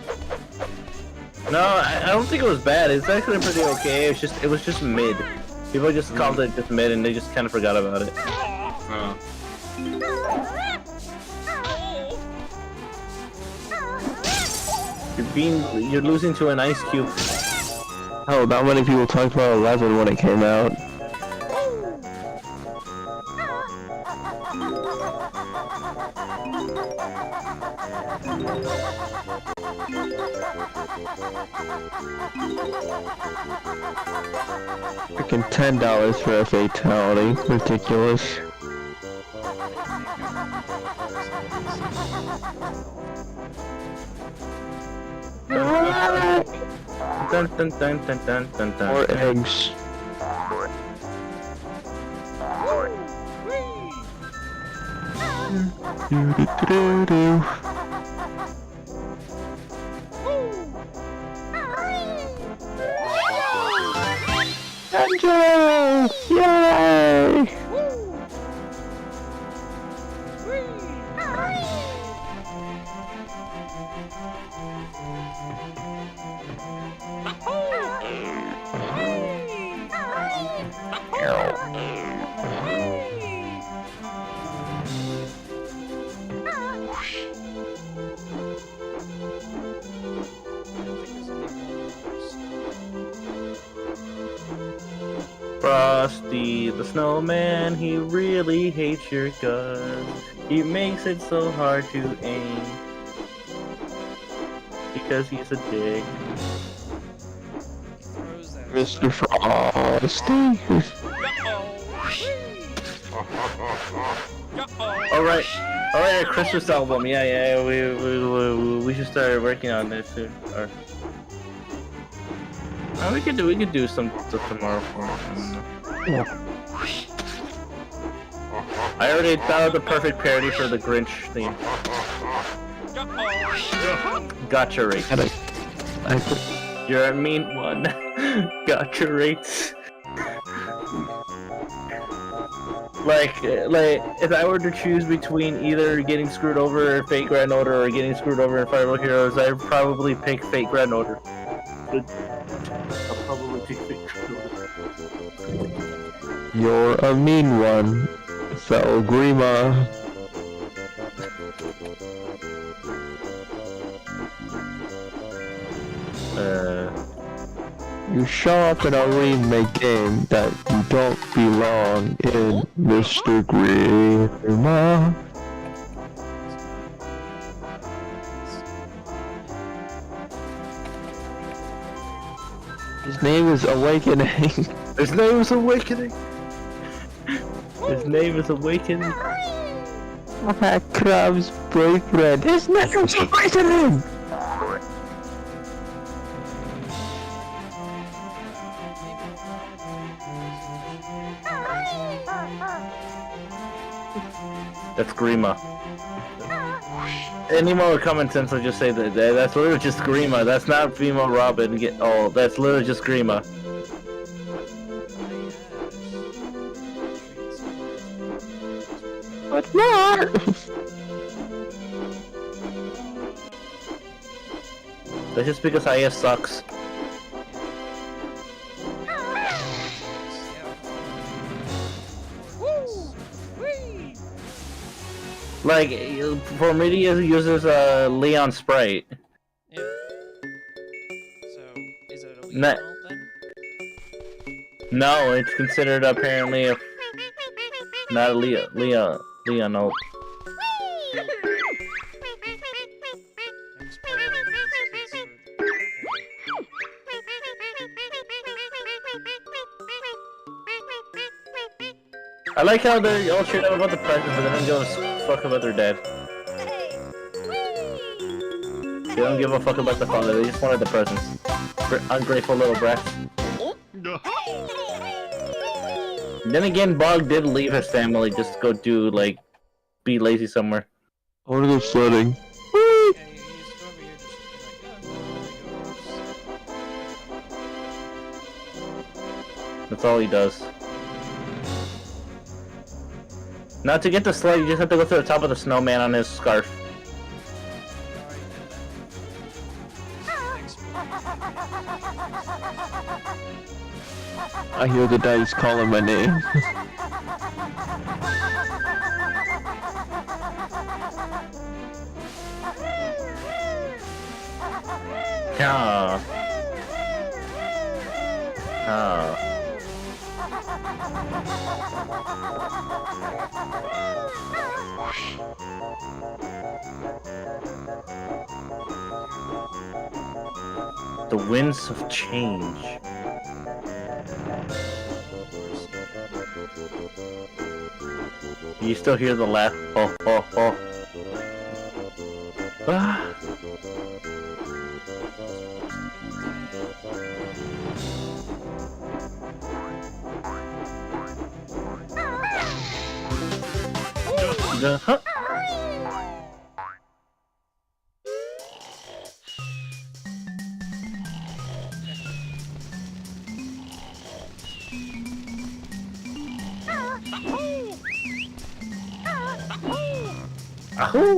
No, I don't think it was bad. It's actually pretty okay. It was just mid. People just called it just mid, and they just kind of forgot about it. You're losing to an ice cube. Oh, not many people talked about 11 when it came out. Freaking $10 for a fatality. Ridiculous. Dun, dun, dun, dun, dun, dun, dun. More eggs. Do-do-do-do. Banjo! Yay! Frosty the Snowman, he really hates your guts. He makes it so hard to aim. Because he's a dick. Throws that Mr. Frosty. Alright, our Christmas album. Yeah, we should start working on this soon. Or, we could do some stuff tomorrow. I already thought of the perfect parody for the Grinch theme. Gotcha rates. You're a mean one. Gotcha rates. Like, if I were to choose between either getting screwed over in Fate Grand Order or getting screwed over in Fireball Heroes, I'd probably pick Fate Grand Order. I'll probably pick Fate Grand Order. You're a mean one, fellow Grima. You show up in a remake game that you don't belong in, Mr. Grima. His name is Awakening. His name is Awakening. His name is Awakening. Crab's boyfriend. His name is Awakening. That's Grima. Any more common sense will just say that that's literally just Grima. That's not female Robin. That's literally just Grima. But not. That's just because IS sucks. Like, for media uses Leon Sprite. Yeah. So, is it a Leon Not- then? No, it's considered apparently not a Leon ult. I like how they all cheered up about the presents, but they don't give a fuck about their dad. They don't give a fuck about the father, they just wanted the presents. Ungrateful little brats. Then again, Bog did leave his family just to go do, like, be lazy somewhere. I wanna go sledding. Yeah, you just go over here just be like, That's all he does. Now to get the sled, you just have to go to the top of the snowman on his scarf. I hear the dice calling my name. Yeah. The winds of change. You still hear the laugh. Oh, oh, oh. Ah. Huh? Ahoo!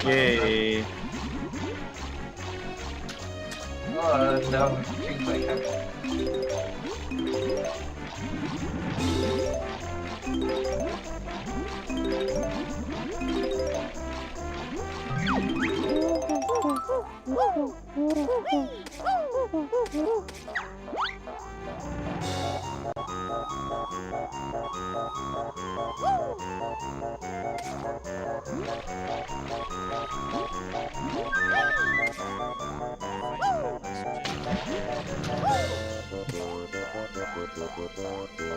Yay. No, things like that.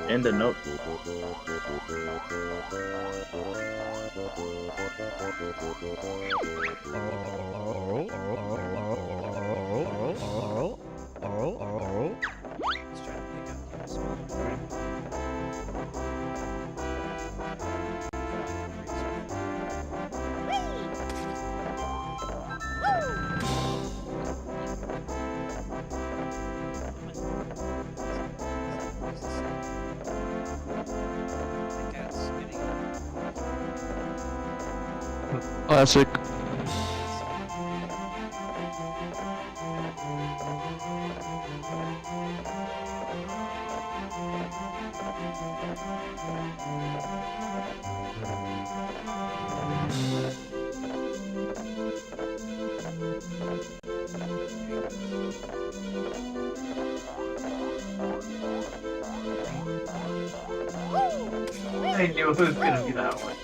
And a note. Let's try to pick up the small. The cat's getting Classic. I knew it was gonna be that one.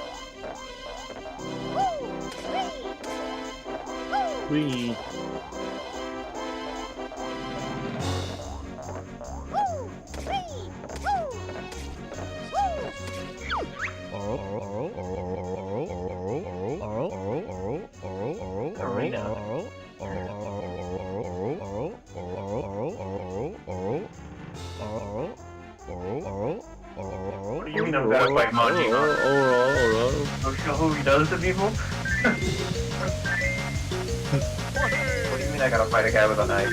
Whee. What do you mean I'm gonna fight Monty? Don't you know who he does to people? What do you mean I gotta fight a guy with a knife?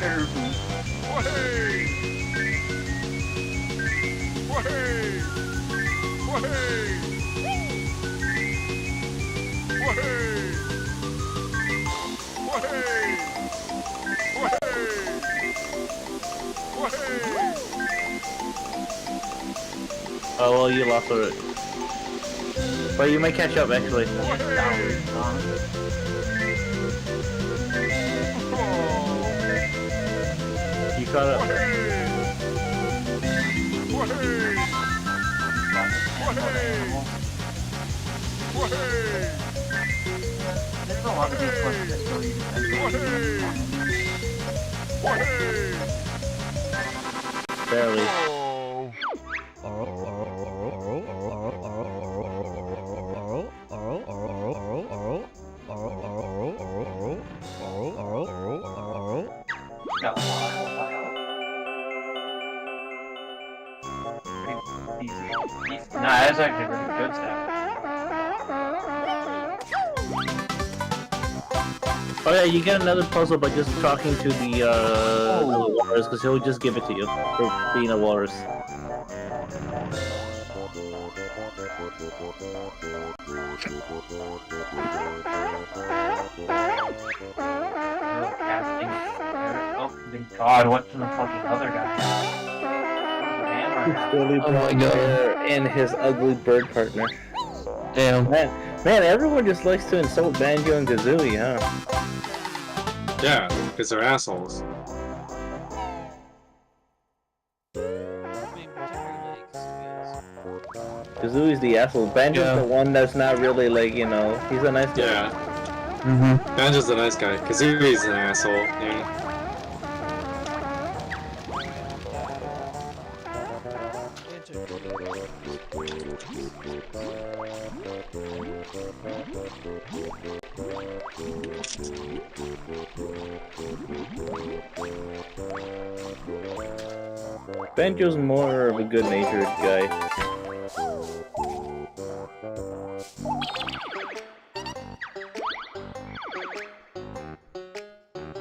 Fair. Oh well, you lost it. But you might catch up actually. You caught up. There's a lot of these questions that don't even Barely. got a lot. Pretty easy. Nah, that's actually pretty good stuff. Oh yeah, you get another puzzle by just talking to the walrus, because he'll just give it to you for being a walrus. Oh, thank God, what's in the fucking other guy? Oh my god. And his ugly bird partner. Damn. Man, everyone just likes to insult Banjo and Kazooie, huh? Yeah, because they're assholes. I mean, particularly because Kazooie's the asshole. Banjo's the one that's not really like, you know, he's a nice guy. Yeah. Banjo's a nice guy. Kazooie's an asshole. Yeah. Banjo's more of a good-natured guy.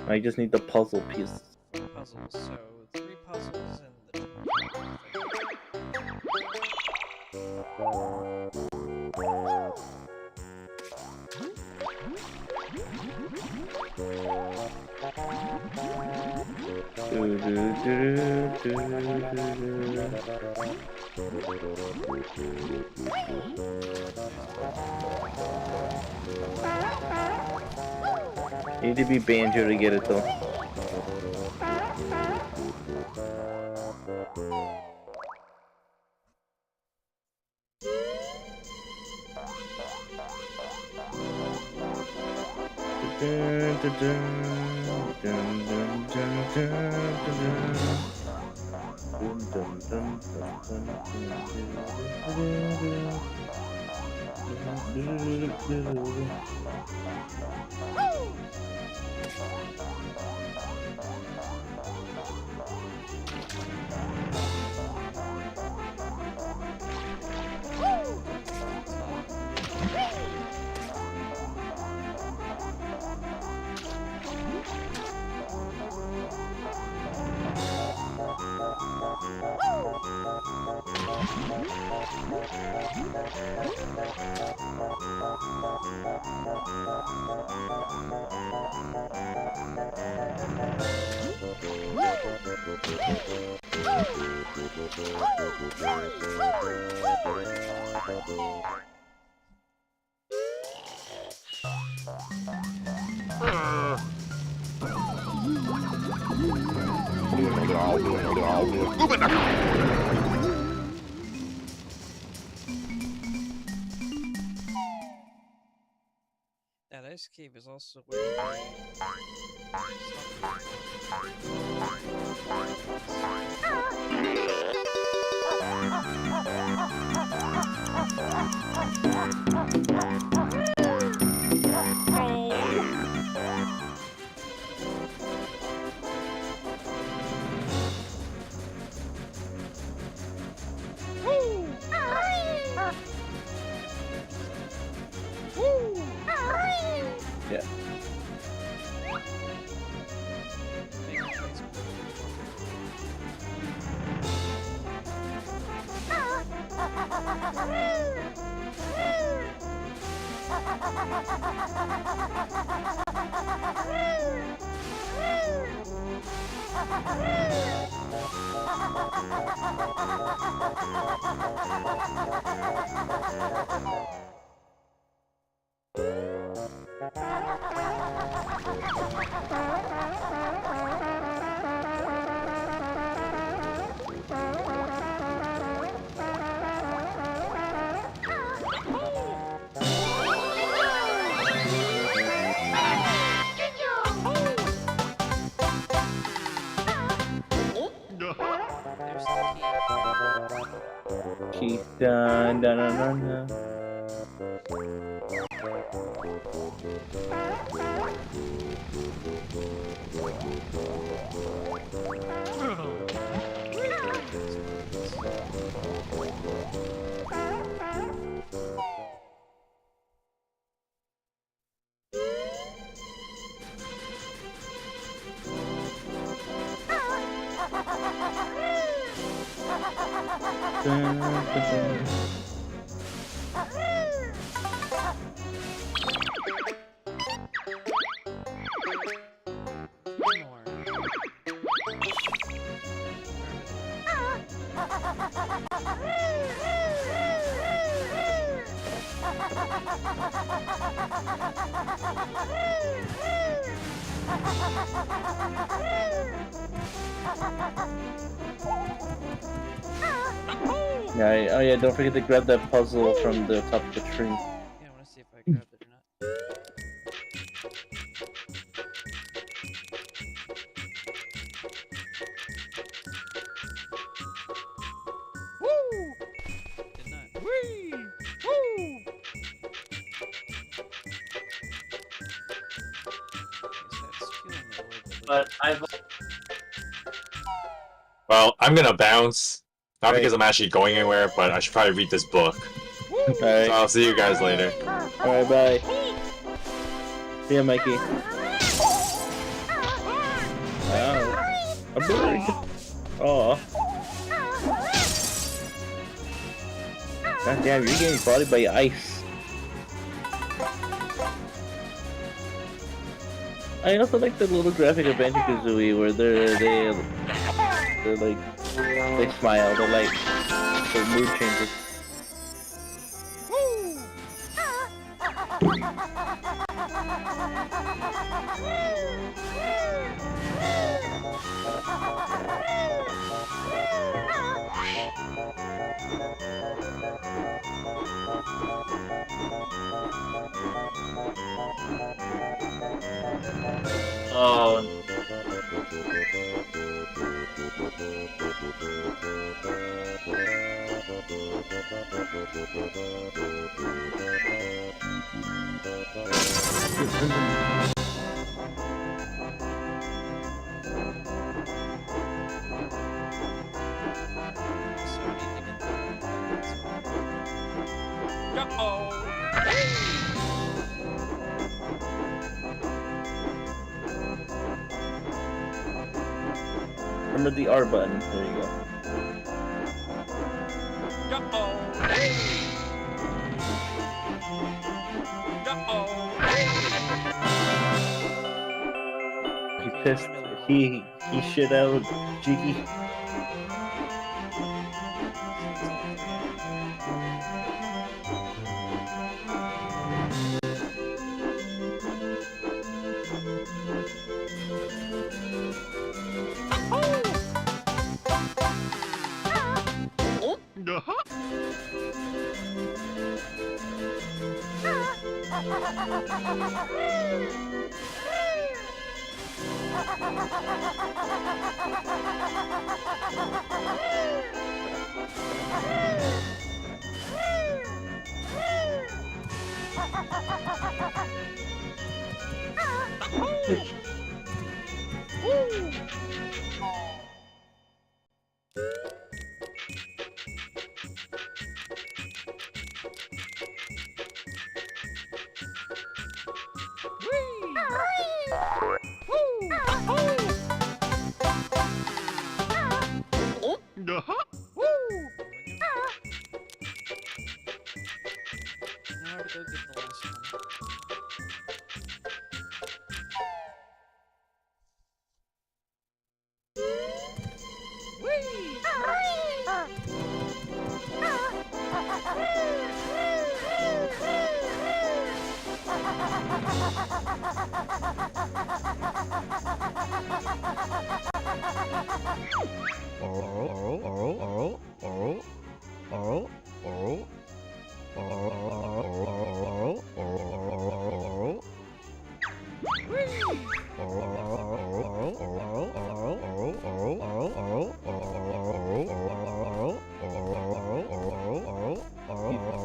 I just need the puzzle piece. Puzzles, so 3 puzzles and the You need to be Banjo to get it though. that ice cave is also where Yeah. Key. Dun dun dun dun dun. Dun, dun, dun. Yeah, oh yeah, don't forget to grab that puzzle from the top of the tree. Yeah, I want to see if I grabbed it or not. Woo! Did not. Whee! Woo! Guess that's fueling the orb. But I've Well, I'm gonna bounce. Not Right. because I'm actually going anywhere, but I should probably read this book. Alright. So I'll see you guys later. Alright, bye. See ya, Mikey. Wow. A bird. Aw. God damn, you're getting bodied by ice. I also like the little graphic of Banjo-Kazooie where they're like, they smile, they're like, their mood changes. Oh. So I need to get the... Uh-oh! Remember the R button. There you go. He pissed. He shit out Jiggy. Now to go get the last one.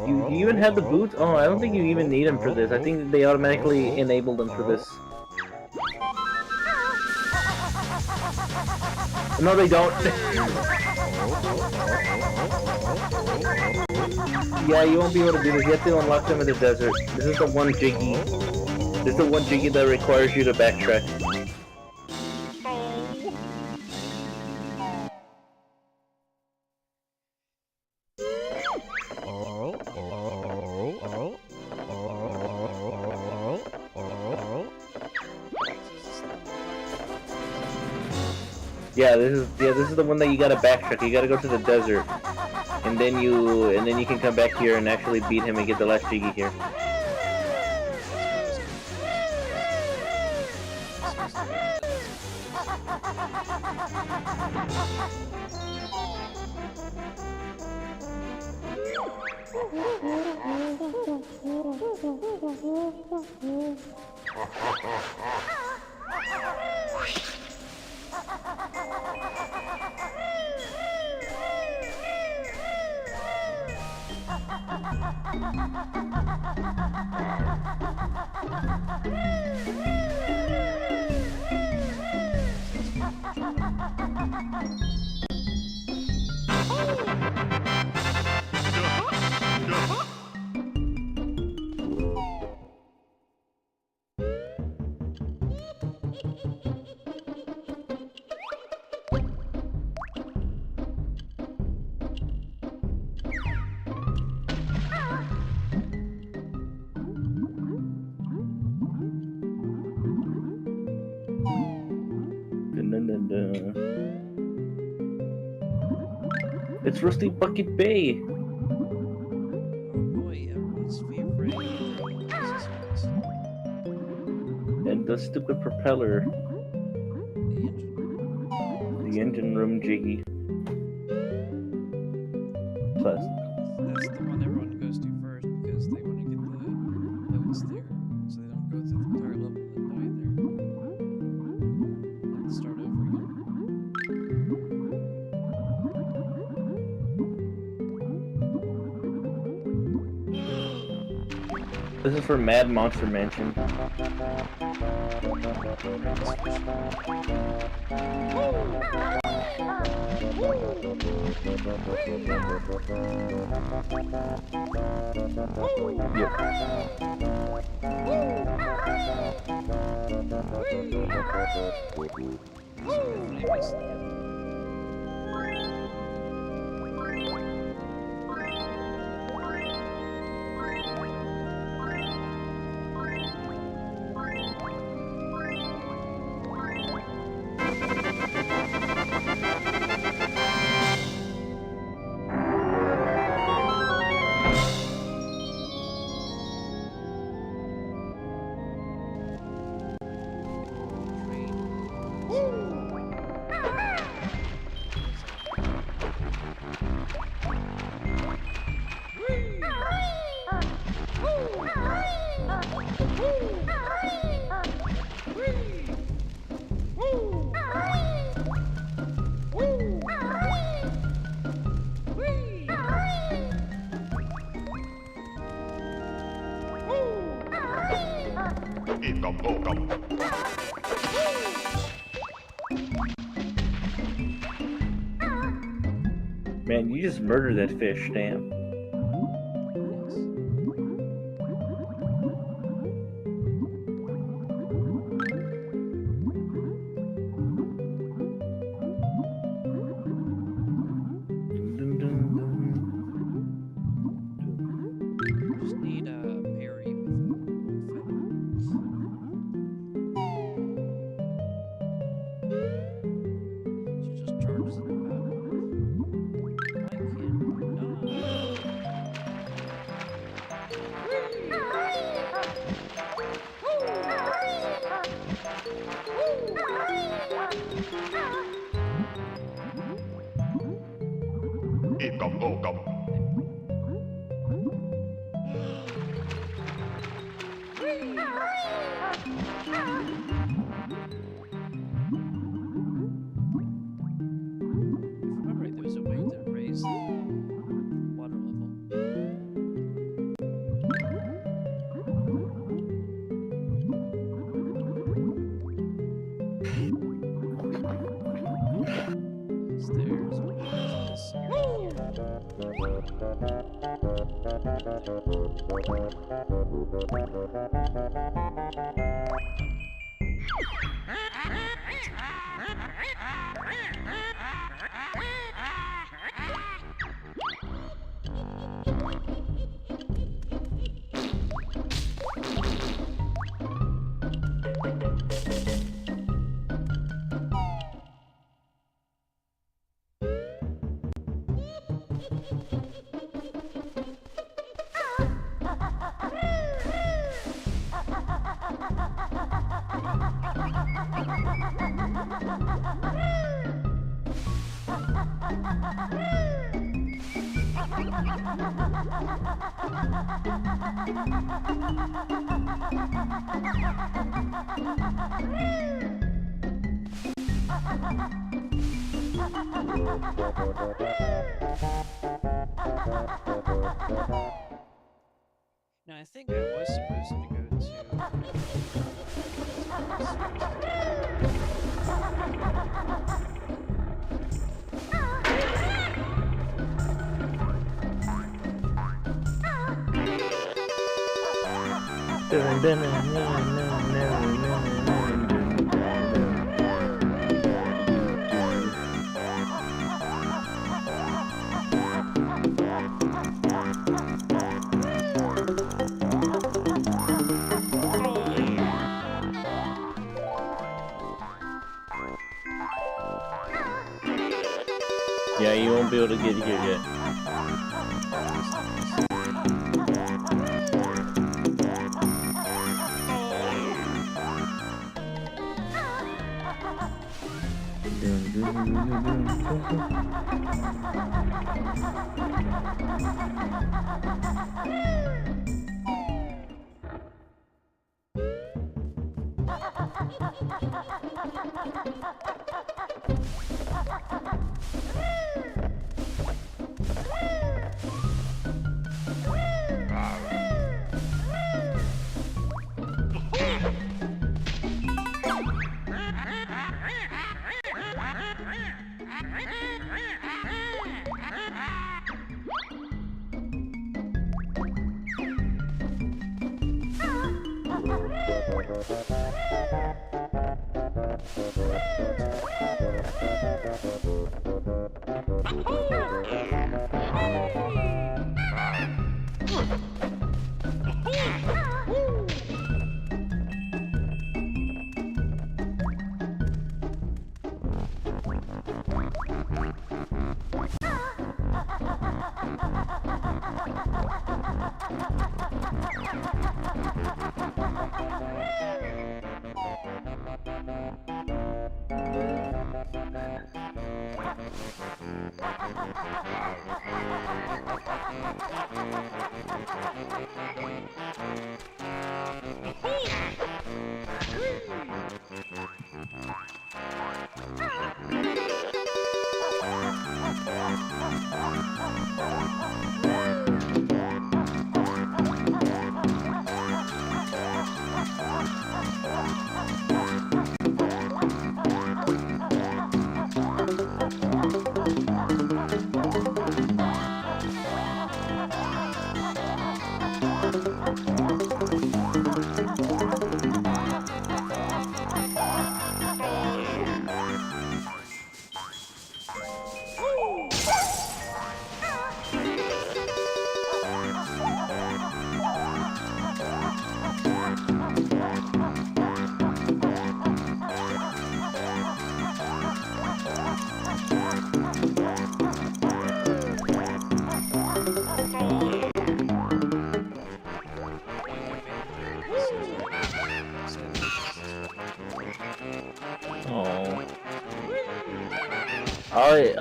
You even have the boots? Oh, I don't think you even need them for this. I think they automatically enable them for this. No, they don't. Yeah, you won't be able to do this. You have to unlock them in the desert. This is the one Jiggy. This is the one Jiggy that requires you to backtrack. Yeah, this is the one that you gotta backtrack. You gotta go to the desert, and then you can come back here and actually beat him and get the last Jiggy here. It's Rusty Bucket Bay. Oh boy, everyone's favorite resistance. And the stupid propeller. The engine. The engine room Jiggy. Plus. That's the one everyone goes to first because they want to get the notes there, so they don't go through the entire level and die there. And start over again. This is for Mad Monster Mansion. Man, you just murdered that fish, damn. Just need a parry with a she just charges in the battle. I can't remember right, there was a way to raise the water level. There's this Now I think I was supposed to go Yeah, you won't be able to get here yet.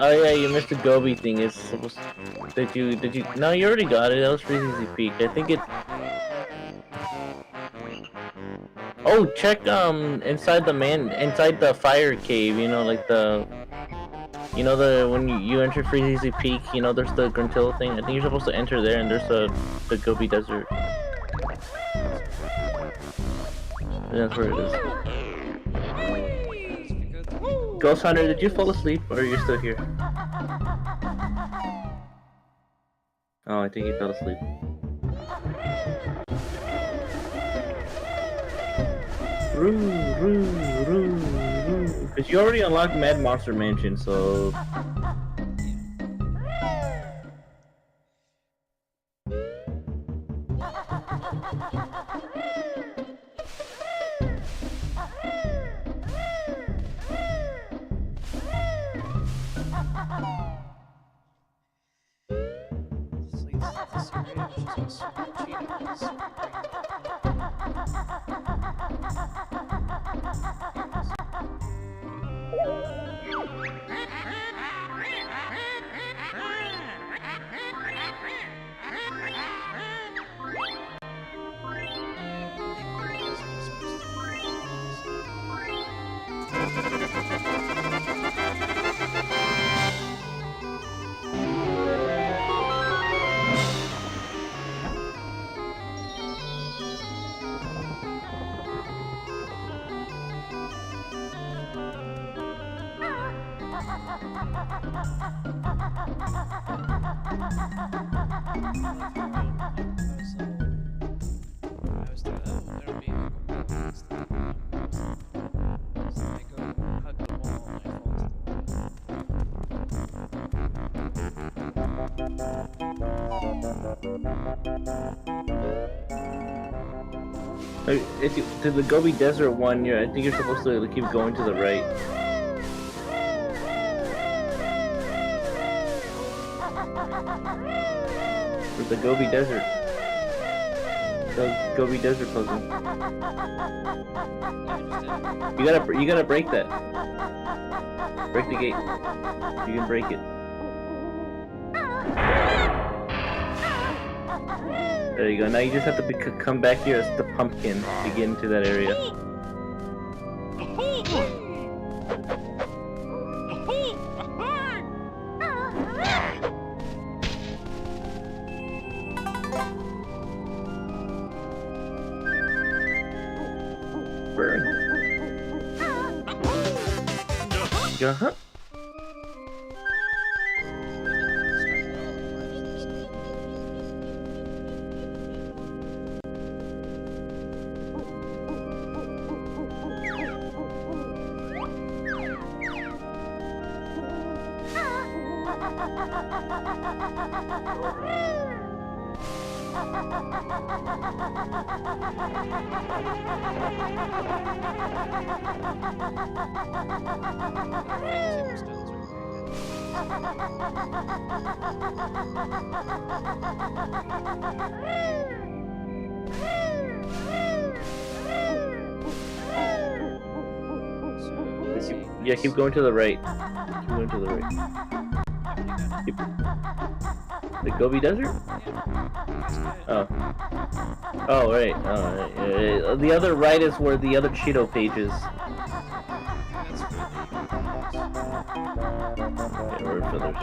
Oh yeah, you missed the Gobi thing. It's supposed to... Did you? No, you already got it. That was Freezy Peak. I think it... Oh, check, inside the fire cave, you know, like the... You know, when you enter Freezy Peak, you know, there's the Gruntilda thing. I think you're supposed to enter there, and there's the Gobi Desert. And that's where it is. Ghost Hunter, did you fall asleep, or are you still here? Oh, I think he fell asleep. Because you already unlocked Mad Monster Mansion, so... If you, to the Gobi Desert one, I think you're supposed to keep going to the right. For the Gobi Desert. The Gobi Desert puzzle. You gotta break that. Break the gate. You can break it. There you go. Now you just have to come back here as the pumpkin to get into that area. Burn. Uh-huh. Yeah, keep going to the right. Keep going to the right. The Gobi Desert? Oh. Oh, right. Oh, right. The other right is where the other Cheeto page is. Yeah, word feathers.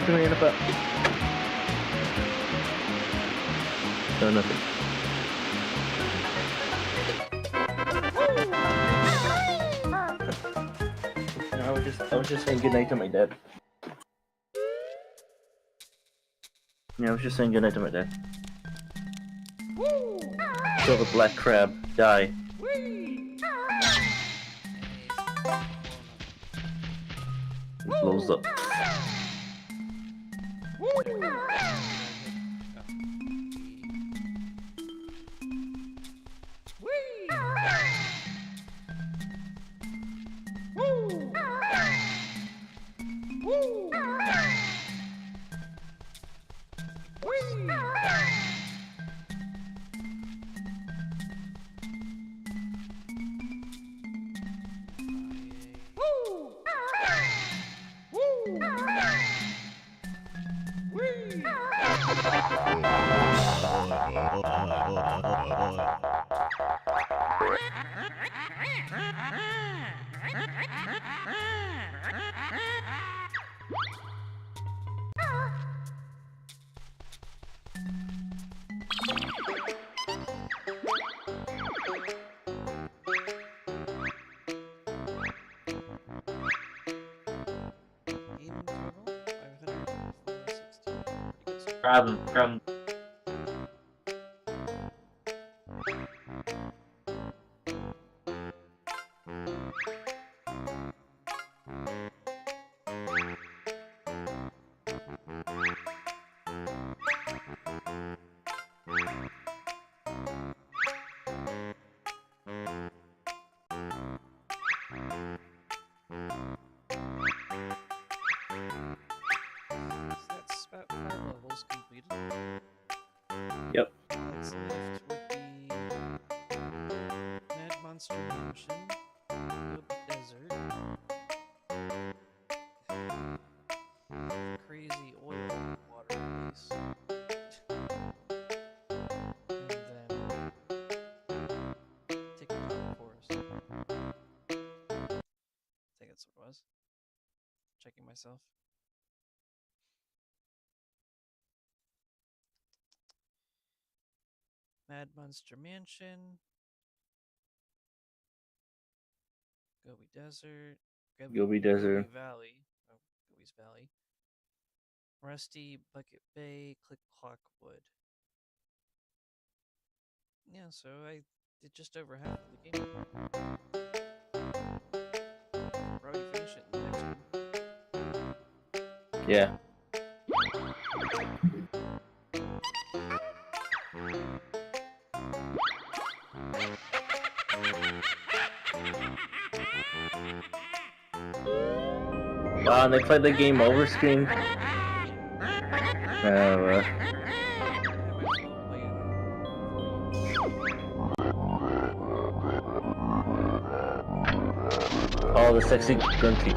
Turn up. No, nothing. No, I was just saying goodnight to my dad. Yeah, I was just saying goodnight to my dad. Kill the black crab. Die. It blows up. Grab him, grab him. That's about 4 levels completed. Yep. What's left would be Mad Monster Mansion, Gobi Desert, crazy oil water place, and then Ticketop Forest. I think that's what it was. Checking myself. Mad Monster Mansion, Gobi Desert, Gobi Desert. Gobi Valley, oh, Gobi's Valley, Rusty Bucket Bay, Click Clock Wood. Yeah, so I did just over half of the game. Probably finish it in the next one. Yeah. Wow, and they played the game over screen. Oh, the sexy grunty.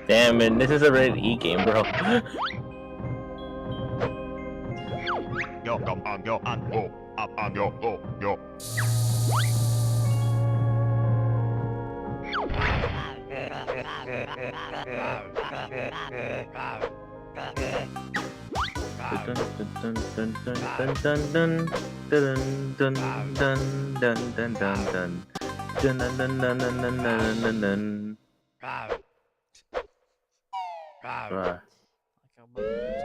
Damn, man, this is a rated E game, bro. Like how Mother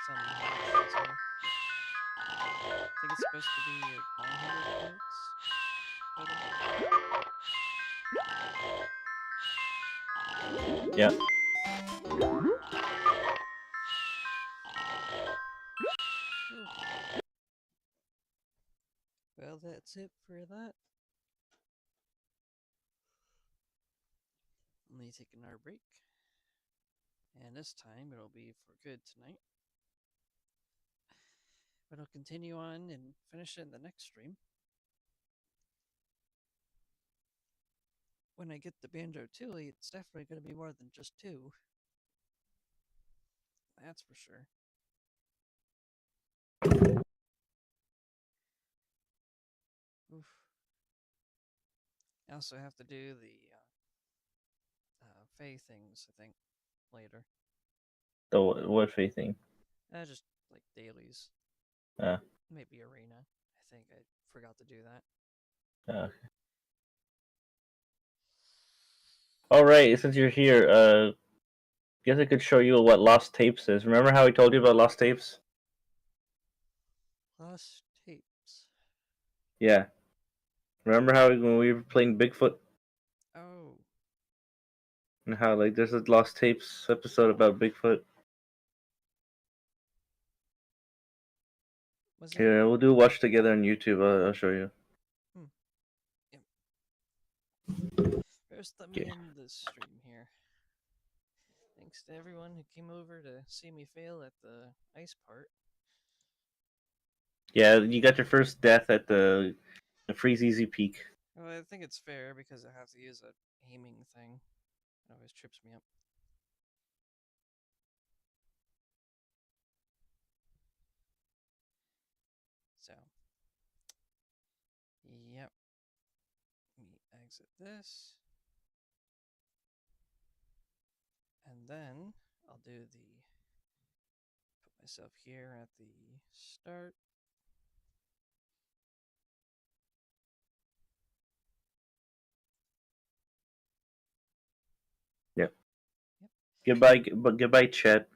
tell me how much is here. I think it's supposed to be like 900 notes total. Yeah. Oof. Well, that's it for that. Only taking our break. And this time it'll be for good tonight. But I'll continue on and finish it in the next stream. When I get the Banjo-Kazooie, it's definitely going to be more than just 2. That's for sure. Oof. I also have to do the Fae things, I think, later. The what Fae thing? Just like dailies. Maybe arena. I think I forgot to do that. Okay. All right, since you're here, guess I could show you what Lost Tapes is. Remember how I told you about Lost Tapes? Lost tapes. Yeah. Remember how when we were playing Bigfoot Oh, and how like there's a Lost Tapes episode about Bigfoot? was that? Here, we'll do a watch together on YouTube. I'll show you. First, let me Okay. end this stream here. Thanks to everyone who came over to see me fail at the ice part. Yeah, you got your first death at the Freeze Easy Peak. Well, I think it's fair because I have to use a aiming thing. It always trips me up. So, yep. Let me exit this. And then I'll do the put myself here at the start. Yep. Goodbye, goodbye, chat.